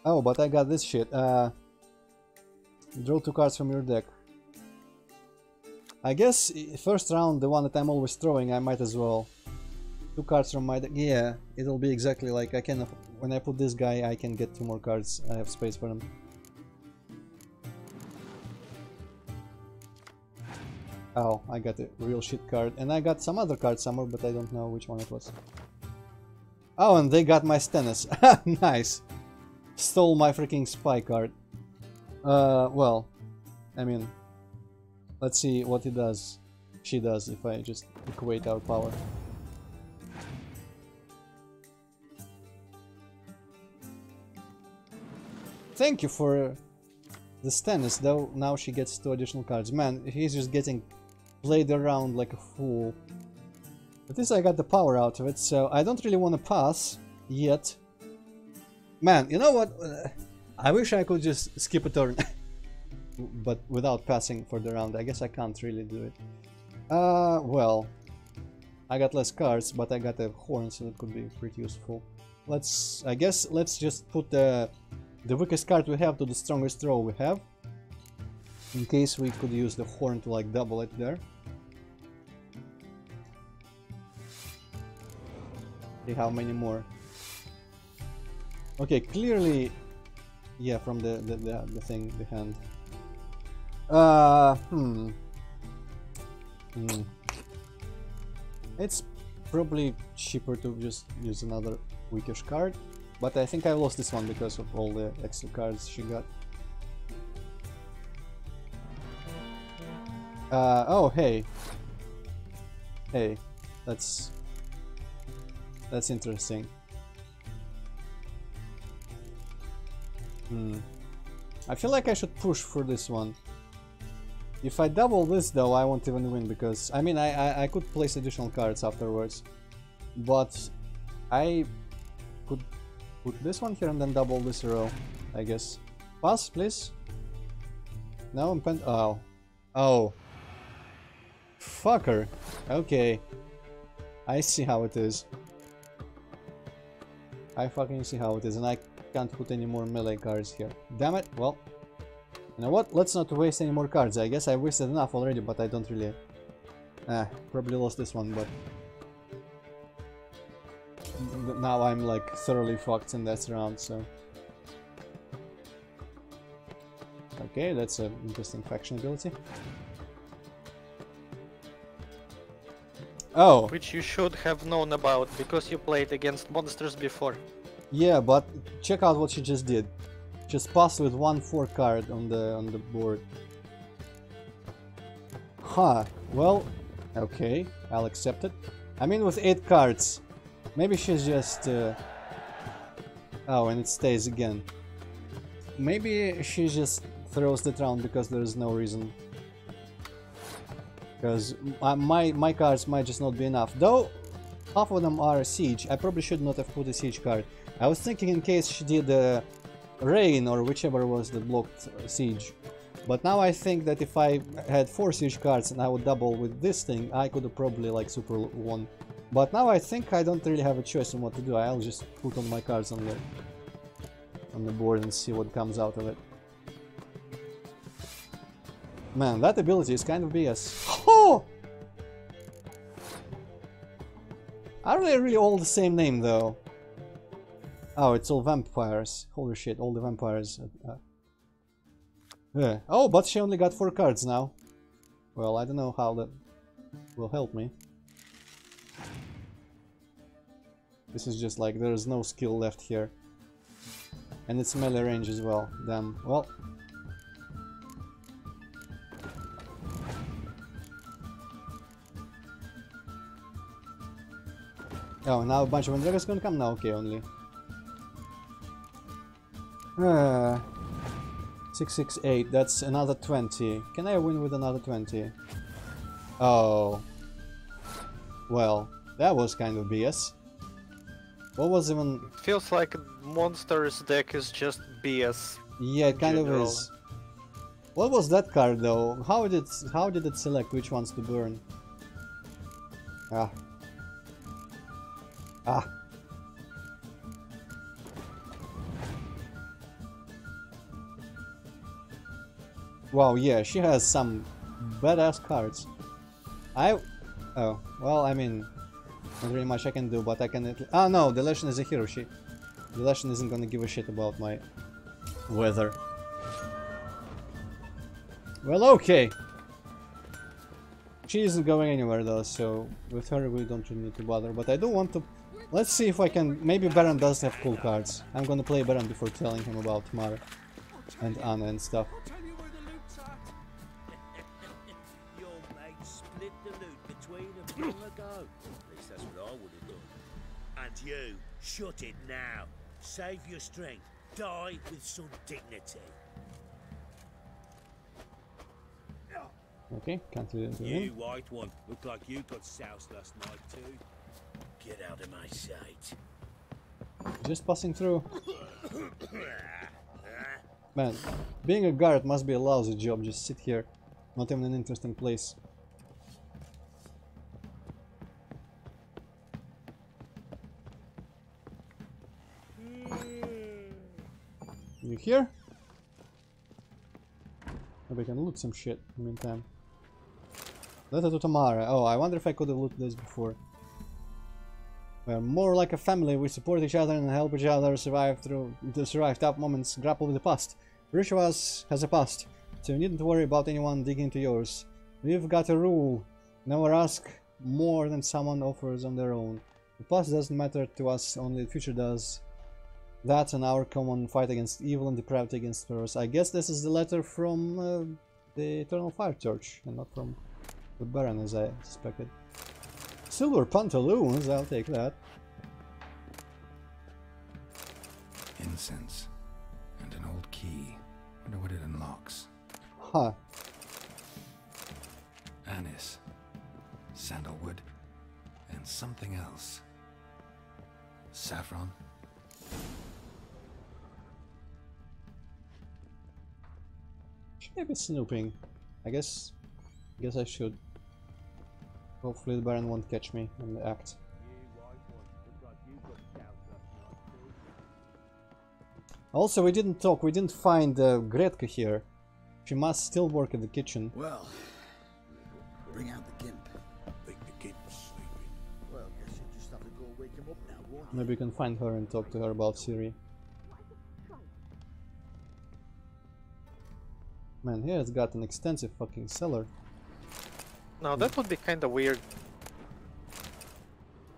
[SPEAKER 1] Oh, but I got this shit, draw 2 cards from your deck. I guess, first round, the one that I'm always throwing, I might as well. 2 cards from my deck, yeah, it'll be exactly like I can, when I put this guy, I can get 2 more cards, I have space for them. Oh, I got a real shit card, and I got some other card somewhere, but I don't know which one it was. Oh, and they got my Stennis. Nice. Stole my freaking spy card. Well, I mean, Let's see what he does. She does if I just equate our power. Thank you for the Stannis, though now she gets 2 additional cards. Man, he's just getting played around like a fool. At least I got the power out of it, so I don't really want to pass yet. Man, you know what? I wish I could just skip a turn. But without passing for the round, I guess I can't really do it. Well, I got less cards, but I got a horn, so that could be pretty useful. I guess let's just put the weakest card we have to the strongest roll we have, in case we could use the horn to like double it there. See how many more. Okay, clearly, yeah, from the thing, the hand. It's probably cheaper to just use another weakish card, but I think I lost this one because of all the extra cards she got. Oh, hey. Hey, that's interesting. I feel like I should push for this one. If I double this though, I won't even win, because I mean I could place additional cards afterwards, but I could put this one here and then double this row, I guess. Pass, please. No, I'm oh. Fucker. Okay. I see how it is. I fucking see how it is, and I can't put any more melee cards here. Damn it. Well, you know what? Let's not waste any more cards. I guess I wasted enough already, but I don't really... probably lost this one, but... now I'm like thoroughly fucked in that round, so... Okay, that's an interesting faction ability. Oh!
[SPEAKER 2] Which you should have known about, because you played against monsters before.
[SPEAKER 1] Yeah, but check out what she just did. Just passed with 1/4 card on the board. Huh, well, okay, I'll accept it. I mean, with 8 cards, maybe she's just... Oh, and it stays again. Maybe she just throws it around because there's no reason. Because my cards might just not be enough. Though, half of them are siege. I probably should not have put a siege card. I was thinking in case she did rain or whichever was the blocked siege. But now I think that if I had 4 siege cards and I would double with this thing, I could have probably like super won. But now I think I don't really have a choice on what to do. I'll just put on my cards on the board and see what comes out of it. Man, that ability is kind of BS. Oh! Are they really all the same name though? Oh, it's all vampires. Holy shit, all the vampires. Yeah. Oh, but she only got 4 cards now. Well, I don't know how that will help me. This is just like, there's no skill left here. And it's melee range as well. Damn. Well. Oh, now a bunch of Dragons gonna come? No, okay, only. 668, that's another 20. Can I win with another 20? Oh. Well, that was kind of BS. What was even...
[SPEAKER 2] Feels like monsters deck is just BS.
[SPEAKER 1] Yeah, it kind
[SPEAKER 2] general.
[SPEAKER 1] of is. What was that card though? How did it select which ones to burn? Ah. Ah. Wow, yeah, she has some badass cards. Oh, well, I mean, not really much I can do, but I can... Ah, no, the Leshen is a hero. The Leshen isn't gonna give a shit about my weather. Well, okay. She isn't going anywhere though, so with her we don't really need to bother. But I do want to... Let's see if I can... Maybe Baron does have cool cards. I'm gonna play Baron before telling him about Tamara and Anna and stuff.
[SPEAKER 4] you. Shut it now. Save your strength. Die with some dignity.
[SPEAKER 1] Okay, can't do it.
[SPEAKER 4] You white one. Look like you got soused last night too. Get out of my sight.
[SPEAKER 1] Just passing through. Man, being a guard must be a lousy job. Just sit here. Not even an interesting place. You here? Maybe I can loot some shit in the meantime. Letter to Tamara. Oh, I wonder if I could have looted this before. We're more like a family. We support each other and help each other survive tough moments. Grapple with the past. Each of us has a past, so you needn't worry about anyone digging into yours. We've got a rule: never ask more than someone offers on their own. The past doesn't matter to us, only the future does. That's an our common fight against evil and depravity against terrorists. I guess this is the letter from the Eternal Fire Church, and not from the Baron, as I suspected. Silver pantaloons, I'll take that.
[SPEAKER 3] Incense. And an old key. Wonder what it unlocks.
[SPEAKER 1] Huh.
[SPEAKER 3] Anise. Sandalwood. And something else. Saffron.
[SPEAKER 1] Should I be snooping? I guess I should. Hopefully the Baron won't catch me in the act. Also, we didn't find Gretka here. She must still work at the kitchen.
[SPEAKER 5] Well, bring out the gimp.
[SPEAKER 4] Think the gimp's sleeping.
[SPEAKER 5] Well, guess you just have to go wake him up now, won't you?
[SPEAKER 1] Maybe we can find her and talk to her about Ciri. Man, here it's got an extensive fucking cellar.
[SPEAKER 2] Now that would be kinda weird.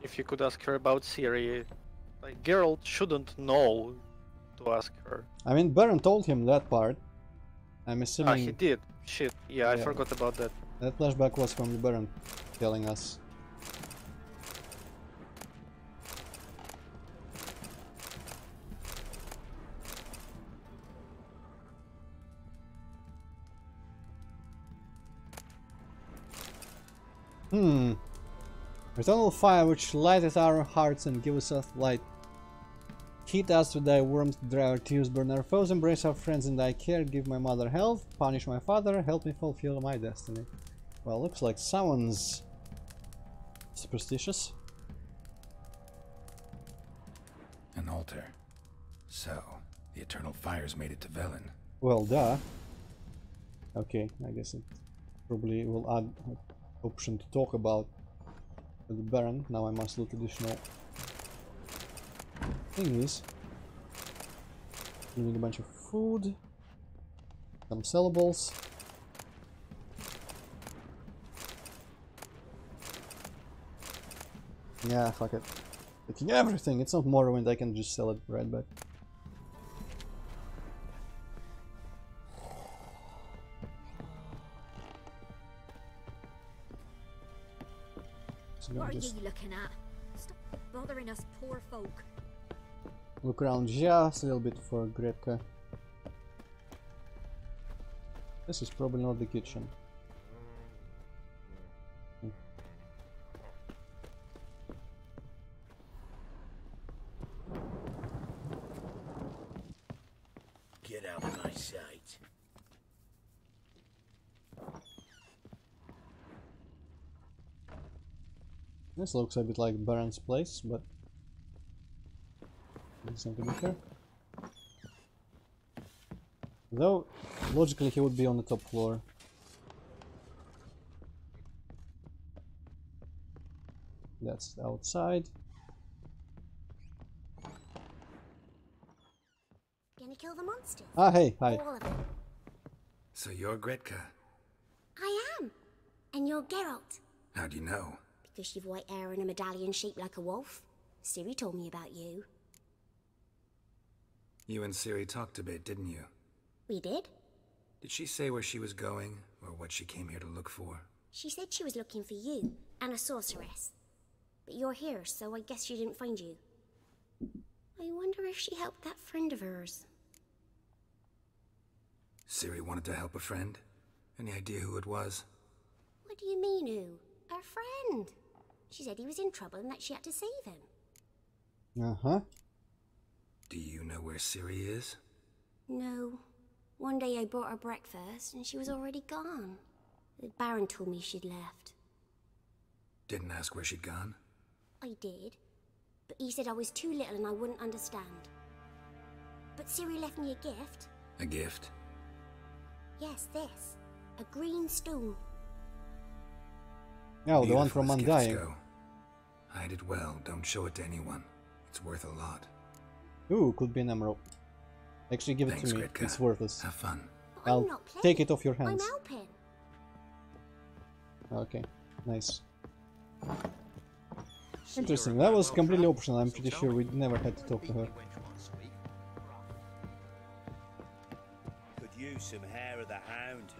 [SPEAKER 2] If you could ask her about Ciri. Like, Geralt shouldn't know to ask her.
[SPEAKER 1] I mean, Baron told him that part. I'm assuming...
[SPEAKER 2] Ah, he did. Shit. Yeah, I forgot about that.
[SPEAKER 1] That flashback was from the Baron telling us. Eternal fire which lighteth our hearts and giveth us light. Heat us with thy warmth, dry our tears, burn our foes, embrace our friends in thy care, give my mother health, punish my father, help me fulfill my destiny. Well, looks like someone's superstitious.
[SPEAKER 3] An altar. So, the Eternal Fire's made it to Velen.
[SPEAKER 1] Well, duh. Okay, I guess it probably will add an option to talk about with the Baron. Now I must loot additional thingies. We need a bunch of food, some sellables. Yeah, fuck it. Taking everything. It's not Morrowind. I can just sell it right back.
[SPEAKER 10] What are you looking at? Stop bothering us poor folk.
[SPEAKER 1] Look around just a little bit for Gretka. This is probably not the kitchen.
[SPEAKER 4] Get out of my sight.
[SPEAKER 1] This looks a bit like Baron's place, but there's something here. Though, logically he would be on the top floor. That's outside.
[SPEAKER 10] Gonna kill the monsters?
[SPEAKER 1] Ah, hey, hi.
[SPEAKER 10] All of them.
[SPEAKER 3] So you're Gretka.
[SPEAKER 10] I am. And you're Geralt.
[SPEAKER 3] How do you know?
[SPEAKER 10] Because you've white hair and a medallion shaped like a wolf. Ciri told me about you.
[SPEAKER 3] You and Ciri talked a bit, didn't you?
[SPEAKER 10] We did?
[SPEAKER 3] Did she say where she was going, or what she came here to look for?
[SPEAKER 10] She said she was looking for you, and a sorceress. But you're here, so I guess she didn't find you. I wonder if she helped that friend of hers.
[SPEAKER 3] Ciri wanted to help a friend? Any idea who it was?
[SPEAKER 10] What do you mean, who? Her friend. She said he was in trouble and that she had to save him.
[SPEAKER 1] Uh-huh.
[SPEAKER 3] Do you know where Ciri is?
[SPEAKER 10] No. One day I brought her breakfast and she was already gone. The Baron told me she'd left.
[SPEAKER 3] Didn't ask where she'd gone?
[SPEAKER 10] I did. But he said I was too little and I wouldn't understand. But Ciri left me a gift.
[SPEAKER 3] A gift?
[SPEAKER 10] Yes, this. A green stone.
[SPEAKER 1] Oh, the one from
[SPEAKER 3] Beautiful as gifts
[SPEAKER 1] Undying.
[SPEAKER 3] go. Hide it well, don't show it to anyone. It's worth a lot.
[SPEAKER 1] Ooh, could be an emerald. Actually, give it
[SPEAKER 3] Thanks,
[SPEAKER 1] to me.
[SPEAKER 3] Gritka.
[SPEAKER 1] It's worthless.
[SPEAKER 3] Have fun.
[SPEAKER 10] But I'm
[SPEAKER 1] I'll
[SPEAKER 10] not playing.
[SPEAKER 1] take it off your
[SPEAKER 10] I'm
[SPEAKER 1] hands.
[SPEAKER 10] helping.
[SPEAKER 1] Okay, nice. Interesting. That was completely optional. I'm pretty sure we never had to talk to her.
[SPEAKER 6] Could use some hair of the hound.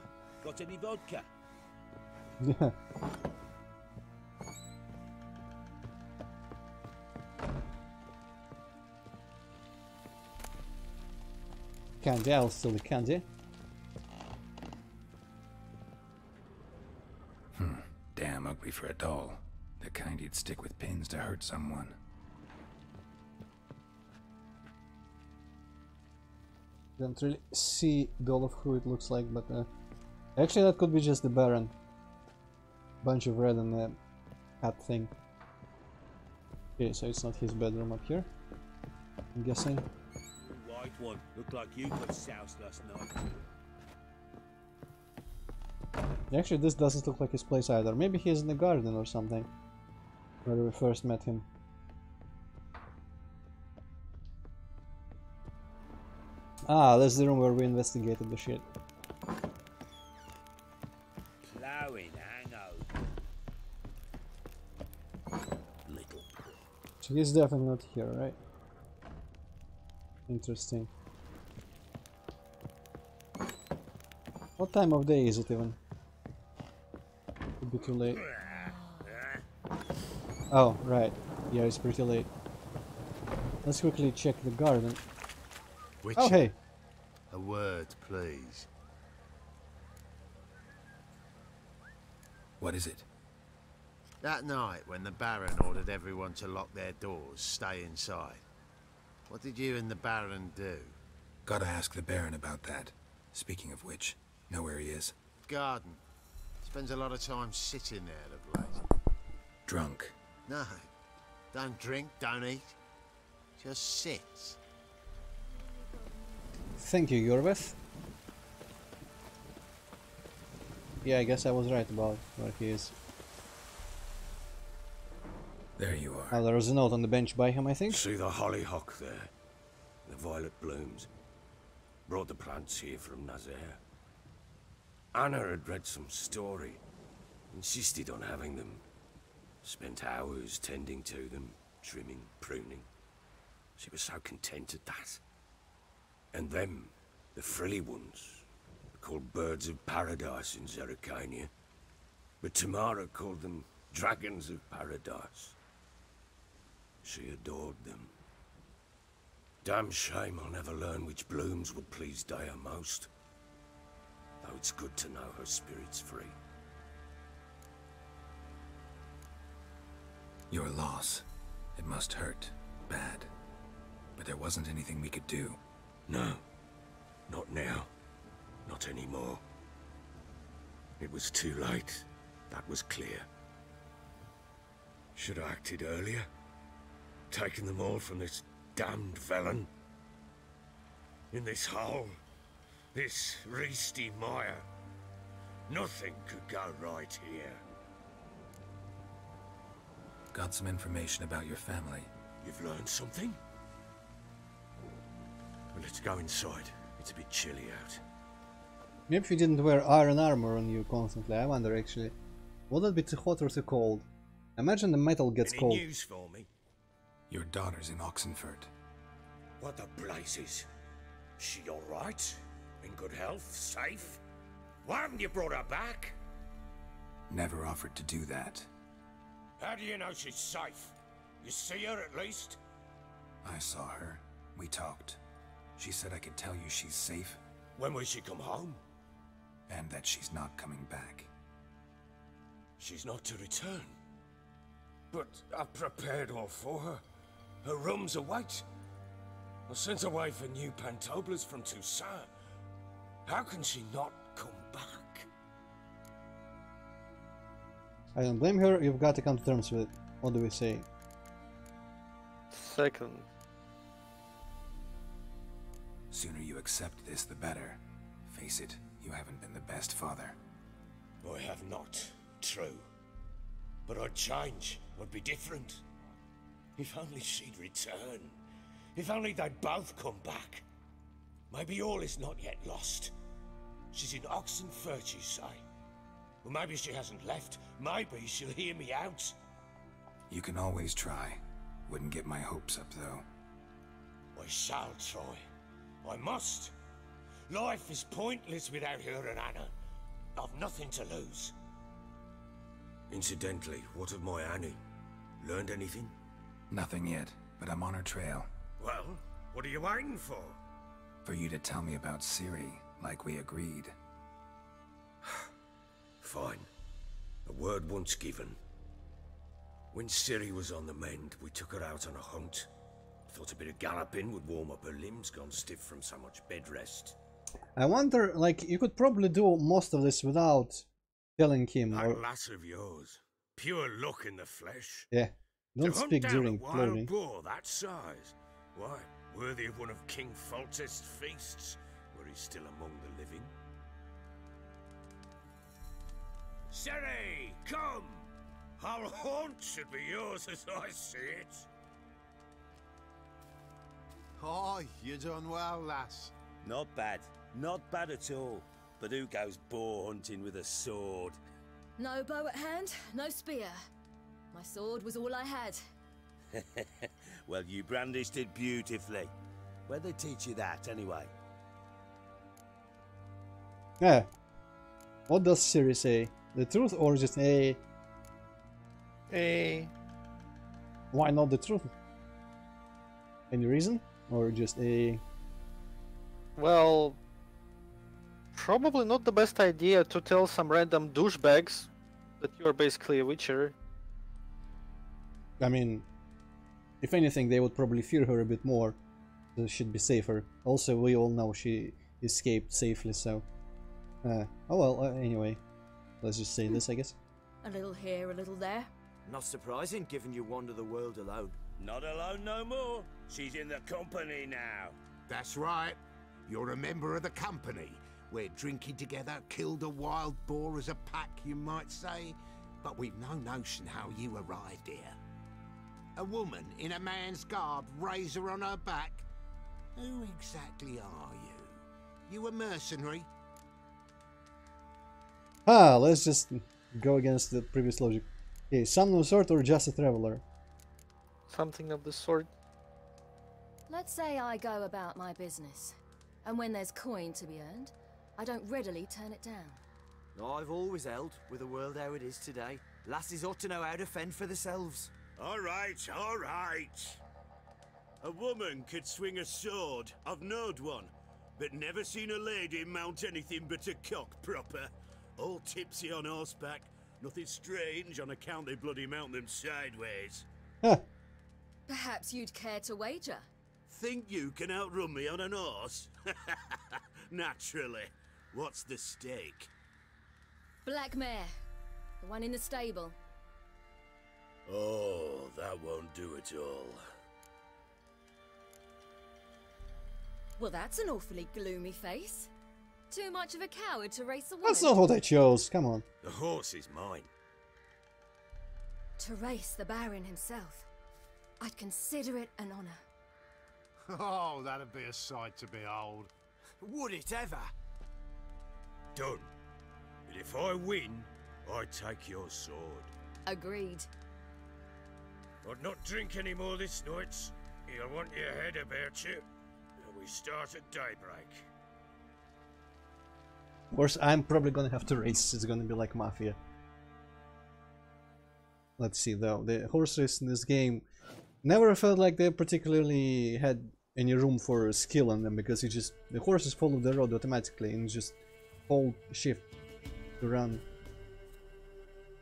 [SPEAKER 6] Got any vodka?
[SPEAKER 1] Yeah. Candy, I'll steal the candy.
[SPEAKER 3] Damn ugly for a doll. The kind you'd stick with pins to hurt someone.
[SPEAKER 1] Don't really see all of who it looks like, but actually that could be just the Baron. Bunch of red and a hat thing. Okay, so it's not his bedroom up here, I'm guessing.
[SPEAKER 6] White one. Looked like you got soused last night.
[SPEAKER 1] Actually, this doesn't look like his place either. Maybe he's in the garden or something, where we first met him. Ah, that's the room where we investigated the shit.
[SPEAKER 6] Plowing hangover. Little.
[SPEAKER 1] So he's definitely not here, right? Interesting. What time of day is it even? Could be too late. Oh, right. Yeah, it's pretty late. Let's quickly check the garden.
[SPEAKER 11] Witcher,
[SPEAKER 1] Oh, hey!
[SPEAKER 11] a word, please.
[SPEAKER 3] What is it?
[SPEAKER 11] That night when the Baron ordered everyone to lock their doors, stay inside. What did you and the Baron do?
[SPEAKER 3] Gotta ask the Baron about that. Speaking of which, know where he is?
[SPEAKER 11] Garden. Spends a lot of time sitting there of late.
[SPEAKER 3] Drunk.
[SPEAKER 11] No. Don't drink, don't eat. Just sits.
[SPEAKER 1] Thank you, Yorveth. Yeah, I guess I was right about where he is.
[SPEAKER 3] There you are.
[SPEAKER 1] Oh, there was a note on the bench by him, I think.
[SPEAKER 4] See the hollyhock there? The violet blooms. Brought the plants here from Nazaire. Anna had read some story. Insisted on having them. Spent hours tending to them, trimming, pruning. She was so content at that. And them, the frilly ones, called birds of paradise in Zerrikania. But Tamara called them dragons of paradise. She adored them. Damn shame I'll never learn which blooms would please Dea most. Though it's good to know her spirit's free.
[SPEAKER 3] Your loss. It must hurt. Bad. But there wasn't anything we could do.
[SPEAKER 4] No. Not now. Not anymore. It was too late. That was clear. Should have acted earlier. Taken them all from this damned felon. In this hole. This reesty mire. Nothing could go right here.
[SPEAKER 3] Got some information about your family.
[SPEAKER 4] You've learned something? Well, let's go inside. It's a bit chilly out.
[SPEAKER 1] Maybe if you didn't wear iron armor on you constantly, I wonder actually. Would it be too hot or too cold? Imagine the metal gets
[SPEAKER 4] Any
[SPEAKER 1] cold.
[SPEAKER 4] news for me?
[SPEAKER 3] Your daughter's in Oxenford.
[SPEAKER 4] What the blazes? She alright? In good health? Safe? Why haven't you brought her back?
[SPEAKER 3] Never offered to do that.
[SPEAKER 4] How do you know she's safe? You see her at least?
[SPEAKER 3] I saw her. We talked. She said I could tell you she's safe.
[SPEAKER 4] When will she come home?
[SPEAKER 3] And that she's not coming back.
[SPEAKER 4] She's not to return. But I've prepared all for her. Her rooms await. I sent away for new pantoblas from Toussaint. How can she not come back?
[SPEAKER 1] I don't blame her, you've got to come to terms with it. What do we say?
[SPEAKER 2] Second.
[SPEAKER 3] Sooner you accept this, the better. Face it, you haven't been the best father.
[SPEAKER 4] I have not, true. But I'd change, would be different. If only she'd return. If only they'd both come back. Maybe all is not yet lost. She's in Oxenfurt, you say? Well, maybe she hasn't left. Maybe she'll hear me out.
[SPEAKER 3] You can always try. Wouldn't get my hopes up, though.
[SPEAKER 4] I shall try. I must. Life is pointless without her and Anna. I've nothing to lose. Incidentally, what of my Annie? Learned anything?
[SPEAKER 3] Nothing yet, but I'm on her trail.
[SPEAKER 4] Well, what are you waiting for?
[SPEAKER 3] For you to tell me about Ciri, like we agreed.
[SPEAKER 4] Fine. A word once given. When Ciri was on the mend, we took her out on a hunt. Thought a bit of galloping would warm up her limbs, gone stiff from so much bed rest.
[SPEAKER 1] I wonder, like, you could probably do most of this without telling him.
[SPEAKER 4] That lass of yours, pure luck in the flesh.
[SPEAKER 1] Yeah, don't
[SPEAKER 4] to hunt
[SPEAKER 1] speak
[SPEAKER 4] down
[SPEAKER 1] during
[SPEAKER 4] a wild
[SPEAKER 1] clothing.
[SPEAKER 4] boar that size, why, worthy of one of King Foltest's feasts, where he's still among the living. Ciri, come! Our haunt should be yours as I see it.
[SPEAKER 11] Oh, you done well, lass.
[SPEAKER 6] Not bad. Not bad at all. But who goes boar hunting with a sword?
[SPEAKER 12] No bow at hand, no spear. My sword was all I had.
[SPEAKER 6] Well, you brandished it beautifully. Where'd they teach you that, anyway?
[SPEAKER 1] Yeah. What does Ciri say? The truth or just a? Why not the truth? Any reason? Or just a?
[SPEAKER 2] Well, probably not the best idea to tell some random douchebags that you're basically a witcher.
[SPEAKER 1] I mean, if anything, they would probably fear her a bit more. So she'd be safer. Also, we all know she escaped safely, so... oh well, anyway. Let's just say this, I guess.
[SPEAKER 12] A little here, a little there.
[SPEAKER 13] Not surprising, given you wander the world alone.
[SPEAKER 6] Not alone no more. She's in the company now.
[SPEAKER 11] That's right. You're a member of the company. We're drinking together, killed a wild boar as a pack, you might say. But we've no notion how you arrived here. A woman in a man's garb, razor on her back. Who exactly are you? You a mercenary?
[SPEAKER 1] Let's just go against the previous logic. Okay, some of sort or just a traveler?
[SPEAKER 2] Something of the sort.
[SPEAKER 12] Let's say I go about my business, and when there's coin to be earned, I don't readily turn it down.
[SPEAKER 13] I've always held, with the world how it is today, lasses ought to know how to fend for themselves.
[SPEAKER 6] All right, all right. A woman could swing a sword. I've knowed one, but never seen a lady mount anything but a cock proper. All tipsy on horseback. Nothing strange on account they bloody mount them sideways.
[SPEAKER 12] Perhaps you'd care to wager?
[SPEAKER 6] Think you can outrun me on an horse? Naturally. What's the stake?
[SPEAKER 12] Black mare. The one in the stable.
[SPEAKER 6] Oh, that won't do it all.
[SPEAKER 12] Well, that's an awfully gloomy face. Too much of a coward to race a woman.
[SPEAKER 1] That's not what I chose, come on.
[SPEAKER 4] The horse is mine.
[SPEAKER 12] To race the Baron himself. I'd consider it an honor.
[SPEAKER 11] Oh, that'd be a sight to behold.
[SPEAKER 13] Would it ever?
[SPEAKER 4] Done. But if I win, I take your sword.
[SPEAKER 12] Agreed.
[SPEAKER 4] I'd not drink any more this night. You'll want your head about you. We start at daybreak.
[SPEAKER 1] Of course, I'm probably gonna have to race. It's gonna be like Mafia. Let's see though. The horse race in this game Never felt like they particularly had any room for skill on them, because the horses follow the road automatically and just hold shift to run.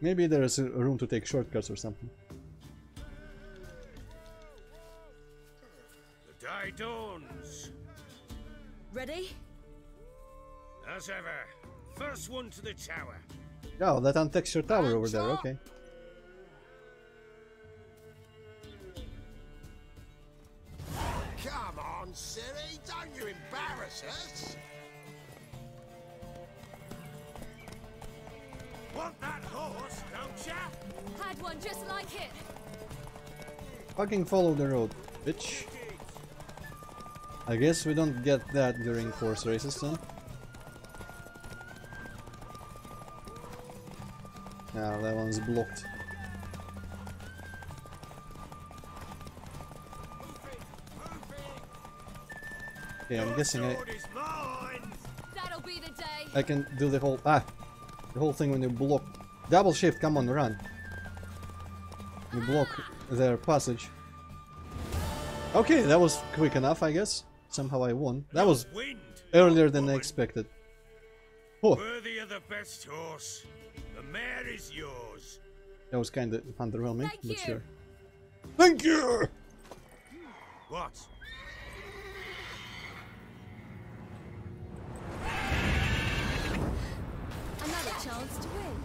[SPEAKER 1] Maybe there's a room to take shortcuts or something.
[SPEAKER 4] The day dawns.
[SPEAKER 12] Ready?
[SPEAKER 4] As ever. First one to the tower.
[SPEAKER 1] Oh, that untextured tower over there, okay.
[SPEAKER 11] Come on, Siri, don't you embarrass us!
[SPEAKER 4] Want that horse, don't ya?
[SPEAKER 12] Had one just like it.
[SPEAKER 1] Fucking follow the road, bitch. I guess we don't get that during horse races then. Now that one's blocked. Okay, I'm guessing
[SPEAKER 12] That'll be the day.
[SPEAKER 1] I can do the whole thing when you block. Double shift, come on, run. You block their passage. Okay, that was quick enough, I guess. Somehow I won. That was earlier than I expected. Oh.
[SPEAKER 4] Worthy of the best horse. The mare is yours.
[SPEAKER 1] That was kind of underwhelming, but sure. Thank you!
[SPEAKER 4] What?
[SPEAKER 12] Another chance to win.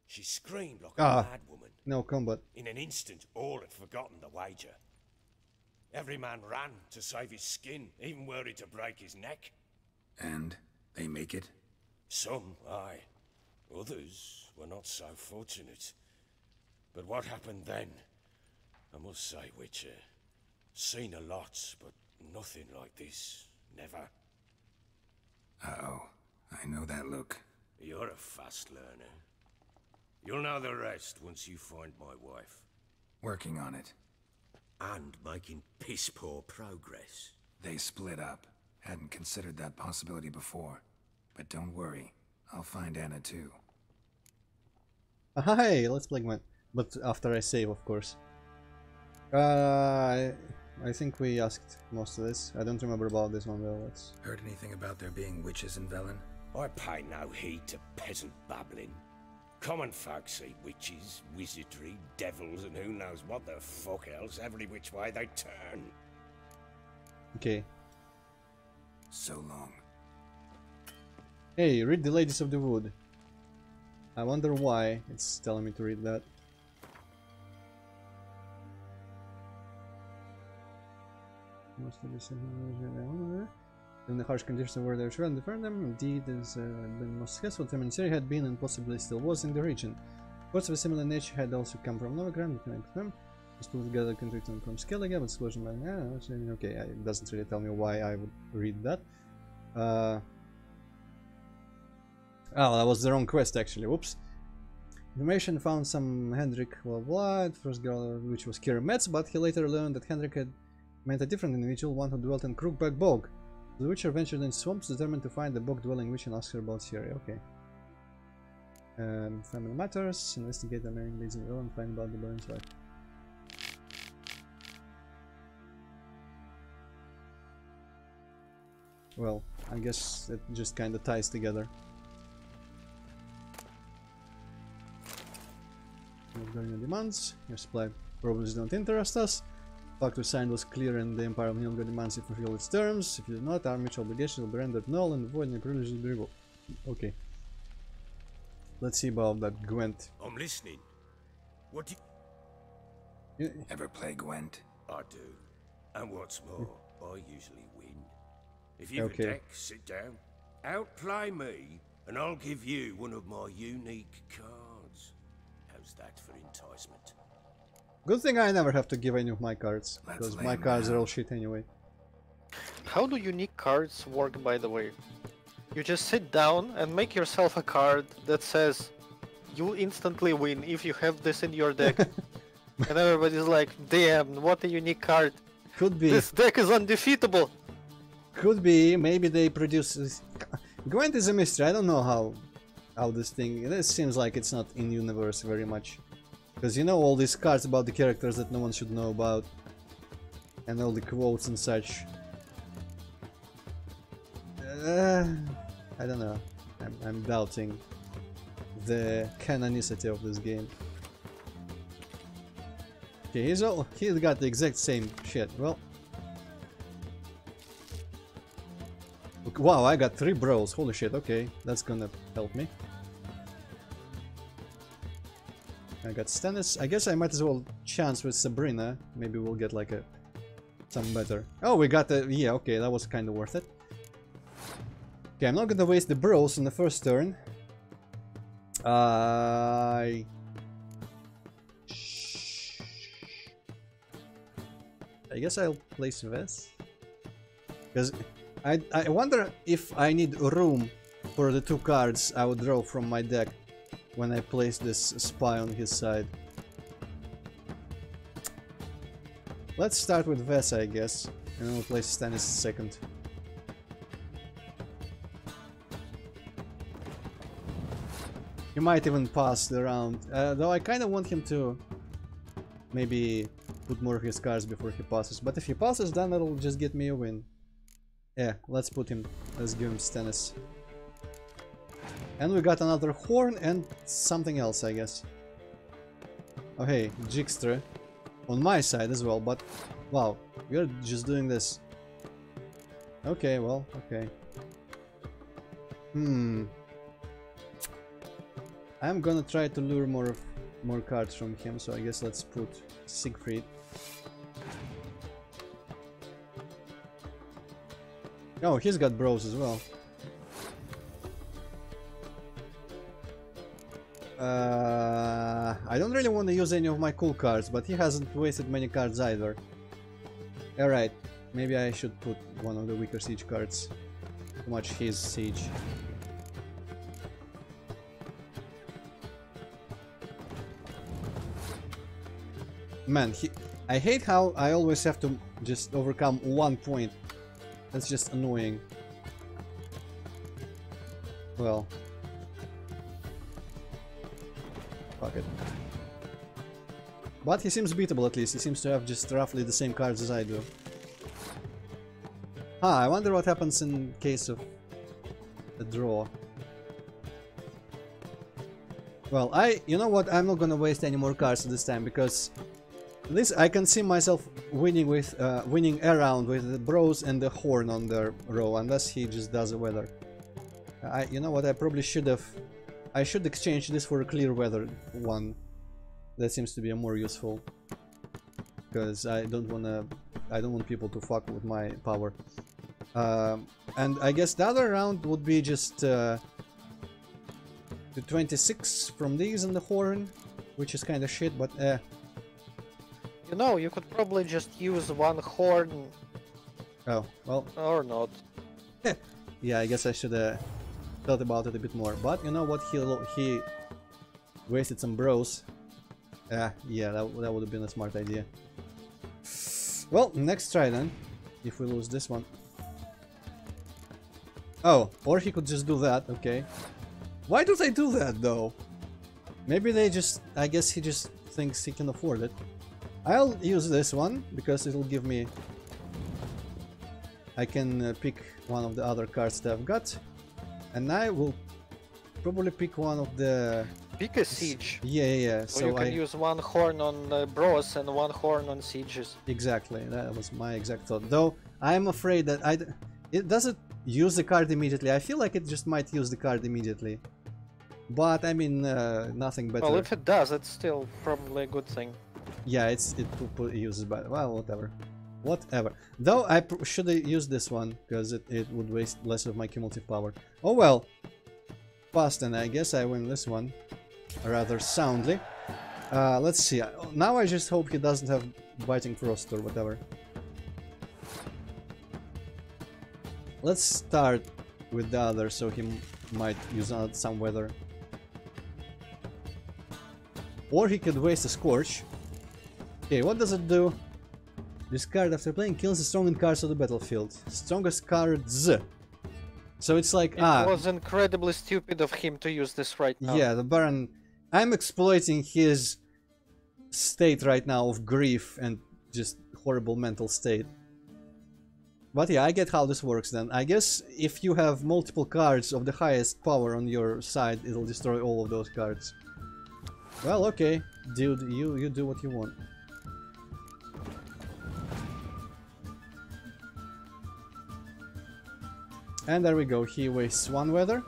[SPEAKER 4] She screamed like a mad woman.
[SPEAKER 1] No combat.
[SPEAKER 4] In an instant, all had forgotten the wager. Every man ran to save his skin, even worried to break his neck.
[SPEAKER 3] And they make it?
[SPEAKER 4] Some, aye. Others were not so fortunate. But what happened then? I must say, Witcher, seen a lot, but nothing like this. Never.
[SPEAKER 3] Uh-oh. I know that look.
[SPEAKER 4] You're a fast learner. You'll know the rest once you find my wife.
[SPEAKER 3] Working on it.
[SPEAKER 4] And making piss-poor progress.
[SPEAKER 3] They split up. Hadn't considered that possibility before. But don't worry. I'll find Anna too.
[SPEAKER 1] Hi, let's play Gwent. But after I save, of course. I think we asked most of this. I don't remember about this one though. Let's...
[SPEAKER 3] Heard anything about there being witches in Velen?
[SPEAKER 4] I pay no heed to peasant babbling. Common folk see witches, wizardry, devils, and who knows what the fuck else every which way they turn.
[SPEAKER 1] Okay.
[SPEAKER 3] So long.
[SPEAKER 1] Hey, read The Ladies of the Wood. I wonder why it's telling me to read that. Most of this in the harsh conditions where they're trying to defend them, indeed has been most successful. Tamara had been and possibly still was in the region. Reports of a similar nature had also come from Novigrad, them. Just put together contradicting from Skellige, but explosion by okay, it doesn't really tell me why I would read that. Oh, that was the wrong quest actually, whoops. Information found some Hendrik blah first girl which was Kira Metz, but he later learned that Hendrik had meant a different individual, one who dwelt in Crookback Bog. The Witcher ventured in swamps, determined to find the bog-dwelling witch and ask her about Syria. Okay. Family matters, investigate the marrying leads in the and find about the Baron's wife. Well, I guess it just kinda ties together. Nilfgaardian demands. Your supply problems don't interest us. The fact we signed was clear and the Empire of Nilfgaard demands it fulfill its terms. If you do not, our mutual obligations will be rendered null and void and the privileges will be revoked. Okay. Let's see about that Gwent.
[SPEAKER 4] I'm listening. What do
[SPEAKER 3] you... Ever play Gwent?
[SPEAKER 4] I do. And what's more, I usually win. If you've a deck, sit down. Outplay me, and I'll give you one of my unique cards. How's that for enticement?
[SPEAKER 1] Good thing I never have to give any of my cards, because my cards are all shit anyway.
[SPEAKER 2] How do unique cards work, by the way? You just sit down and make yourself a card that says you instantly win if you have this in your deck. And everybody's like, damn, what a unique card.
[SPEAKER 1] Could be.
[SPEAKER 2] This deck is undefeatable.
[SPEAKER 1] Could be, maybe they produce... Gwent is a mystery, I don't know how how this thing... This seems like it's not in universe very much. Because you know all these cards about the characters that no one should know about. And all the quotes and such. I don't know. I'm doubting the canonicity of this game. Okay, he's got the exact same shit. Well, look, wow, I got 3 bros. Holy shit. Okay, that's gonna help me. I got Stannis. I guess I might as well chance with Sabrina. Maybe we'll get like a something better. Oh, we got the... Yeah, okay, that was kind of worth it. Okay, I'm not gonna waste the bros in the first turn. I guess I'll place this. Because I wonder if I need room for the 2 cards I would draw from my deck when I place this spy on his side. Let's start with Vesa, I guess, and then we'll place Stannis second. He might even pass the round, though I kind of want him to maybe put more of his cards before he passes. But if he passes, then that'll just get me a win. Yeah, let's give him Stannis. And we got another horn and something else, I guess. Oh hey, Jigster on my side as well, but wow, we're just doing this. Okay, well, okay. I'm gonna try to lure more cards from him, so I guess let's put Siegfried. Oh, he's got bros as well. I don't really want to use any of my cool cards, but he hasn't wasted many cards either. Alright, maybe I should put one of the weaker siege cards. Too much his siege. Man, I hate how I always have to just overcome 1 point. That's just annoying. Well. Fuck it. But he seems beatable at least. He seems to have just roughly the same cards as I do. I wonder what happens in case of a draw. Well, you know what? I'm not gonna waste any more cards this time, because this I can see myself winning with winning around with the bros and the horn on their row, unless he just does a weather. You know what? I probably should have. I should exchange this for a clear weather one. That seems to be a more useful, because I don't want people to fuck with my power. And I guess the other round would be just the 26 from these and the horn, which is kind of shit, but
[SPEAKER 2] You know, you could probably just use 1 horn.
[SPEAKER 1] Oh, well.
[SPEAKER 2] Or not.
[SPEAKER 1] Yeah, I guess I should have thought about it a bit more. But you know what? He wasted some bros. Yeah, that would have been a smart idea. Well, next try then. If we lose this one. Oh, or he could just do that. Okay. Why do they do that though? Maybe they just... I guess he just thinks he can afford it. I'll use this one because it'll give me... I can pick one of the other cards that I've got. And I will probably pick one of the...
[SPEAKER 2] Pick a siege.
[SPEAKER 1] Yeah.
[SPEAKER 2] So you can use 1 horn on bros and 1 horn on sieges.
[SPEAKER 1] Exactly, that was my exact thought. Though I'm afraid that it doesn't use the card immediately. I feel like it just might use the card immediately. But I mean, nothing better.
[SPEAKER 2] Well, if it does, it's still probably a good thing.
[SPEAKER 1] Yeah, it uses, but well, whatever. Though I should have used this one because it would waste less of my cumulative power. Oh well. Fast, and I guess I win this one rather soundly. Let's see. Now I just hope he doesn't have biting frost or whatever. Let's start with the other, so he might use some weather. Or he could waste a scorch. Okay, what does it do? This card after playing kills the strongest cards of the battlefield. Strongest cards. So it's like,
[SPEAKER 2] It was incredibly stupid of him to use this right now.
[SPEAKER 1] Yeah, the Baron... I'm exploiting his state right now of grief and just horrible mental state. But yeah, I get how this works then. I guess if you have multiple cards of the highest power on your side, it'll destroy all of those cards. Well, okay, dude, you do what you want. And there we go, he wastes 1 weather.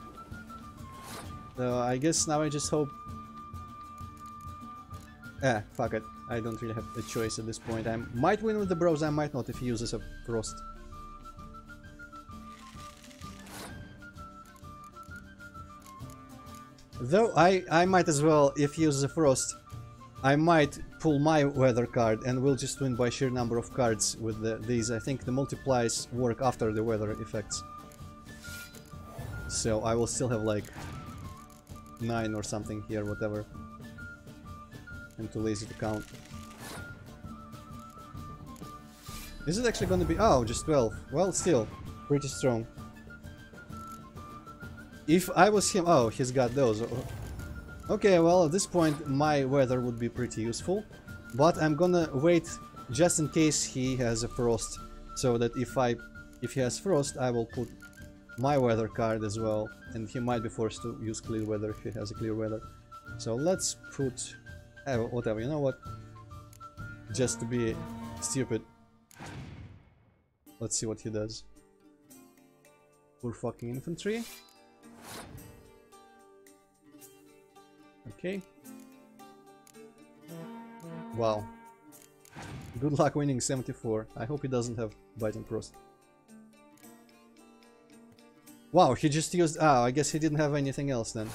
[SPEAKER 1] So I guess now I just hope... fuck it. I don't really have a choice at this point. I might win with the bros, I might not if he uses a frost. Though I might as well, if he uses a frost, I might pull my weather card and we'll just win by sheer number of cards with these. I think the multiplies work after the weather effects. So I will still have like 9 or something here, whatever. I'm too lazy to count. Is it actually gonna be... Oh, just 12. Well, still, pretty strong. If I was him... Oh, he's got those. Okay, well, at this point, my weather would be pretty useful. But I'm gonna wait just in case he has a frost. So that if he has frost, I will put my weather card as well. And he might be forced to use clear weather if he has a clear weather. So let's put... whatever, you know what? Just to be stupid. Let's see what he does. Poor fucking infantry. Okay. Wow. Good luck winning 74. I hope he doesn't have biting frost. Wow, he just used... Oh, I guess he didn't have anything else then.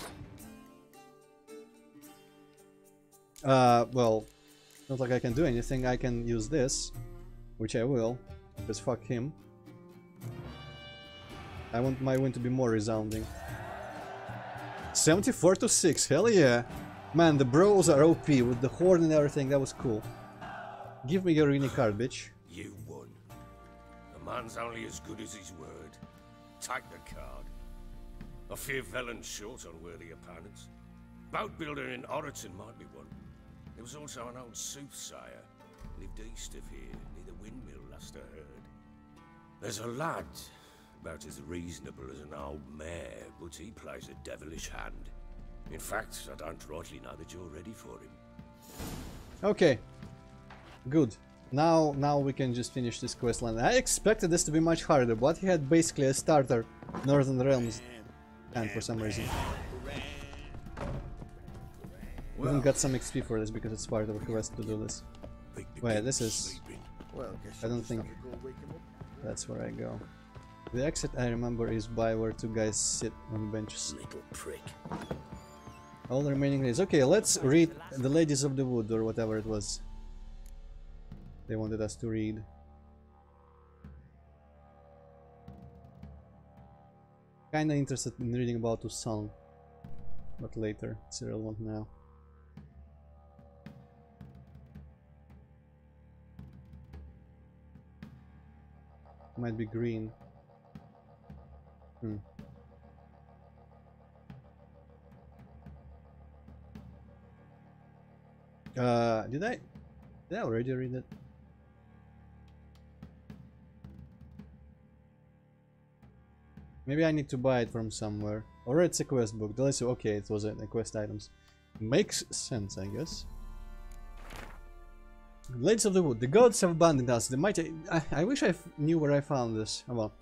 [SPEAKER 1] Well, not like I can do anything. I can use this, which I will, because fuck him. I want my win to be more resounding. 74 to 6, hell yeah! Man, the bros are OP with the horn and everything, that was cool. Give me your unique card, bitch.
[SPEAKER 4] You won. A man's only as good as his word. Take the card. I fear Velen's short on worthy opponents. Boat builder in Oroton might be one. There was also an old soothsayer. Lived east of here, near the windmill, last I heard. There's a lad, about as reasonable as an old mare, but he plays a devilish hand. In fact, I don't rightly know that you're ready for him.
[SPEAKER 1] Okay. Good. Now we can just finish this questline. I expected this to be much harder, but he had basically a starter Northern Realms and for some reason. We even got some XP for this because it's part of a quest to do this. Wait, this is... I don't think that's where I go. The exit I remember is by where 2 guys sit on benches.
[SPEAKER 8] Little prick.
[SPEAKER 1] All the remaining days. Okay, let's read the Ladies of the Wood or whatever it was they wanted us to read. Kinda interested in reading about Usan, but later. It's irrelevant now. Might be green. Did I already read it? Maybe I need to buy it from somewhere. Or it's a quest book. Okay, it was a quest items. Makes sense, I guess. Ladies of the Wood, the gods have abandoned us. The mighty... I wish I knew where I found this. Oh well.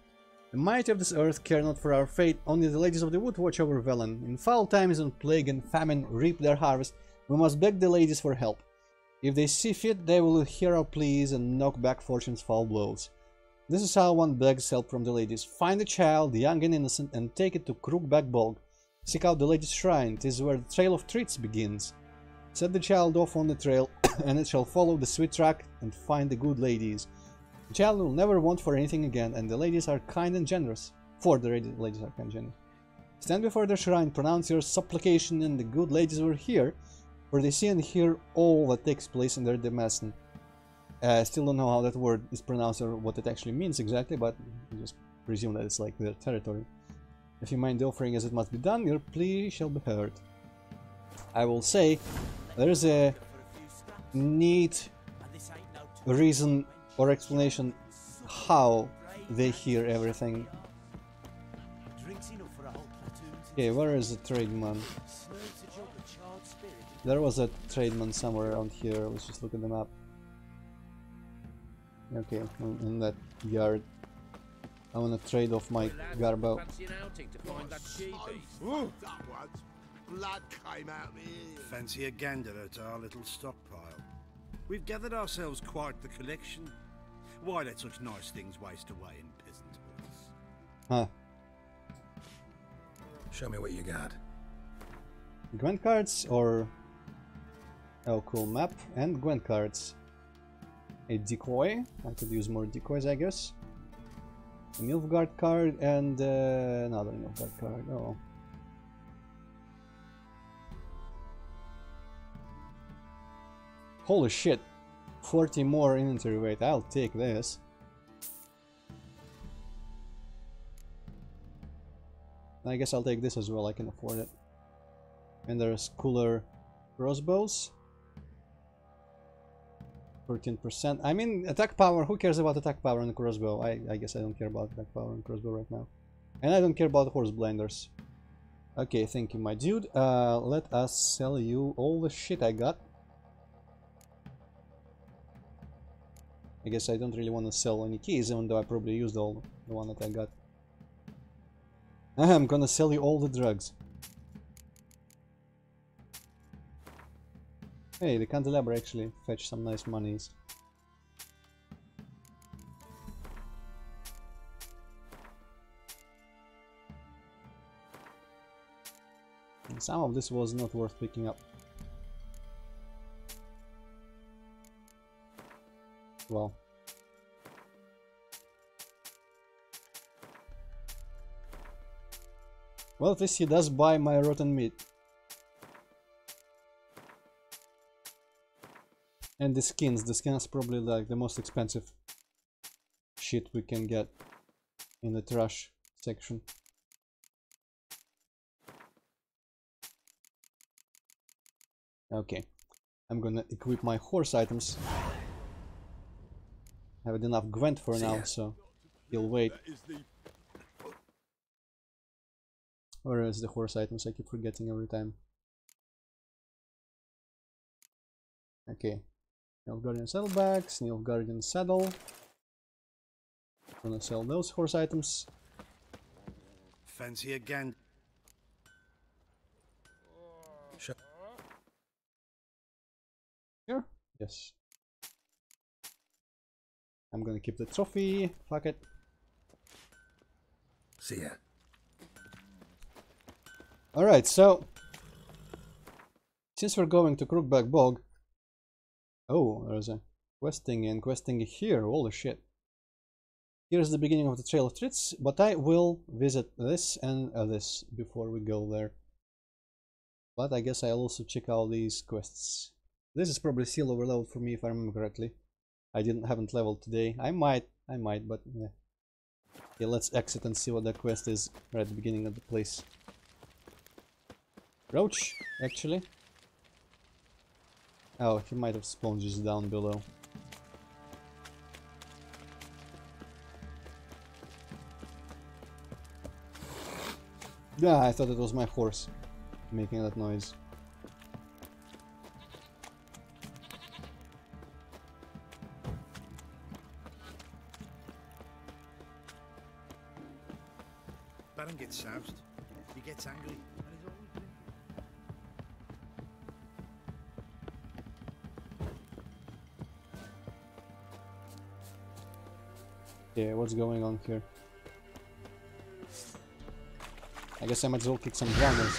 [SPEAKER 1] The mighty of this earth care not for our fate. Only the Ladies of the Wood watch over Velen. In foul times and plague and famine reap their harvest. We must beg the ladies for help. If they see fit, they will hear our pleas and knock back fortune's foul blows. This is how one begs help from the ladies. Find a child, young and innocent, and take it to Crookback Bog. Seek out the ladies' shrine. 'Tis where the trail of treats begins. Set the child off on the trail, and it shall follow the sweet track and find the good ladies. The child will never want for anything again, and the ladies are kind and generous. For the ladies are kind and generous. Stand before the shrine, pronounce your supplication, and the good ladies will hear, for they see and hear all that takes place in their demesne. I still don't know how that word is pronounced or what it actually means exactly, but I just presume that it's like their territory. If you mind the offering as it must be done, your plea shall be heard. I will say, there is a neat reason or explanation how they hear everything. Okay, where is the tradesman? There was a tradesman somewhere around here. Let's just look at the map. Okay, in that yard. I wanna trade off my garbo.
[SPEAKER 11] Blood came out here.
[SPEAKER 14] Fancy a gander at our little stockpile. We've gathered ourselves quite the collection. Why let such nice things waste away in peasant hoods?
[SPEAKER 1] Huh.
[SPEAKER 3] Show me what you got.
[SPEAKER 1] Gwent cards or... Oh, cool, map and Gwent cards. A decoy. I could use more decoys, I guess. A Nilfgaard card and another Nilfgaard card. Oh. Holy shit. 40 more inventory weight. I'll take this. I guess I'll take this as well. I can afford it. And there's cooler crossbows. 14%. I mean, attack power. Who cares about attack power and crossbow? I guess I don't care about attack power and crossbow right now. And I don't care about horse blinders. Okay, thank you, my dude. Let us sell you all the shit I got. I guess I don't really want to sell any keys, even though I probably used all the one that I got. I'm gonna sell you all the drugs. Hey, the candelabra actually fetched some nice monies. And some of this was not worth picking up. Well. Well, at least he does buy my rotten meat. And the skins. The skins probably like the most expensive shit we can get in the trash section. Okay. I'm gonna equip my horse items. I have enough gwent for now, so he'll wait. Where is the horse items? I keep forgetting every time. Okay. Nilfgaardian saddlebags, Nilfgaardian saddle. Gonna sell those horse items.
[SPEAKER 14] Fancy again.
[SPEAKER 3] Sure.
[SPEAKER 1] Sure. Yes. I'm gonna keep the trophy. Fuck it.
[SPEAKER 3] See ya.
[SPEAKER 1] Alright, so since we're going to Crookback Bog. Oh, there's a questing and questing here. Holy shit. Here's the beginning of the Trail of Treats, but I will visit this and this before we go there. But I guess I'll also check out these quests. This is probably still overload for me if I remember correctly. I haven't leveled today. I might, but yeah. Okay, let's exit and see what the quest is right at the beginning of the place. Roach, actually. Oh, he might have spawned just down below. Yeah, I thought it was my horse making that noise.
[SPEAKER 14] Baron gets soused. He gets angry. And he's always drinking.
[SPEAKER 1] Yeah, what's going on here? I guess I might as well kick some grounders.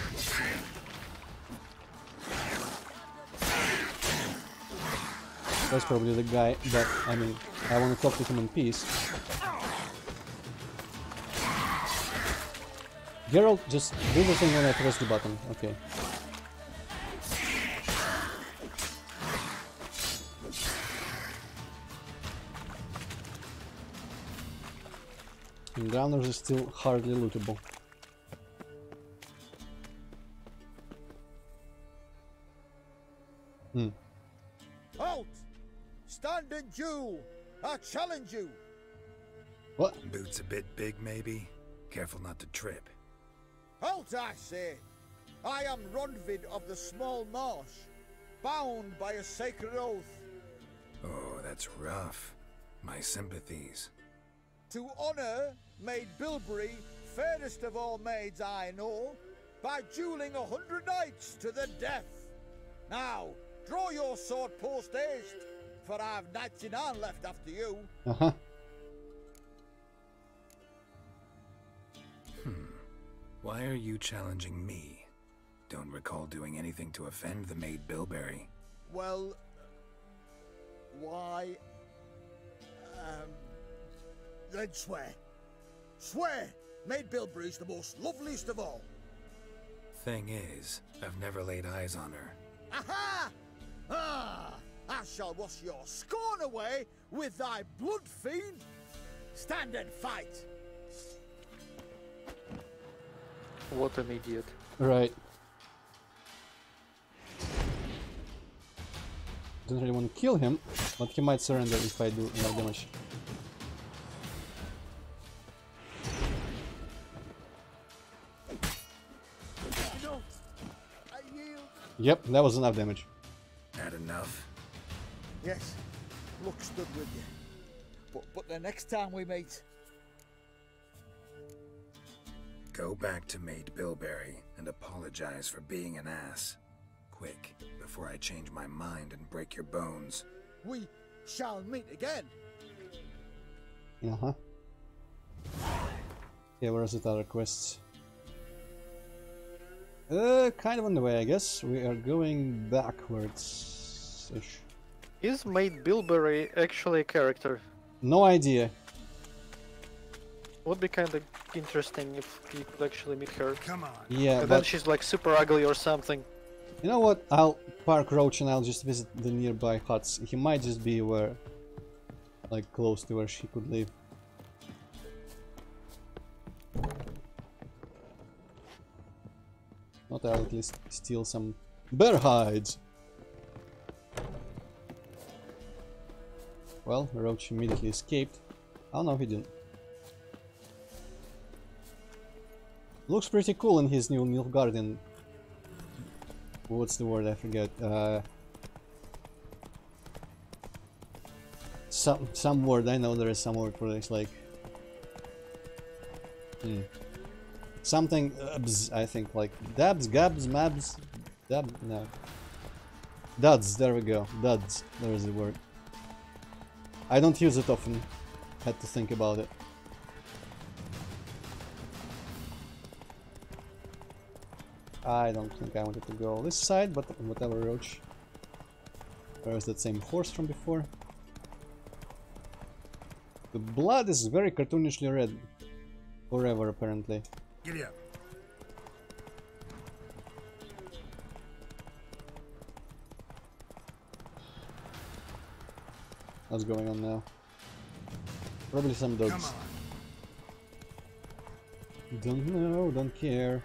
[SPEAKER 1] That's probably the guy, but I mean, I want to talk to him in peace. Geralt, just do the thing when I press the button. Okay. And grounders are still hardly lootable. Hmm.
[SPEAKER 5] Halt! Stand and do! I challenge you!
[SPEAKER 1] What?
[SPEAKER 3] Boots a bit big, maybe? Careful not to trip.
[SPEAKER 5] Halt, I say! I am Ronvid of the Small Marsh, bound by a sacred oath.
[SPEAKER 3] Oh, that's rough. My sympathies.
[SPEAKER 5] To honor Maid Bilberry, fairest of all maids I know, by dueling 100 knights to the death. Now, draw your sword post haste, for I've 99 left after you.
[SPEAKER 1] Uh-huh.
[SPEAKER 3] Why are you challenging me? Don't recall doing anything to offend the Maid Bilberry.
[SPEAKER 5] Well, why? Then swear. Swear! Maid Bilberry's the most loveliest of all.
[SPEAKER 3] Thing is, I've never laid eyes on her.
[SPEAKER 5] Aha! Ah! I shall wash your scorn away with thy blood, fiend. Stand and fight.
[SPEAKER 2] What an idiot.
[SPEAKER 1] Right. Don't really want to kill him, but he might surrender if I do enough damage. Yep, that was enough damage.
[SPEAKER 3] Had enough?
[SPEAKER 5] Yes, luck stood with you. But the next time we meet...
[SPEAKER 3] Go back to Maid Bilberry and apologize for being an ass. Quick, before I change my mind and break your bones.
[SPEAKER 5] We shall meet again.
[SPEAKER 1] Uh-huh. Yeah, where's the other quests? Kind of on the way, I guess. We are going backwards-ish.
[SPEAKER 2] Is Maid Bilberry actually a character?
[SPEAKER 1] No idea.
[SPEAKER 2] Would be kind of interesting if you could actually meet her.
[SPEAKER 14] Come on.
[SPEAKER 1] Yeah,
[SPEAKER 2] and
[SPEAKER 1] but
[SPEAKER 2] then she's like super ugly or something.
[SPEAKER 1] You know what? I'll park Roach and I'll just visit the nearby huts. He might just be where, like, close to where she could live. Not I'll at least steal some bear hides. Well, Roach immediately escaped. Oh no, he didn't. Looks pretty cool in his new Nilfgaardian. What's the word? I forget. Some word. I know there is some word for this. Like something. I think like dabs, gabs, mabs, dab. No. Duds. There we go. Duds. There is the word. I don't use it often. Had to think about it. I don't think I wanted to go this side, but whatever, Roach. Where's that same horse from before? The blood is very cartoonishly red. Forever, apparently.
[SPEAKER 14] Giddy up.
[SPEAKER 1] What's going on now? Probably some dogs. Don't know, don't care.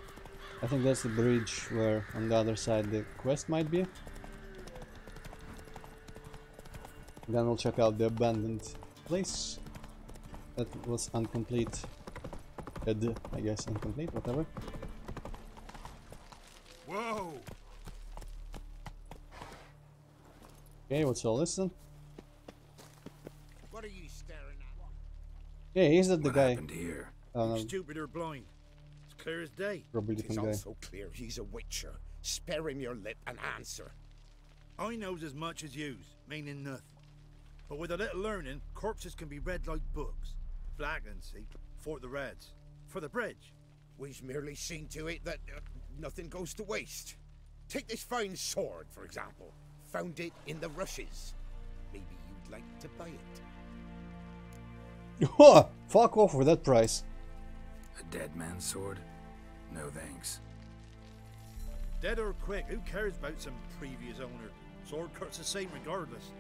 [SPEAKER 1] I think that's the bridge where on the other side the quest might be. Then we'll check out the abandoned place. That was incomplete. I guess incomplete, whatever.
[SPEAKER 14] Whoa!
[SPEAKER 1] Okay, what's all this then?
[SPEAKER 11] What are you staring at?
[SPEAKER 1] Hey, is that the
[SPEAKER 3] What
[SPEAKER 1] guy?
[SPEAKER 3] happened here?
[SPEAKER 1] Oh, no,
[SPEAKER 14] Stupid or blind? It's clear as day.
[SPEAKER 1] probably
[SPEAKER 11] It's
[SPEAKER 1] different guy.
[SPEAKER 11] also clear he's a witcher. Spare him your lip and answer.
[SPEAKER 14] I knows as much as yous, meaning nothing. But with a little learning, corpses can be read like books. Flagging, see, for the reds. For the bridge.
[SPEAKER 11] We've merely seen to it that nothing goes to waste. Take this fine sword, for example. Found it in the rushes. Maybe you'd like to buy it.
[SPEAKER 1] Oh, fuck off with that price.
[SPEAKER 3] A dead man's sword? No thanks.
[SPEAKER 14] Dead or quick, who cares about some previous owner? Sword cuts the same regardless.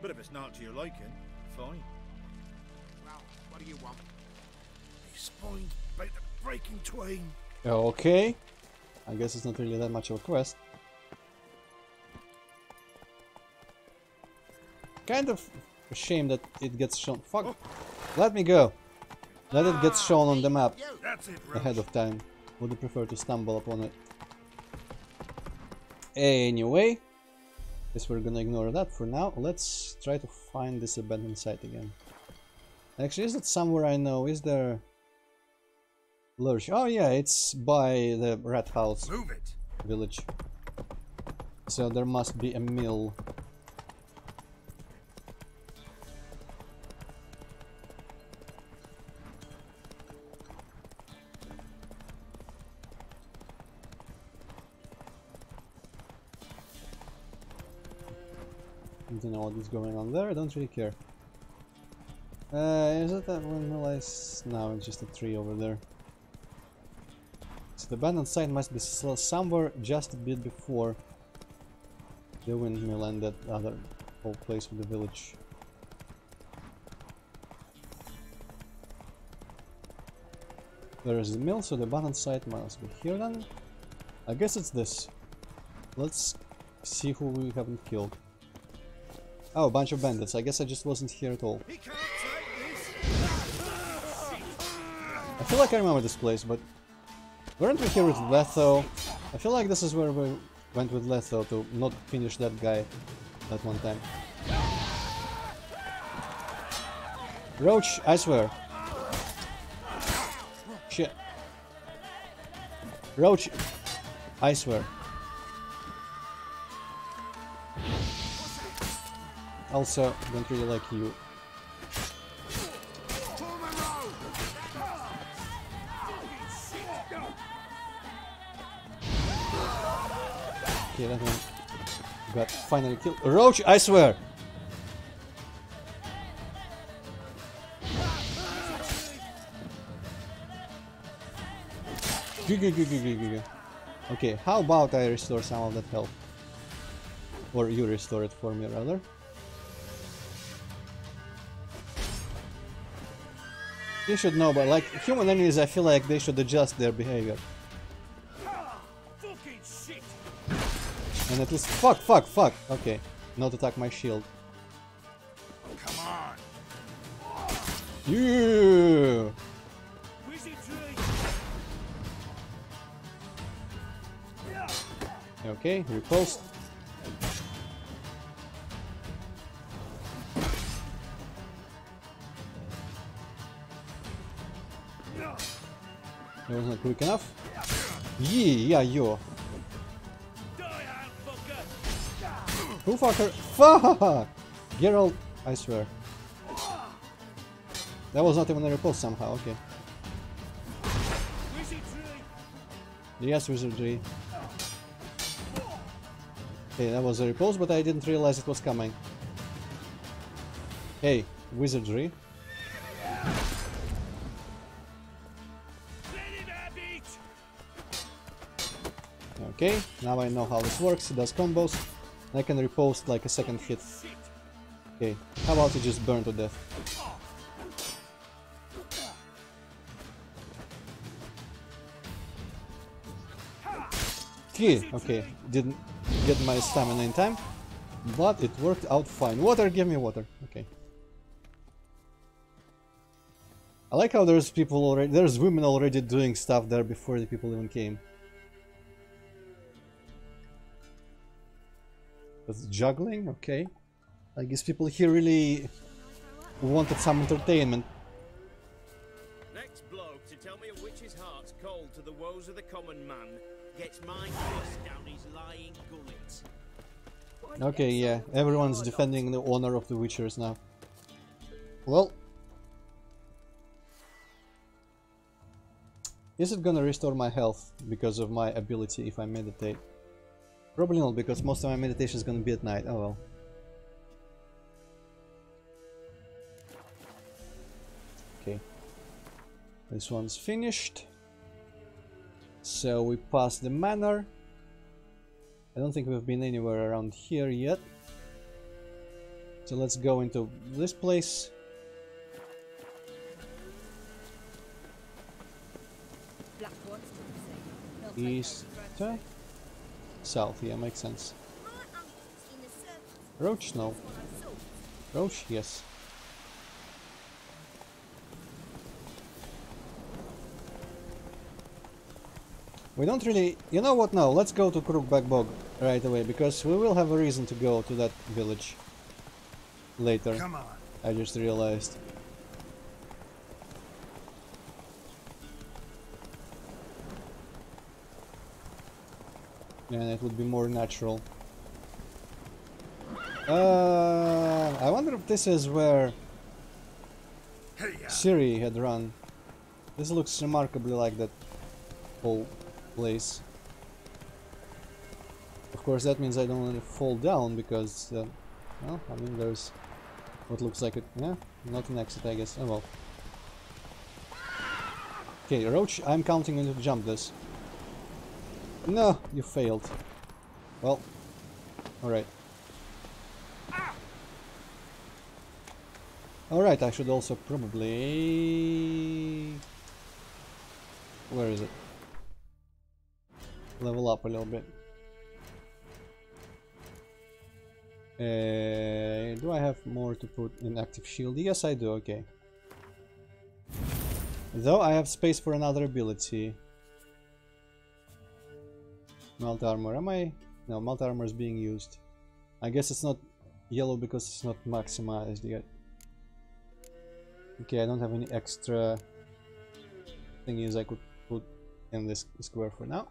[SPEAKER 14] But if it's not to your liking, fine.
[SPEAKER 11] Well, what do you want?
[SPEAKER 14] These spines about the breaking twain.
[SPEAKER 1] Okay. I guess it's not really that much of a quest. Kind of a shame that it gets shown. Fuck! Let me go! Let it get shown on the map ahead of time. Would you prefer to stumble upon it? Anyway, guess we're gonna ignore that for now. Let's try to find this abandoned site again. Actually, is it somewhere I know? Is there... Lurch? Oh yeah, it's by the rat house village. So there must be a mill. I don't know what is going on there, I don't really care. Is it that windmill? No, it's just a tree over there. So the abandoned site must be somewhere just a bit before the windmill and that other whole place with the village. There is the mill, so the abandoned site must be here then. I guess it's this. Let's see who we haven't killed. Oh, a bunch of bandits. I guess I just wasn't here at all. I feel like I remember this place, but weren't we here with Letho? I feel like this is where we went with Letho to not finish that guy that one time. Roach, I swear. Shit. Roach, I swear. Also, don't really like you. Okay, that one got finally killed. Roach, I swear! Okay, how about I restore some of that health? Or you restore it for me, rather. You should know, but like human enemies, I feel like they should adjust their behavior. And at least fuck. Okay, not attack my shield.
[SPEAKER 4] Come on.
[SPEAKER 1] Yeah. Okay, riposte. That was not quick enough. Yeah, yo. Who fucker? Fuck! Geralt, I swear. That was not even a riposte somehow, okay. Yes, wizardry. Okay, that was a riposte, but I didn't realize it was coming. Hey, wizardry. Okay, now I know how this works. It does combos. I can riposte like a second hit. Okay, how about you just burn to death? Okay, didn't get my stamina in time, but it worked out fine. Water, give me water. Okay. I like how there's people already, there's women already doing stuff there before the people even came. That's juggling, okay. I guess people here really wanted some entertainment.
[SPEAKER 15] Next bloke to tell me a witch's heart's cold to the woes of the common man gets my fist down his lying gullet.
[SPEAKER 1] Okay, yeah, everyone's defending the honor of the witchers now. Well, is it gonna restore my health because of my ability if I meditate? Probably not, because most of my meditation is gonna be at night. Oh well. Okay. This one's finished. So we passed the manor. I don't think we've been anywhere around here yet. So let's go into this place. East. South, yeah, makes sense. Roach, no. Roach? Yes. We don't really... You know what now? Let's go to Crookback Bog right away, because we will have a reason to go to that village later.
[SPEAKER 11] Come on.
[SPEAKER 1] I just realized. And it would be more natural. I wonder if this is where Ciri had run. This looks remarkably like that whole place. Of course, that means I don't want to fall down because, well, I mean, there's what looks like it. Yeah, not an exit, I guess. Oh well. Okay, Roach, I'm counting on you to jump this. No, you failed. Well, alright. Alright, I should also probably... Where is it? Level up a little bit. Do I have more to put in active shield? Yes, I do, okay. Though I have space for another ability. Melt armor, am I? No, melt armor is being used. I guess it's not yellow because it's not maximized yet. Okay, I don't have any extra thingies I could put in this square for now.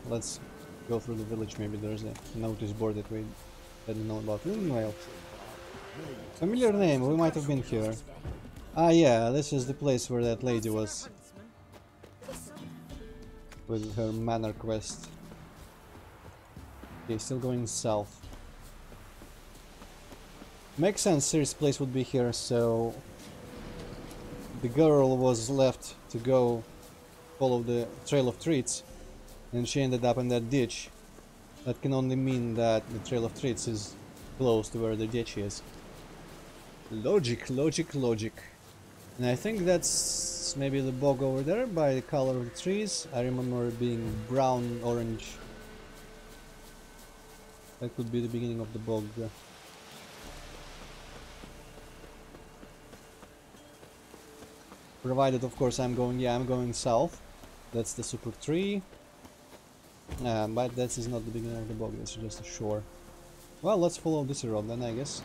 [SPEAKER 1] Let's go through the village. Maybe there's a notice board that we didn't know about. Meanwhile, familiar name, we might have been here. Ah yeah, this is the place where that lady was with her manor quest. Okay, still going south. Makes sense, Ciri's place would be here, so the girl was left to go follow the trail of treats. And she ended up in that ditch. That can only mean that the trail of treats is close to where the ditch is. Logic, logic, logic. And I think that's maybe the bog over there by the color of the trees. I remember it being brown, orange. That could be the beginning of the bog. Provided, of course, I'm going south. That's the super tree. But this is not the beginning of the bog, this is just a shore. Well, let's follow this road then, I guess.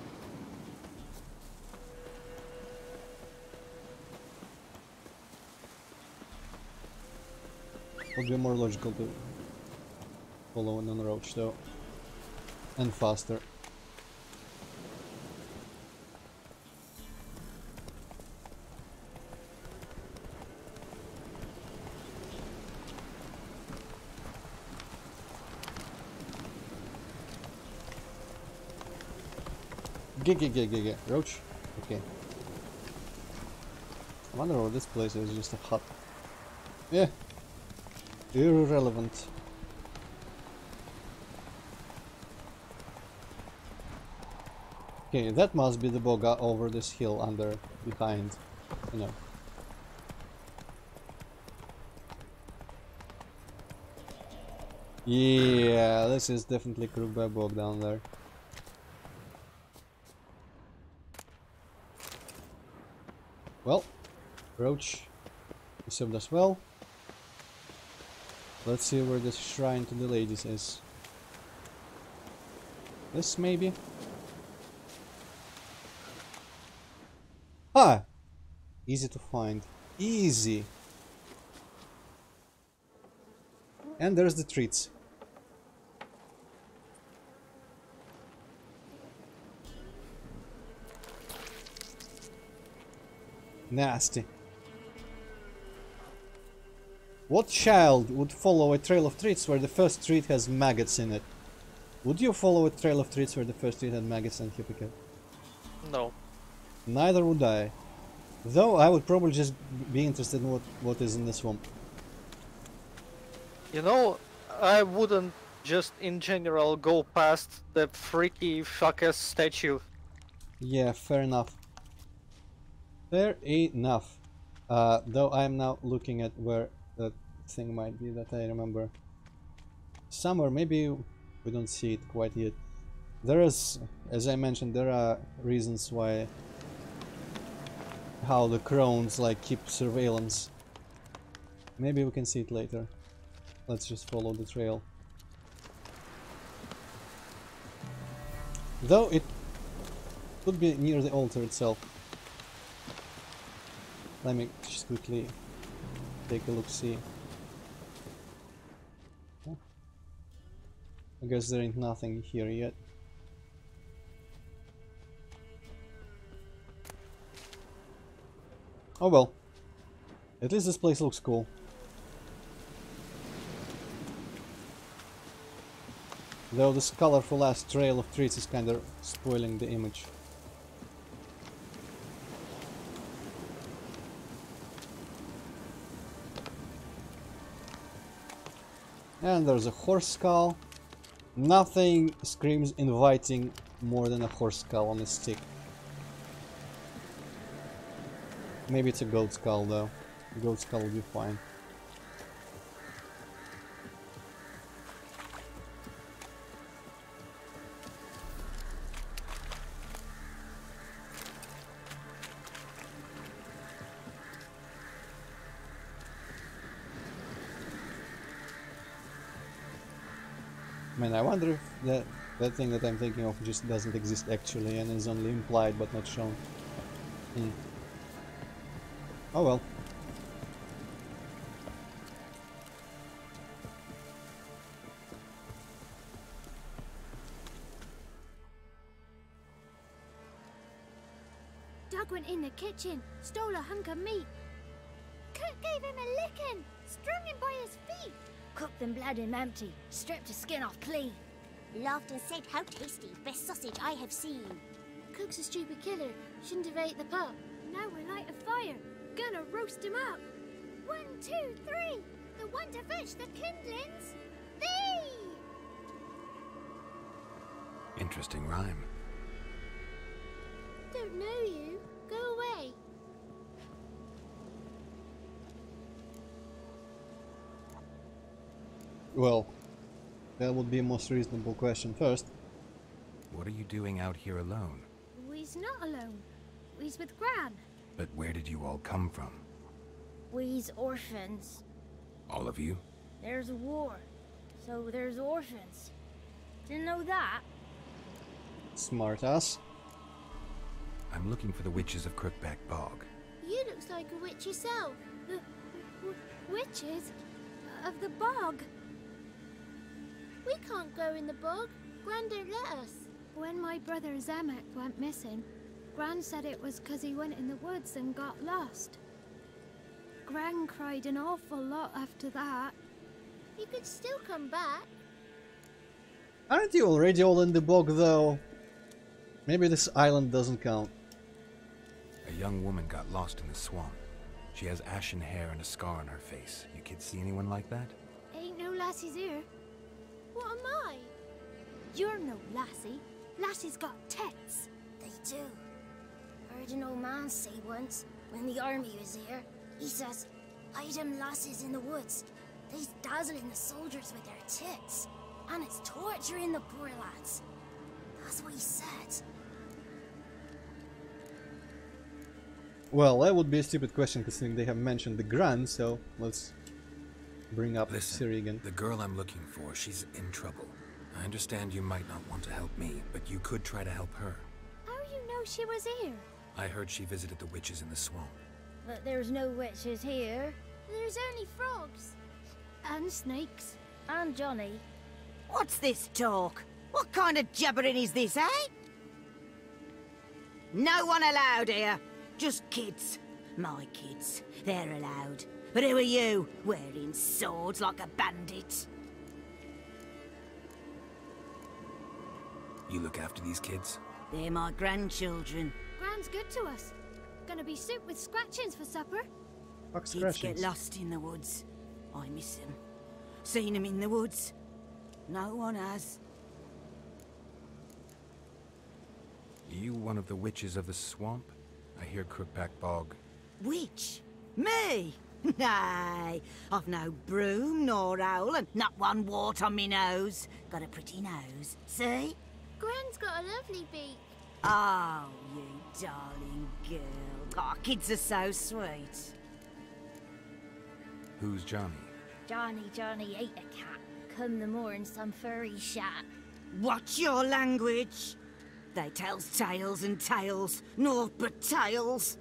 [SPEAKER 1] Would be more logical to follow an on-roach though. And faster. Roach? Okay. I wonder what this place is, just a hut. Yeah. Irrelevant. Okay, that must be the bog over this hill under, behind, you know. Yeah, this is definitely Crookback Bog down there. Well, Roach, you served us well. Let's see where this shrine to the ladies is. This maybe? Ah! Easy to find. Easy! And there's the treats. Nasty. What child would follow a trail of treats where the first treat has maggots in it? Would you follow a trail of treats where the first treat had maggots and Hippocate?
[SPEAKER 2] No.
[SPEAKER 1] Neither would I. Though I would probably just be interested in what is in the swamp.
[SPEAKER 2] You know, I wouldn't just in general go past the freaky fuck-ass statue
[SPEAKER 1] Yeah, fair enough. Fair enough. Though I'm now looking at where that thing might be that I remember. Somewhere, maybe we don't see it quite yet. There is, as I mentioned, there are reasons why how the Crones like keep surveillance. Maybe we can see it later. Let's just follow the trail. Though it could be near the altar itself. Let me just quickly take a look-see. I guess there ain't nothing here yet. Oh well. At least this place looks cool. Though this colorful ass trail of trees is kinda spoiling the image. And there's a horse skull. Nothing screams inviting more than a horse skull on a stick. Maybe it's a goat skull though. A goat skull will be fine. Man, I wonder if that thing that I'm thinking of just doesn't exist actually and is only implied but not shown. Oh well.
[SPEAKER 16] Doug went in the kitchen, stole a hunk of meat. Cook gave him a licking, strung him by his feet.
[SPEAKER 10] Cooked and bled him empty, stripped his skin off clean. Laughed and said, "How tasty, best sausage I have seen."
[SPEAKER 16] Cook's a stupid killer, shouldn't have ate the pup. Now we light a fire, gonna roast him up. 1, 2, 3, the one to fetch the kindlings. Thee!
[SPEAKER 3] Interesting rhyme.
[SPEAKER 16] Don't know you. Go away.
[SPEAKER 1] Well, that would be a most reasonable question first.
[SPEAKER 3] What are you doing out here alone?
[SPEAKER 16] We's not alone. We's with Gran.
[SPEAKER 3] But where did you all come from?
[SPEAKER 10] We's orphans.
[SPEAKER 3] All of you?
[SPEAKER 10] There's a war, so there's orphans. Didn't know that?
[SPEAKER 1] Smart ass.
[SPEAKER 3] I'm looking for the witches of Crookback Bog.
[SPEAKER 16] You looks like a witch yourself. The witches of the bog. We can't go in the bog. Gran don't let us. When my brother Zemek went missing, Gran said it was 'cause he went in the woods and got lost. Gran cried an awful lot after that. He could still come back.
[SPEAKER 1] Aren't you already all in the bog though? Maybe this island doesn't count.
[SPEAKER 3] A young woman got lost in the swamp. She has ashen hair and a scar on her face. You kids see anyone like that?
[SPEAKER 16] Ain't no lassies here. What am I? You're no lassie. Lassie's got tits.
[SPEAKER 10] They do. Heard an old man say once, when the army was here, he says, "Hide them lasses in the woods. They's dazzling the soldiers with their tits. And it's torturing the poor lads." That's what he said.
[SPEAKER 1] Well, that would be a stupid question considering they have mentioned the Gran, so let's bring up Siri again.
[SPEAKER 3] The girl I'm looking for, she's in trouble. I understand you might not want to help me, but you could try to help her.
[SPEAKER 16] How you know she was here?
[SPEAKER 3] I heard she visited the witches in the swamp.
[SPEAKER 10] But there's no witches here.
[SPEAKER 16] There's only frogs. And snakes.
[SPEAKER 10] And Johnny.
[SPEAKER 17] What's this talk? What kind of jabbering is this, eh? No one allowed here. Just kids. My kids. They're allowed. But who are you, wearing swords like a bandit?
[SPEAKER 3] You look after these kids?
[SPEAKER 17] They're my grandchildren.
[SPEAKER 16] Gran's good to us. Gonna be soup with scratchings for supper.
[SPEAKER 1] Fuck
[SPEAKER 17] Kids
[SPEAKER 1] scratchings.
[SPEAKER 17] get lost in the woods. I miss them. Seen them in the woods. No one has.
[SPEAKER 3] You one of the witches of the swamp? I hear Crookback Bog.
[SPEAKER 17] Witch? Me? Nay, I've no broom nor owl and not one wart on me nose. Got a pretty nose, see?
[SPEAKER 16] Gwen's got a lovely beak.
[SPEAKER 17] Oh, you darling girl. Oh, kids are so sweet.
[SPEAKER 3] Who's Johnny?
[SPEAKER 10] Johnny ate a cat. Come the more in some furry shack.
[SPEAKER 17] Watch your language. They tells tales and tales, naught but tales.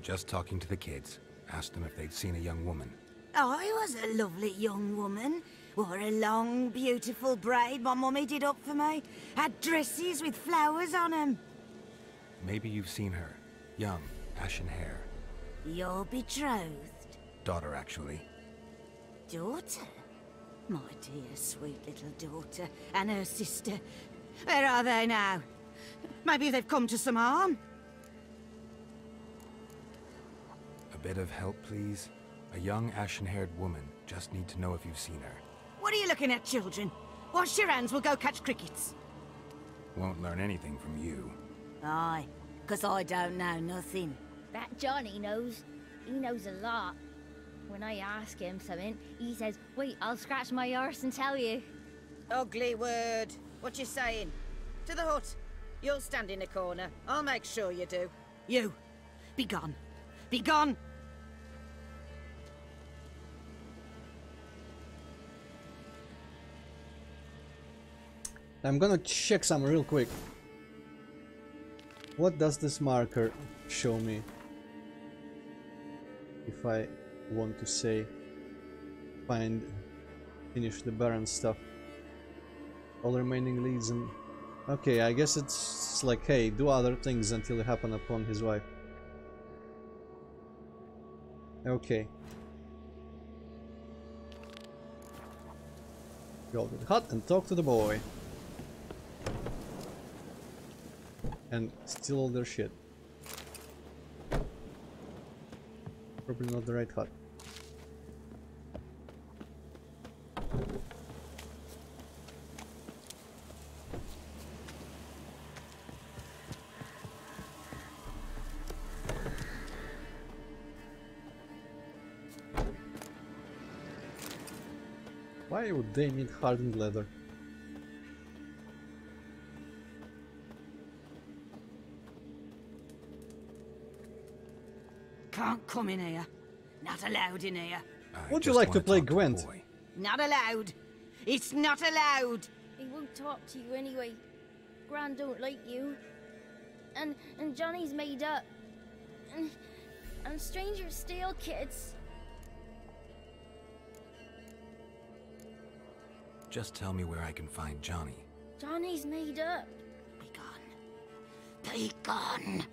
[SPEAKER 3] Just talking to the kids. Asked them if they'd seen a young woman.
[SPEAKER 17] I was a lovely young woman. Wore a long, beautiful braid my mummy did up for me. Had dresses with flowers on 'em.
[SPEAKER 3] Maybe you've seen her. Young, ashen hair.
[SPEAKER 17] Your betrothed?
[SPEAKER 3] Daughter, actually.
[SPEAKER 17] Daughter? My dear, sweet little daughter. And her sister. Where are they now? Maybe they've come to some harm?
[SPEAKER 3] A bit of help, please? A young, ashen-haired woman. Just need to know if you've seen her.
[SPEAKER 17] What are you looking at, children? Wash your hands, we'll go catch crickets.
[SPEAKER 3] Won't learn anything from you.
[SPEAKER 17] Aye, 'cause I don't know nothing.
[SPEAKER 10] That Johnny knows. He knows a lot. When I ask him something, he says, wait, I'll scratch my arse and tell you.
[SPEAKER 17] Ugly word. What you saying? To the hut. You'll stand in a corner. I'll make sure you do. You, be gone. Be gone!
[SPEAKER 1] I'm gonna check some real quick. What does this marker show me? If I want to say finish the Baron stuff. All remaining leads and... Okay, I guess it's like, hey, do other things until it happen upon his wife. Okay. Go to the hut and talk to the boy. And steal all their shit. Probably not the right hut. Why would they need hardened leather?
[SPEAKER 17] Can't come in here. Not allowed in here.
[SPEAKER 1] Would you like to play Gwent?
[SPEAKER 17] Not allowed. It's not allowed.
[SPEAKER 10] He won't talk to you anyway. Gran don't like you. And Johnny's made up. And Stranger's steal kids.
[SPEAKER 3] Just tell me where I can find Johnny.
[SPEAKER 10] Johnny's made up.
[SPEAKER 17] Be gone. Be gone.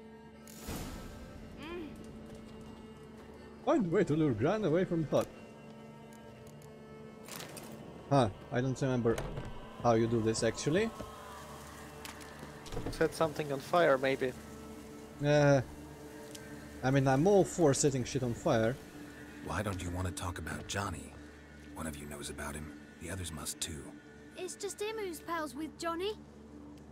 [SPEAKER 1] Find a way to lure Gran away from the hut. Huh, I don't remember how you do this actually.
[SPEAKER 2] Set something on fire, maybe.
[SPEAKER 1] I mean, I'm all for setting shit on fire.
[SPEAKER 3] Why don't you want to talk about Johnny? One of you knows about him. The others must too.
[SPEAKER 16] It's just him who's pals with Johnny.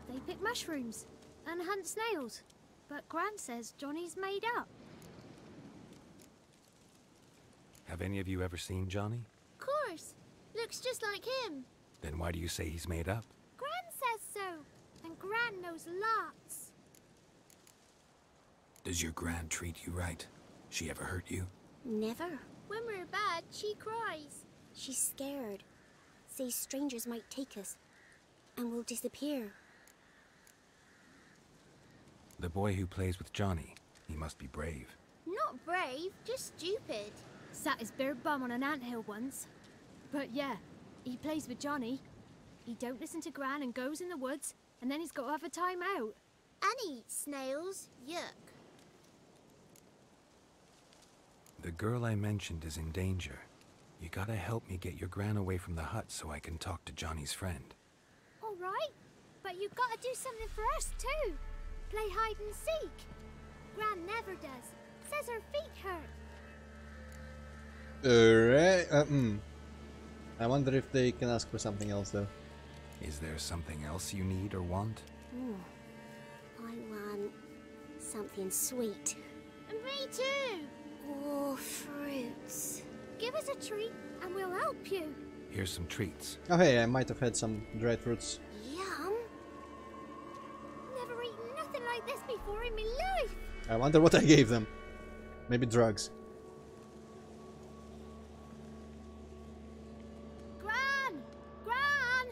[SPEAKER 16] They pick mushrooms and hunt snails. But Gran says Johnny's made up.
[SPEAKER 3] Have any of you ever seen Johnny?
[SPEAKER 16] Of course. Looks just like him.
[SPEAKER 3] Then why do you say he's made up?
[SPEAKER 16] Gran says so. And Gran knows lots.
[SPEAKER 3] Does your Gran treat you right? She ever hurt you?
[SPEAKER 10] Never.
[SPEAKER 16] When we're bad, she cries.
[SPEAKER 10] She's scared. Says strangers might take us. And we'll disappear.
[SPEAKER 3] The boy who plays with Johnny, he must be brave.
[SPEAKER 16] Not brave, just stupid.
[SPEAKER 18] Sat his bare bum on an anthill once. But yeah, he plays with Johnny. He don't listen to Gran and goes in the woods, and then he's got to have a time out.
[SPEAKER 16] And eats snails. Yuck.
[SPEAKER 3] The girl I mentioned is in danger. You gotta help me get your Gran away from the hut so I can talk to Johnny's friend.
[SPEAKER 16] All right, but you've got to do something for us too. Play hide and seek. Gran never does. Says her feet hurt.
[SPEAKER 1] I wonder if they can ask for something else though.
[SPEAKER 3] Is there something else you need or want?
[SPEAKER 10] Ooh, I want something sweet.
[SPEAKER 16] Me too.
[SPEAKER 10] Oh, fruits.
[SPEAKER 16] Give us a treat and we'll help you.
[SPEAKER 3] Here's some treats.
[SPEAKER 1] Oh hey, I might have had some dried fruits.
[SPEAKER 10] Yum.
[SPEAKER 16] Never eaten nothing like this before in my life.
[SPEAKER 1] I wonder what I gave them. Maybe drugs.
[SPEAKER 16] Gran! Gran!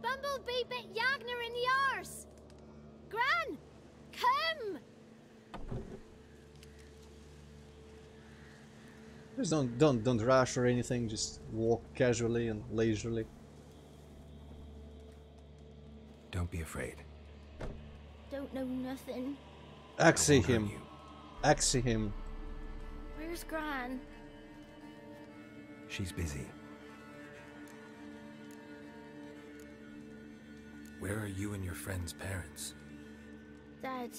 [SPEAKER 16] Bumblebee bit Yagner in the arse. Gran! Come!
[SPEAKER 1] Just don't rush or anything, just walk casually and leisurely.
[SPEAKER 3] Don't be afraid.
[SPEAKER 10] Don't know nothing.
[SPEAKER 1] Axe him. Axe him.
[SPEAKER 10] Where's Gran?
[SPEAKER 3] She's busy. Where are you and your friend's parents?
[SPEAKER 10] Dad.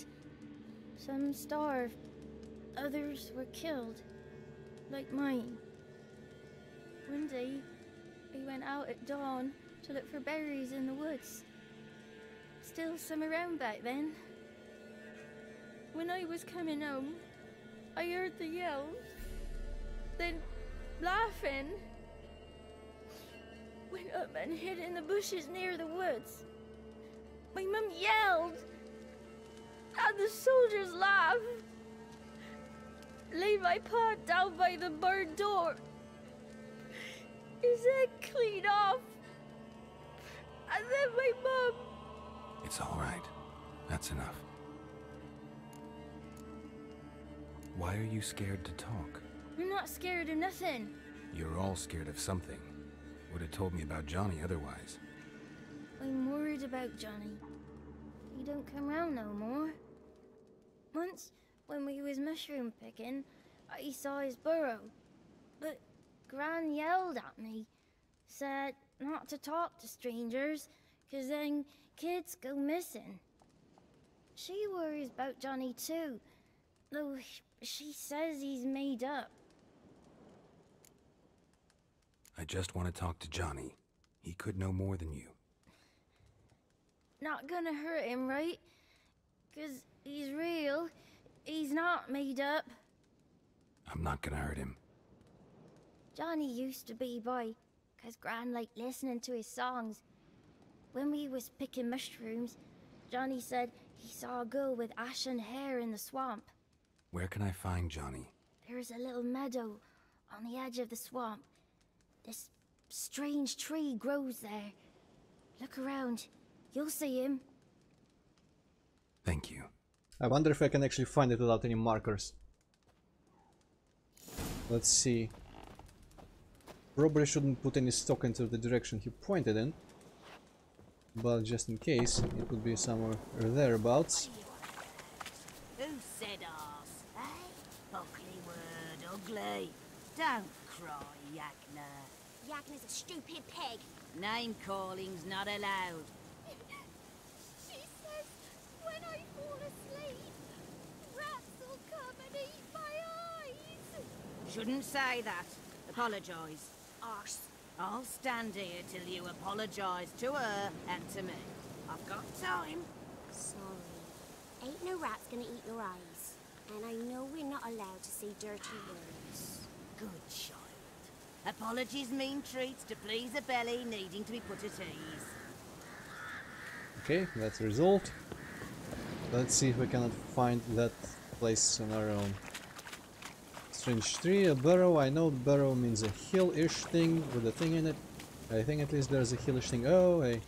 [SPEAKER 10] Some starved. Others were killed. Like mine. One day, we went out at dawn to look for berries in the woods. Still some around back then. When I was coming home, I heard the yells. Then, laughing. Went up and hid in the bushes near the woods. My mum yelled. And the soldiers laughed. Laid my pa down by the barn door. His head clean off. And then my mum.
[SPEAKER 3] It's all right. That's enough. Why are you scared to talk?
[SPEAKER 10] I'm not scared of nothing.
[SPEAKER 3] You're all scared of something. Would have told me about Johnny otherwise.
[SPEAKER 10] I'm worried about Johnny. He don't come round no more. Once, when we was mushroom picking, I saw his burrow. But Gran yelled at me. Said not to talk to strangers, 'cause then kids go missing. She worries about Johnny too, though she says he's made up.
[SPEAKER 3] I just want to talk to Johnny. He could know more than you.
[SPEAKER 10] Not gonna hurt him, right? 'Cause he's real. He's not made up.
[SPEAKER 3] I'm not gonna hurt him.
[SPEAKER 10] Johnny used to be boy, 'cause Gran liked listening to his songs. When we was picking mushrooms, Johnny said he saw a girl with ashen hair in the swamp.
[SPEAKER 3] Where can I find Johnny?
[SPEAKER 10] There's a little meadow on the edge of the swamp. This strange tree grows there. Look around. You'll see him.
[SPEAKER 3] Thank you.
[SPEAKER 1] I wonder if I can actually find it without any markers. Let's see. Probably shouldn't put any stock into the direction he pointed in. But just in case, it would be somewhere thereabouts.
[SPEAKER 17] Who said arse, eh? Buckley word, ugly. Don't cry, Yagner.
[SPEAKER 10] Yagner's a stupid pig.
[SPEAKER 17] Name calling's not allowed.
[SPEAKER 16] She says when I fall asleep, rats will come and eat my eyes.
[SPEAKER 17] Shouldn't say that. Apologise. Arse. I'll stand here till you apologise to her and to me. I've got time.
[SPEAKER 10] Sorry. Ain't no rat's gonna eat your eyes. And I know we're not allowed to say dirty words.
[SPEAKER 17] Good child. Apologies mean treats to please a belly needing to be put at ease.
[SPEAKER 1] Okay, that's resolved. Let's see if we cannot find that place on our own. Strange tree, a burrow. I know burrow means a hill-ish thing with a thing in it. I think at least there's a hillish thing. Oh, hey.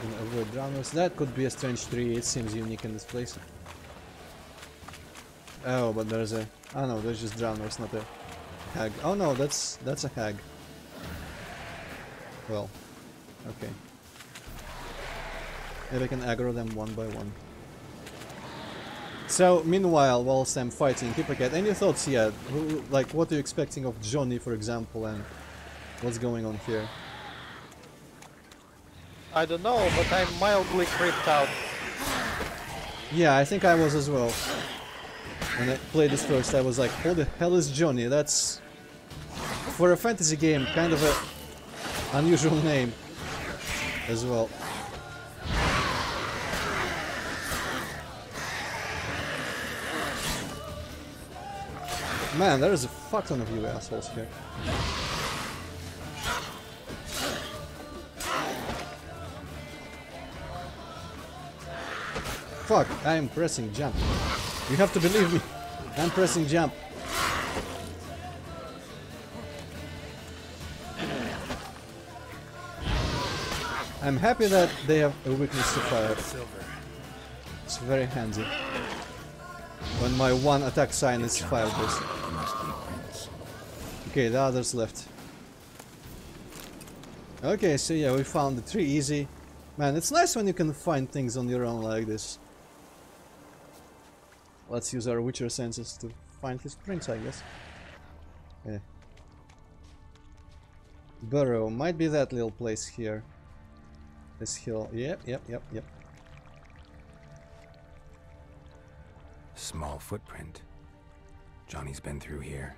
[SPEAKER 1] I'm gonna avoid drowners. That could be a strange tree. It seems unique in this place. Oh, but there's a... Oh no, there's just drowners, not a hag. Oh no, that's a hag. Well, okay. Maybe I can aggro them one by one. So, meanwhile, whilst I'm fighting Hippocat, any thoughts yet? Like, what are you expecting of Johnny, for example, and what's going on here?
[SPEAKER 2] I don't know, but I'm mildly creeped out.
[SPEAKER 1] Yeah, I think I was as well. When I played this first, I was like, who the hell is Johnny? That's, for a fantasy game, kind of a unusual name as well. Man, there is a fuck ton of you assholes here. Fuck, I am pressing jump. You have to believe me. I'm pressing jump. I'm happy that they have a weakness to fire. It's very handy. When my one attack sign is fire burst. Okay, the others left. Okay, so yeah, we found the tree easy. Man, it's nice when you can find things on your own like this. Let's use our Witcher senses to find his prints, I guess. Yeah. Burrow, might be that little place here. This hill. Yep.
[SPEAKER 3] Small footprint. Johnny's been through here.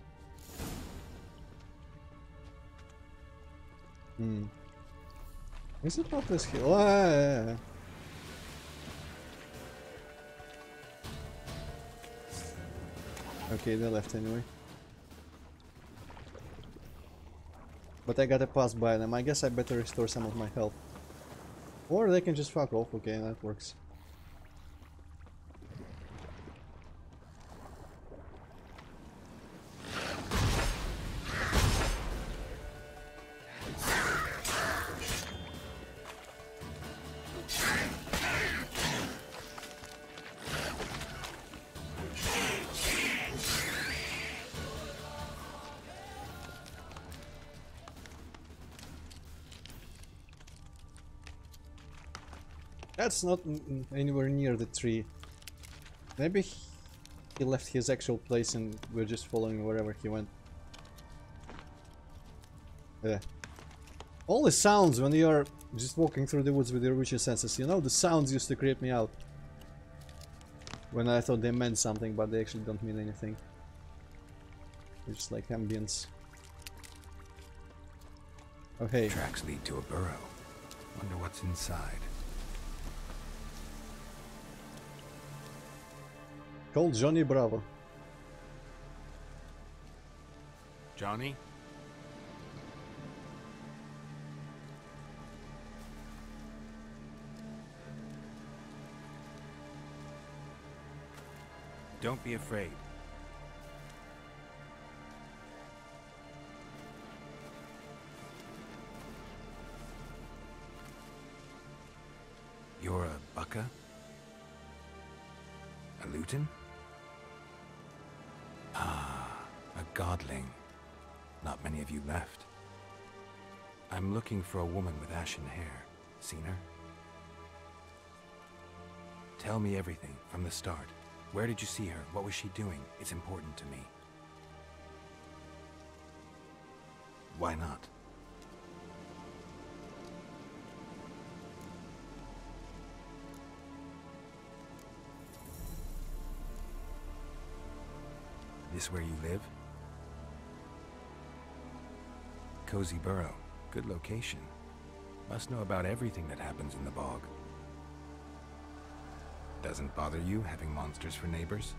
[SPEAKER 1] Is it not this hill? Oh, yeah. Okay, they left anyway. But I gotta pass by them. I guess I better restore some of my health. Or they can just fuck off. Okay, that works. That's not anywhere near the tree. Maybe he left his actual place and we're just following wherever he went. Yeah. All the sounds when you're just walking through the woods with your Witcher senses, you know, the sounds used to creep me out. When I thought they meant something, but they actually don't mean anything. They're just like ambience. Oh hey.
[SPEAKER 3] Tracks lead to a burrow. Wonder what's inside.
[SPEAKER 1] Called Johnny Bravo.
[SPEAKER 3] Johnny? Don't be afraid. You're a Bucka? A Luton? Ah, a godling. Not many of you left. I'm looking for a woman with ashen hair. Seen her? Tell me everything from the start. Where did you see her? What was she doing? It's important to me. Why not? This where you live? Cozy burrow. Good location. Must know about everything that happens in the bog. Doesn't bother you having monsters for neighbors?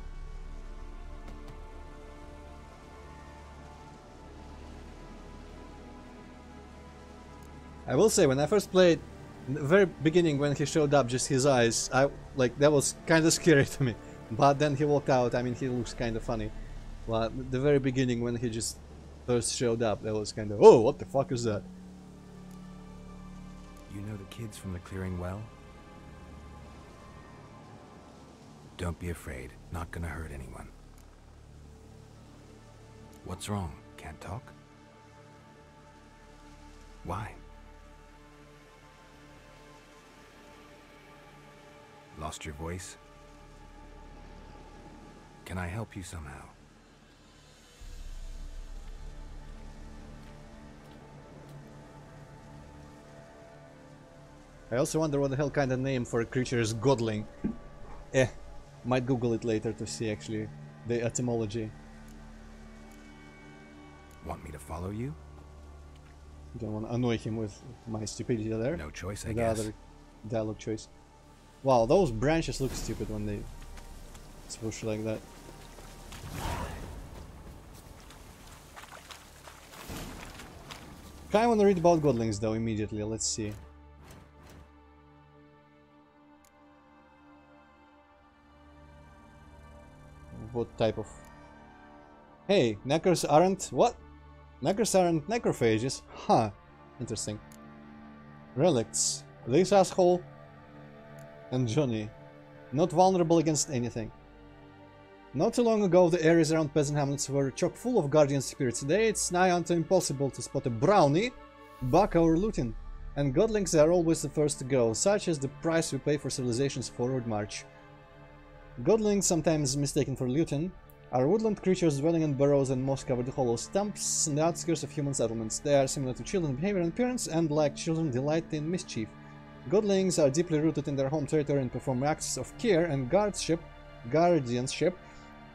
[SPEAKER 1] I will say, when I first played, in the very beginning when he showed up, just his eyes, that was kind of scary to me. But then he walked out, I mean, he looks kind of funny. But the very beginning when he just first showed up, that was kind of, oh, what the fuck is that?
[SPEAKER 3] You know the kids from the clearing well? Don't be afraid. Not gonna hurt anyone. What's wrong? Can't talk? Why? Lost your voice? Can I help you somehow?
[SPEAKER 1] I also wonder what the hell kind of name for a creature is godling. Might Google it later to see actually the etymology.
[SPEAKER 3] Want me to follow you?
[SPEAKER 1] Don't want to annoy him with my stupidity there.
[SPEAKER 3] No choice, I
[SPEAKER 1] the
[SPEAKER 3] guess.
[SPEAKER 1] Other dialogue choice. Wow, those branches look stupid when they swoosh like that. kinda wanna read about godlings though immediately, let's see. What type of... Hey, knackers aren't... What? Knackers aren't necrophages? Huh. Interesting. Relicts. This asshole and Johnny. Not vulnerable against anything. Not too long ago, the areas around peasant hamlets were chock full of guardian spirits. Today, it's nigh unto impossible to spot a brownie, buck or looting. And godlings are always the first to go. Such is the price we pay for civilization's forward march. Godlings, sometimes mistaken for lutin, are woodland creatures dwelling in burrows and moss-covered hollow stumps in the outskirts of human settlements. They are similar to children in behavior and appearance, and like children, delight in mischief. Godlings are deeply rooted in their home territory and perform acts of care and guardianship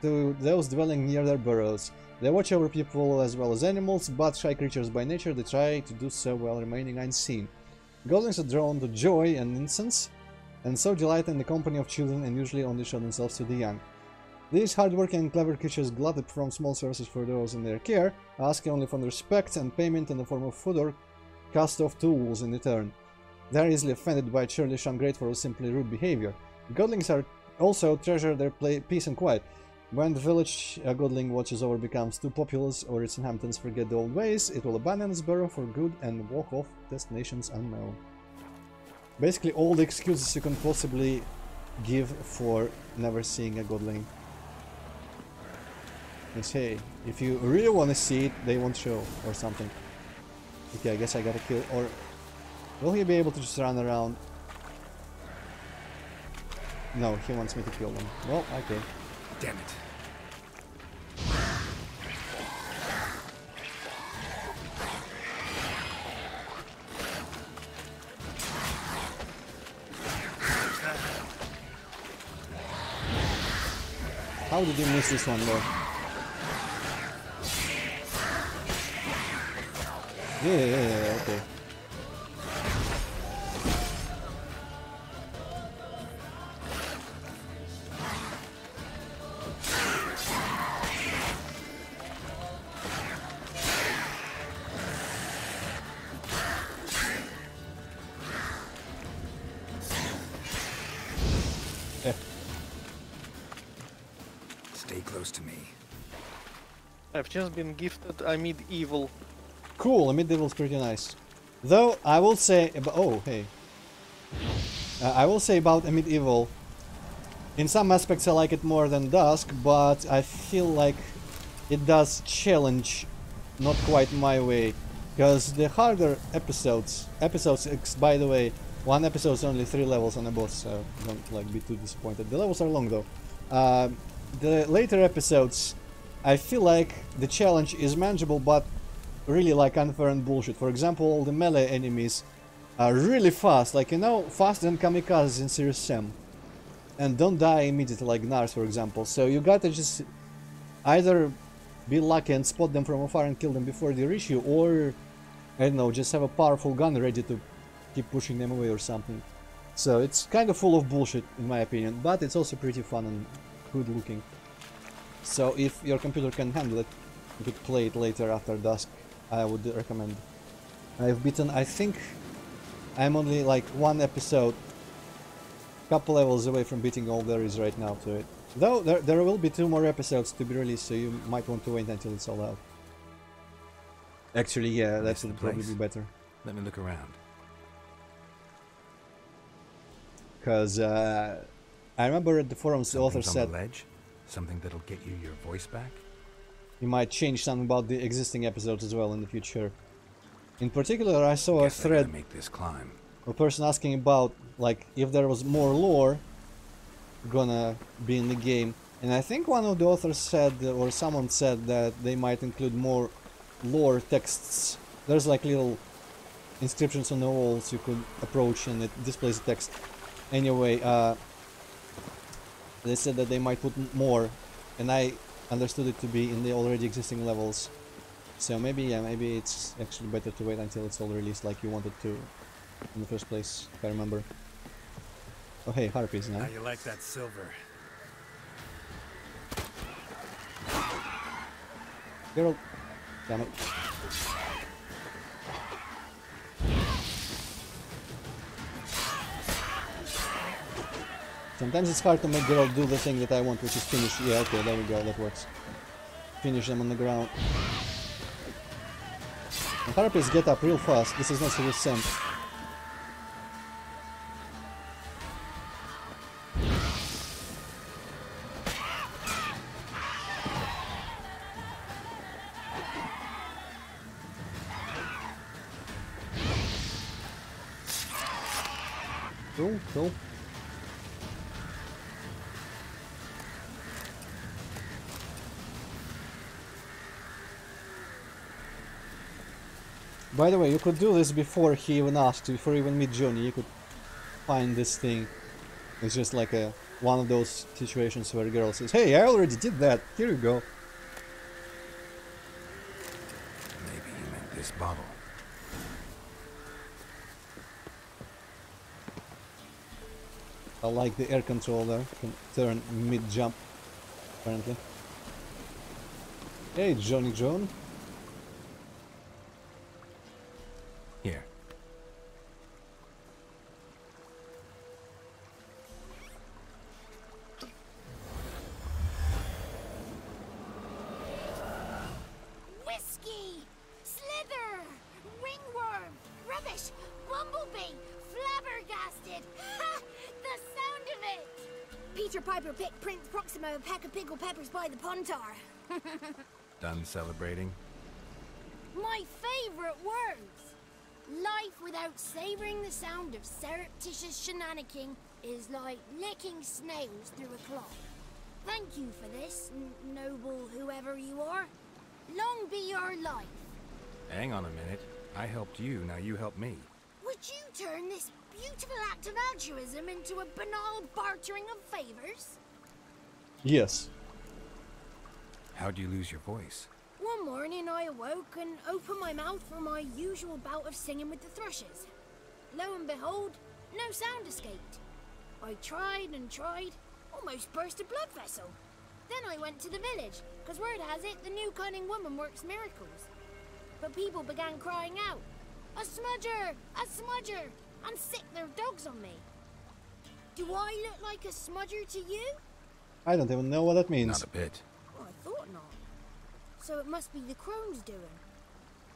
[SPEAKER 1] to those dwelling near their burrows. They watch over people as well as animals, but shy creatures by nature, they try to do so while remaining unseen. Godlings are drawn to joy and innocence, and so delight in the company of children and usually only show themselves to the young. These hardworking and clever creatures gladly perform small services for those in their care, asking only for respect and payment in the form of food or cast-off tools in return. They are easily offended by churlish, ungrateful, or simply rude behavior. Godlings are also treasure their peace and quiet. When the village a godling watches over becomes too populous or its inhabitants forget the old ways, it will abandon its burrow for good and walk off destinations unknown. Basically all the excuses you can possibly give for never seeing a godling. Is hey, if you really want to see it, they won't show or something. Okay, I guess I gotta kill, or will he be able to just run around? No, he wants me to kill them. Well, okay.
[SPEAKER 3] Damn it.
[SPEAKER 1] How did you miss this one though? Yeah, okay.
[SPEAKER 3] Stay close to me.
[SPEAKER 2] I've just been gifted a medieval.
[SPEAKER 1] Cool, a medieval's pretty nice. Though I will say about I will say about a medieval. In some aspects, I like it more than Dusk, but I feel like it does challenge not quite my way. Because the harder episodes, by the way, one episode is only 3 levels on a boss, so don't like be too disappointed. The levels are long though. The later episodes, I feel like the challenge is manageable, but really like unfair and bullshit. For example, all the melee enemies are really fast, like, you know, faster than kamikazes in Serious Sam. And don't die immediately like Nars, for example. So you gotta just either be lucky and spot them from afar and kill them before they reach you, or, I don't know, just have a powerful gun ready to keep pushing them away or something. So it's kind of full of bullshit in my opinion, but it's also pretty fun and good looking. So if your computer can handle it, you could play it later after dusk. I would recommend. I've beaten, I think I'm only like 1 episode, couple levels away from beating all there is right now to it. Though there will be 2 more episodes to be released, so you might want to wait until it's all out. Actually, yeah, that would probably be better.
[SPEAKER 3] Let me look around.
[SPEAKER 1] Because I remember at the forums the author said...
[SPEAKER 3] on the ledge? Something that'll get you your voice back?
[SPEAKER 1] He might change something about the existing episodes as well in the future. In particular, I saw a thread
[SPEAKER 3] make this climb.
[SPEAKER 1] A person asking about, like, if there was more lore gonna be in the game. And I think one of the authors said, or someone said, that they might include more lore texts. There's like little inscriptions on the walls you could approach and it displays the text. Anyway, they said that they might put more, and I understood it to be in the already existing levels. So maybe, yeah, maybe it's actually better to wait until it's all released like you wanted to in the first place, if I remember. Oh hey, harpies now.
[SPEAKER 3] How you like that silver?
[SPEAKER 1] Girl, damn it. Sometimes it's hard to make girl do the thing that I want, which is finish. Yeah, okay, there we go, that works. Finish them on the ground. The harpies get up real fast. This is not serious sense. Cool, cool. By the way, you could do this before he even asked, before you even meet Johnny. You could find this thing. It's just like one of those situations where a girl says, "Hey, I already did that. Here you go."
[SPEAKER 3] Maybe you meant this bottle.
[SPEAKER 1] I like the air control there. Can turn mid-jump, apparently. Hey, Johnny John.
[SPEAKER 3] Here.
[SPEAKER 10] Whiskey! Slither! Ringworm! Rubbish! Bumblebee! Flabbergasted! Ha! The sound of it! Peter Piper picked Prince Proximo a pack of pickled peppers by the Pontar.
[SPEAKER 3] Done celebrating?
[SPEAKER 10] My favorite words! Life without savoring the sound of surreptitious shenanigans is like licking snails through a cloth. Thank you for this, noble whoever you are. Long be your life.
[SPEAKER 3] Hang on a minute. I helped you, now you help me.
[SPEAKER 10] Would you turn this beautiful act of altruism into a banal bartering of favors?
[SPEAKER 1] Yes.
[SPEAKER 3] How'd you lose your voice?
[SPEAKER 10] One morning I awoke and opened my mouth for my usual bout of singing with the thrushes. Lo and behold, no sound escaped. I tried and tried, almost burst a blood vessel. Then I went to the village, because word has it the new cunning woman works miracles. But people began crying out, "A smudger! A smudger!" and sick their dogs on me. Do I look like a smudger to you?
[SPEAKER 1] I don't even know what that means.
[SPEAKER 3] Not a bit.
[SPEAKER 10] Oh, I thought not. So it must be the Crones doing.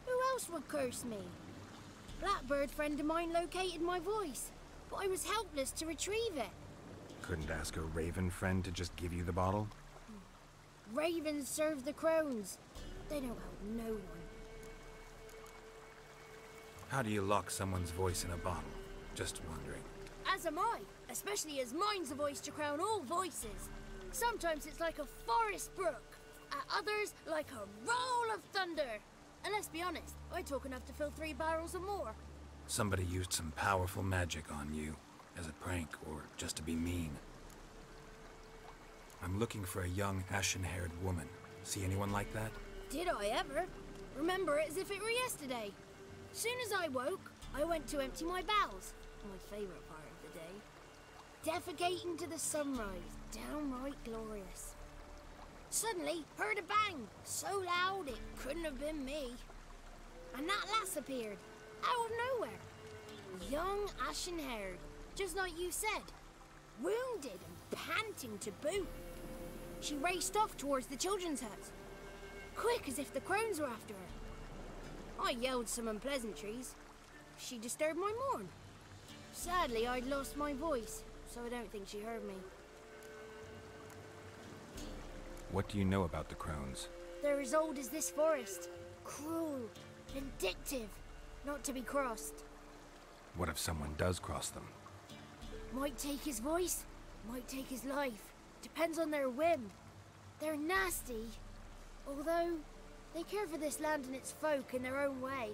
[SPEAKER 10] Who else would curse me? Blackbird friend of mine located my voice, but I was helpless to retrieve it.
[SPEAKER 3] Couldn't ask a raven friend to just give you the bottle?
[SPEAKER 10] Ravens serve the Crones. They don't help no one.
[SPEAKER 3] How do you lock someone's voice in a bottle? Just wondering.
[SPEAKER 10] As am I, especially as mine's a voice to crown all voices. Sometimes it's like a forest brook, at others like a roll of thunder. And let's be honest, I talk enough to fill 3 barrels or more.
[SPEAKER 3] Somebody used some powerful magic on you, as a prank or just to be mean. I'm looking for a young, ashen-haired woman. See anyone like that?
[SPEAKER 10] Did I ever? Remember it as if it were yesterday. Soon as I woke, I went to empty my bowels. My favourite part of the day. Defecating to the sunrise, downright glorious. Suddenly, heard a bang, so loud it couldn't have been me. And that lass appeared, out of nowhere. Young, ashen-haired, just like you said. Wounded and panting to boot. She raced off towards the children's hut. Quick as if the Crones were after her. I yelled some unpleasantries. She disturbed my morn. Sadly, I'd lost my voice, so I don't think she heard me.
[SPEAKER 3] What do you know about the Crones?
[SPEAKER 10] They're as old as this forest. Cruel, vindictive, not to be crossed.
[SPEAKER 3] What if someone does cross them?
[SPEAKER 10] Might take his voice, might take his life. Depends on their whim. They're nasty, although they care for this land and its folk in their own way.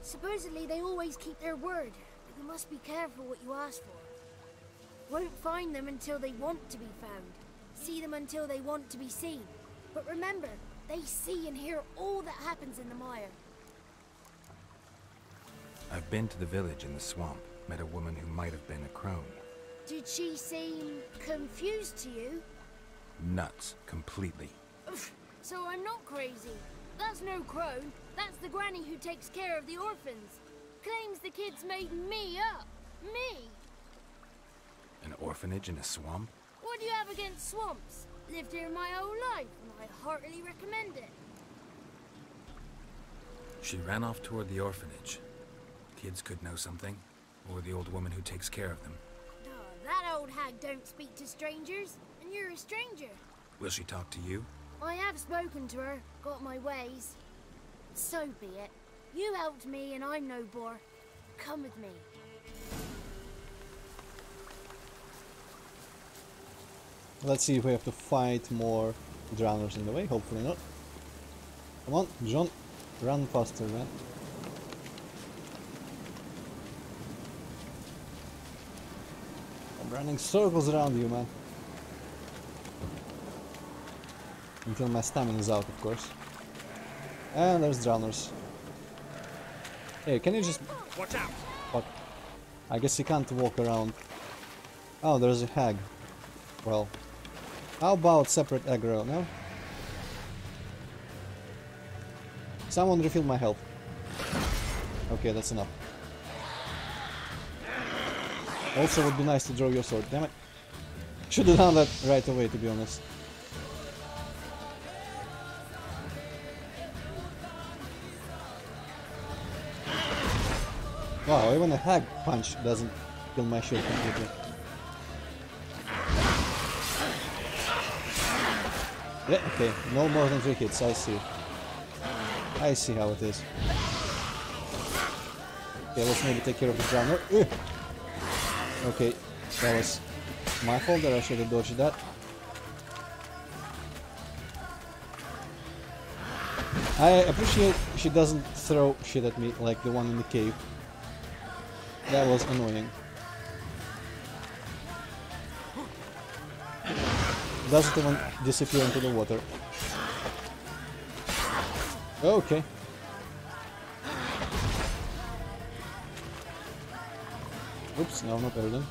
[SPEAKER 10] Supposedly they always keep their word, but you must be careful what you ask for. Won't find them until they want to be found. See them until they want to be seen. But remember, they see and hear all that happens in the mire.
[SPEAKER 3] I've been to the village in the swamp, met a woman who might have been a crone.
[SPEAKER 10] Did she seem confused to you?
[SPEAKER 3] Nuts, completely.
[SPEAKER 10] So I'm not crazy. That's no crone. That's the granny who takes care of the orphans. Claims the kids made me up. Me!
[SPEAKER 3] An orphanage in a swamp?
[SPEAKER 16] What do you have against swamps? Lived here my whole life, and I heartily recommend it.
[SPEAKER 3] She ran off toward the orphanage. Kids could know something, or the old woman who takes care of them.
[SPEAKER 16] That old hag don't speak to strangers, and you're a stranger.
[SPEAKER 3] Will she talk to you?
[SPEAKER 16] I have spoken to her, got my ways. So be it. You helped me, and I'm no bore. Come with me.
[SPEAKER 1] Let's see if we have to fight more drowners in the way. Hopefully not. Come on, John. Run faster, man. I'm running circles around you, man. Until my stamina is out, of course. And there's drowners. Hey, can you just...
[SPEAKER 15] Watch out!
[SPEAKER 1] What? I guess you can't walk around. Oh, there's a hag. Well, how about separate aggro, no? Someone refill my health. Okay, that's enough. Also, would be nice to draw your sword. Damn it! Should have done that right away, to be honest. Wow, even a hag punch doesn't kill my shield completely. Yeah, okay, no more than 3 hits, I see. I see how it is. Okay, let's maybe take care of the drowner. Okay, that was my fault that I should have dodged that. I appreciate she doesn't throw shit at me like the one in the cave. That was annoying. Doesn't even disappear into the water. Okay. Oops, no, not better then.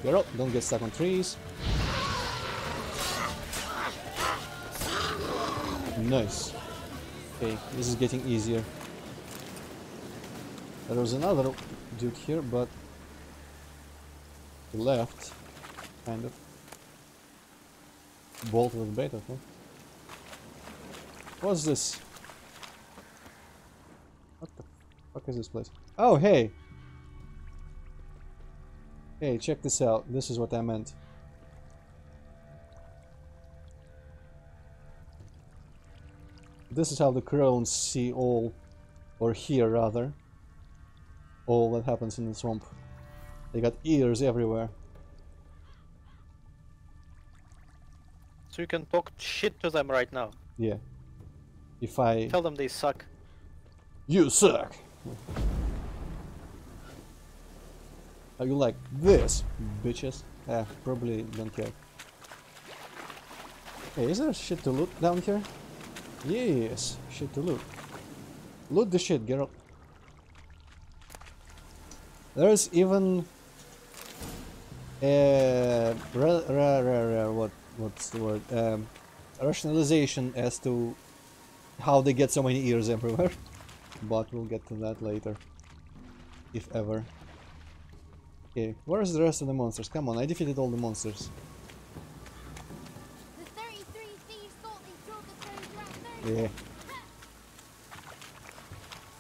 [SPEAKER 1] Girl, don't get stuck on trees. Nice. Okay, this is getting easier. There was another dude here, but he left, kind of. Bolt with bait, I think. What's this? What the fuck is this place? Oh, hey! Hey, check this out. This is what I meant. This is how the Crones see all, or hear rather, all that happens in the swamp. They got ears everywhere.
[SPEAKER 2] So you can talk shit to them right now.
[SPEAKER 1] Yeah. If I...
[SPEAKER 2] Tell them they suck.
[SPEAKER 1] You suck! Are you like this, bitches? Probably don't care. Hey, is there shit to loot down here? Yes, shit to loot. Loot the shit, girl. There's even what's the word? Rationalization as to how they get so many ears everywhere. But we'll get to that later, if ever. Okay, where's the rest of the monsters? Come on, I defeated all the monsters.
[SPEAKER 16] The 33 thieves thought they drove the train around.
[SPEAKER 1] Yeah.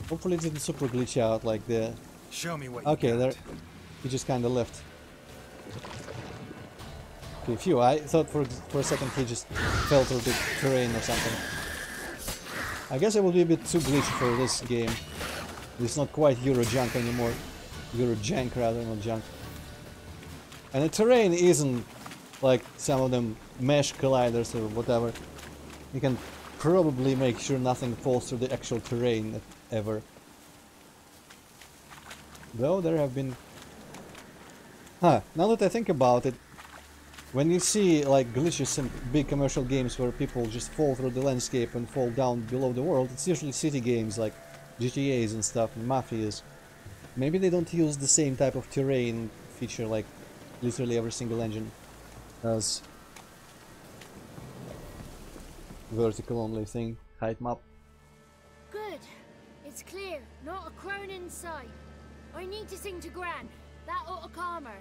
[SPEAKER 1] Hopefully it didn't super glitch out like the...
[SPEAKER 3] Show me what
[SPEAKER 1] okay,
[SPEAKER 3] you got.
[SPEAKER 1] there... He just kinda left. Okay, phew, I thought for a second he just fell through the terrain or something. I guess it will be a bit too glitchy for this game. It's not quite Euro junk anymore. Euro jank rather, not junk. And the terrain isn't like some of them mesh colliders or whatever. You can probably make sure nothing falls through the actual terrain ever. Though there have been... Huh, now that I think about it, when you see like glitches in big commercial games where people just fall through the landscape and fall down below the world, it's usually city games like GTAs and stuff, and Mafias. Maybe they don't use the same type of terrain feature like literally every single engine does. vertical only thing. Height map.
[SPEAKER 18] Good. It's clear. Not a crone in sight. I need to sing to Gran. That ought to calm her.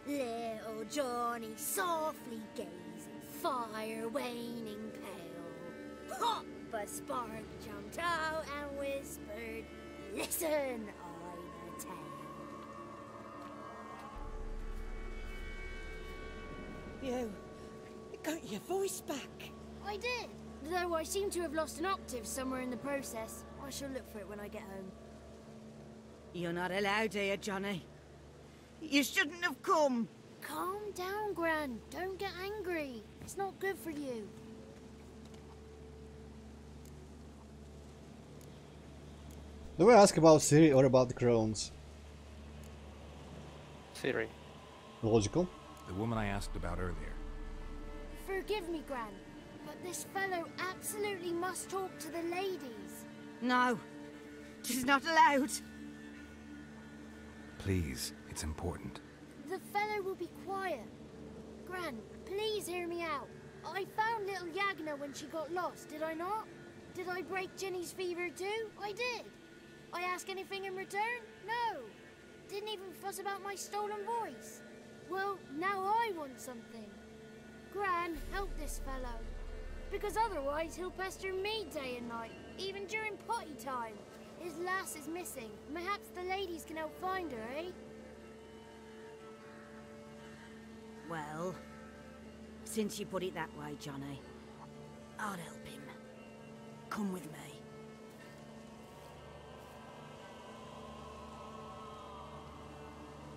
[SPEAKER 10] Little Johnny softly gazing, fire waning pale. Hop! A spark jumped out and whispered, "Listen, I'm a tale."
[SPEAKER 17] You got your voice back.
[SPEAKER 18] I did. Though I seem to have lost an octave somewhere in the process. I shall look for it when I get home.
[SPEAKER 17] You're not allowed here, Johnny. You shouldn't have come.
[SPEAKER 18] Calm down, Gran. Don't get angry. It's not good for you.
[SPEAKER 1] Do I ask about Ciri or about the Crones?
[SPEAKER 2] Ciri.
[SPEAKER 1] Logical.
[SPEAKER 3] The woman I asked about earlier.
[SPEAKER 18] Forgive me, Gran, but this fellow absolutely must talk to the ladies.
[SPEAKER 17] No, she's not allowed.
[SPEAKER 3] Please, it's important.
[SPEAKER 18] The fellow will be quiet. Gran, please hear me out. I found little Yagna when she got lost, did I not? Did I break Jenny's fever too? I did. I ask anything in return? No. Didn't even fuss about my stolen voice. Well, now I want something. Gran, help this fellow. Because otherwise he'll pester me day and night, even during potty time. His lass is missing. Perhaps the ladies can help find her, eh?
[SPEAKER 17] Well, since you put it that way, Johnny, I'll help him. Come with me.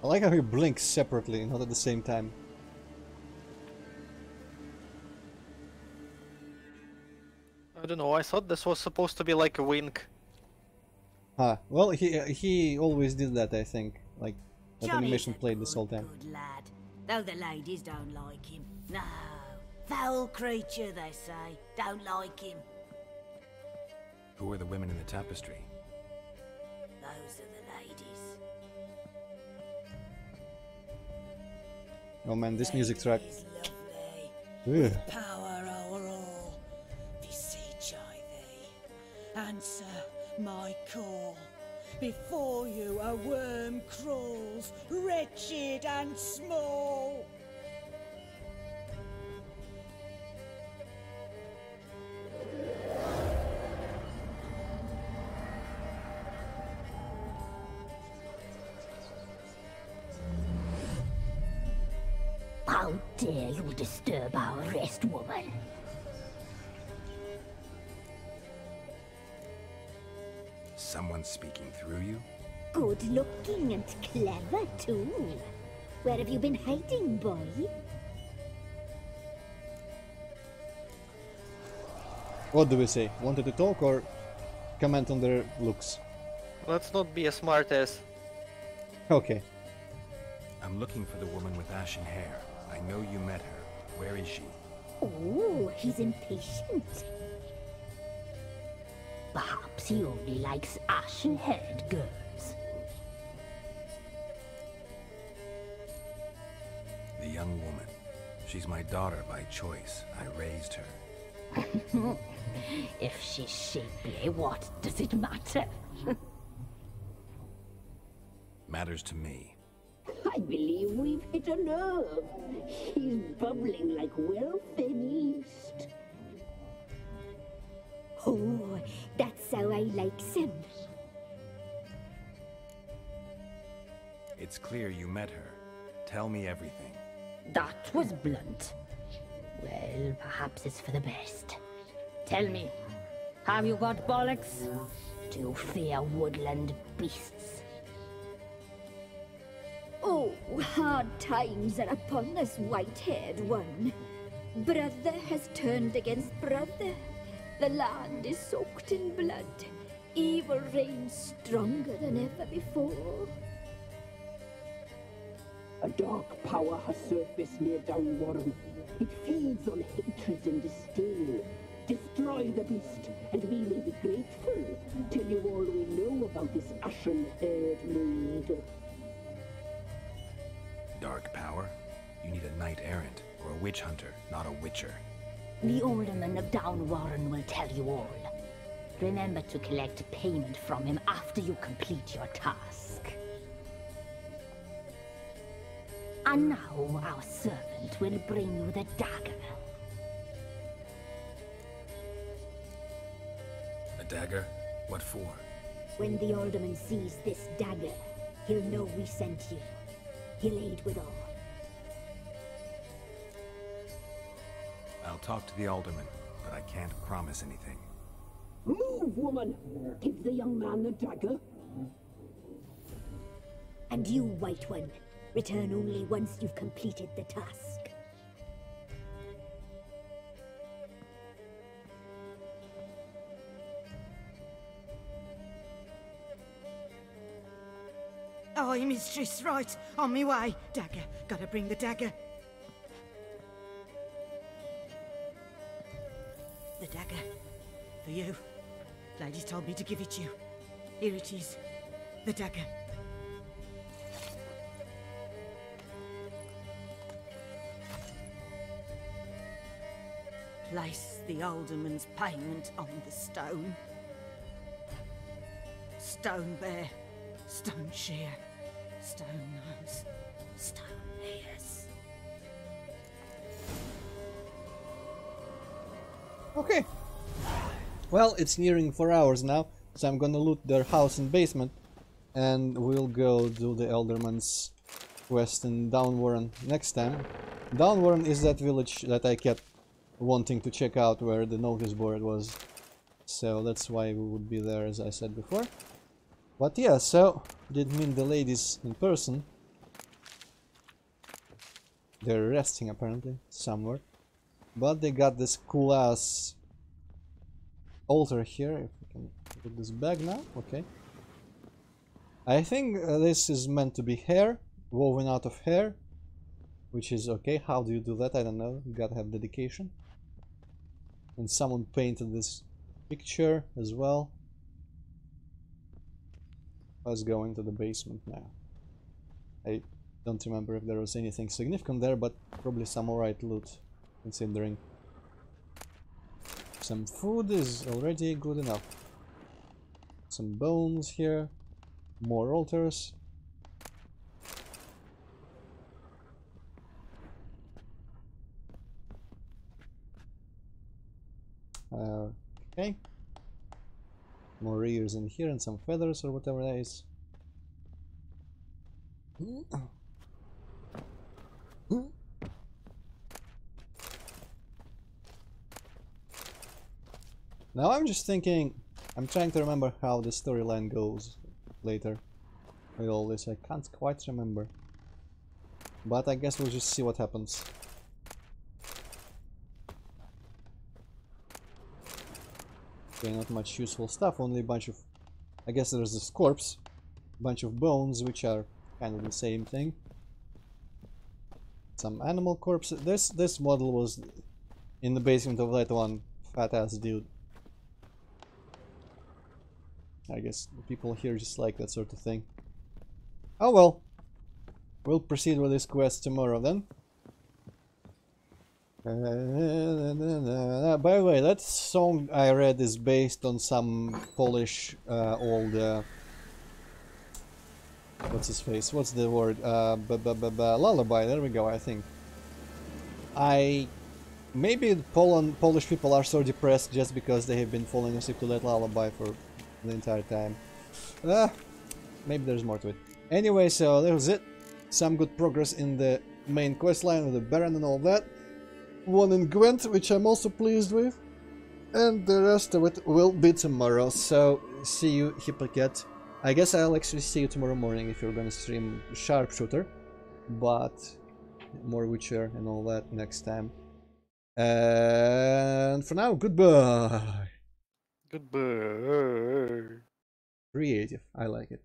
[SPEAKER 1] I like how he blinks separately, not at the same time.
[SPEAKER 2] I don't know, I thought this was supposed to be like a wink.
[SPEAKER 1] Ah, well, he always did that, I think. Like, that
[SPEAKER 17] Johnny's
[SPEAKER 1] animation
[SPEAKER 17] a
[SPEAKER 1] played this whole time.
[SPEAKER 17] Good lad, though the ladies don't like him. No, foul creature, they say. Don't like him.
[SPEAKER 3] Who are the women in the tapestry?
[SPEAKER 17] Those are the ladies.
[SPEAKER 1] Oh man, this music track.
[SPEAKER 17] Lovely. With power o'er all, beseech I thee. Answer my call. Before you a worm crawls, wretched and small.
[SPEAKER 10] How dare you disturb our rest, woman?
[SPEAKER 3] Someone speaking through you?
[SPEAKER 10] Good looking and clever, too. Where have you been hiding, boy?
[SPEAKER 1] What do we say? Wanted to talk or comment on their looks?
[SPEAKER 2] Let's not be a smartass.
[SPEAKER 1] Okay.
[SPEAKER 3] I'm looking for the woman with ashen hair. I know you met her. Where is she?
[SPEAKER 10] Oh, he's impatient. Perhaps he only likes ashen-haired girls.
[SPEAKER 3] The young woman. She's my daughter by choice. I raised her.
[SPEAKER 10] If she's shapely, what does it matter?
[SPEAKER 3] Matters to me.
[SPEAKER 10] I believe we've hit a nerve. He's bubbling like well-fed yeast. Oh, that's how I likes him.
[SPEAKER 3] It's clear you met her. Tell me everything.
[SPEAKER 10] That was blunt. Well, perhaps it's for the best. Tell me, have you got bollocks? Do you fear woodland beasts? Oh, hard times are upon this white-haired one. Brother has turned against brother. The land is soaked in blood. Evil reigns stronger than ever before.
[SPEAKER 19] A dark power has surfaced near Downwarren. It feeds on hatred and disdain. Destroy the beast, and we may be grateful. Tell you all we know about this ashen-haired maid.
[SPEAKER 3] knight-errant or a witch hunter, not a witcher.
[SPEAKER 19] The alderman of Downwarren will tell you all. Remember to collect payment from him after you complete your task. And now our servant will bring you the dagger.
[SPEAKER 3] A dagger? What for?
[SPEAKER 19] When the alderman sees this dagger, he'll know we sent you. He'll aid with all.
[SPEAKER 3] I'll talk to the alderman, but I can't promise anything.
[SPEAKER 19] Move, woman! Give the young man the dagger. And you, White One, return only once you've completed the task.
[SPEAKER 17] Aye, mistress, right. On me way. Dagger. Gotta bring the dagger. The dagger. For you. Ladies told me to give it you. Here it is. The dagger. Place the alderman's payment on the stone. Stone bear. Stone shear. Stone nose. Stone ears.
[SPEAKER 1] Okay. Well, it's nearing 4 hours now, so I'm gonna loot their house and basement, and we'll go do the Elderman's quest in Downwarren next time. Downwarren is that village that I kept wanting to check out, where the notice board was, so that's why we would be there, as I said before. But yeah, so didn't meet the ladies in person. They're resting apparently somewhere, but they got this cool ass altar here. If we can put this back now, okay. I think this is meant to be hair, woven out of hair, which is okay. How do you do that? I don't know. You gotta have dedication. And someone painted this picture as well. Let's go into the basement now. I don't remember if there was anything significant there, but probably some alright loot, considering some food is already good enough. Some bones here, more altars. Okay. More ears in here and some feathers or whatever that is. Now I'm just thinking, I'm trying to remember how the storyline goes later with all this. I can't quite remember, but I guess we'll just see what happens. Okay, not much useful stuff, only a bunch of, I guess there's this corpse, bunch of bones, which are kind of the same thing. Some animal corpses. This model was in the basement of that one fat ass dude. I guess the people here just like that sort of thing. Oh well, we'll proceed with this quest tomorrow then. By the way, that song I read is based on some Polish old what's his face? What's the word? Lullaby. There we go. I think. Maybe Polish people are so depressed just because they have been falling asleep to that lullaby for the entire time. Maybe there's more to it. Anyway, so that was it. Some good progress in the main quest line with the Baron and all that. One in Gwent, which I'm also pleased with, and the rest of it will be tomorrow. So see you, Hypocat. I guess I'll actually see you tomorrow morning if you're gonna stream Sharpshooter, but more Witcher and all that next time. And for now, goodbye.
[SPEAKER 2] Goodbye.
[SPEAKER 1] Creative, I like it.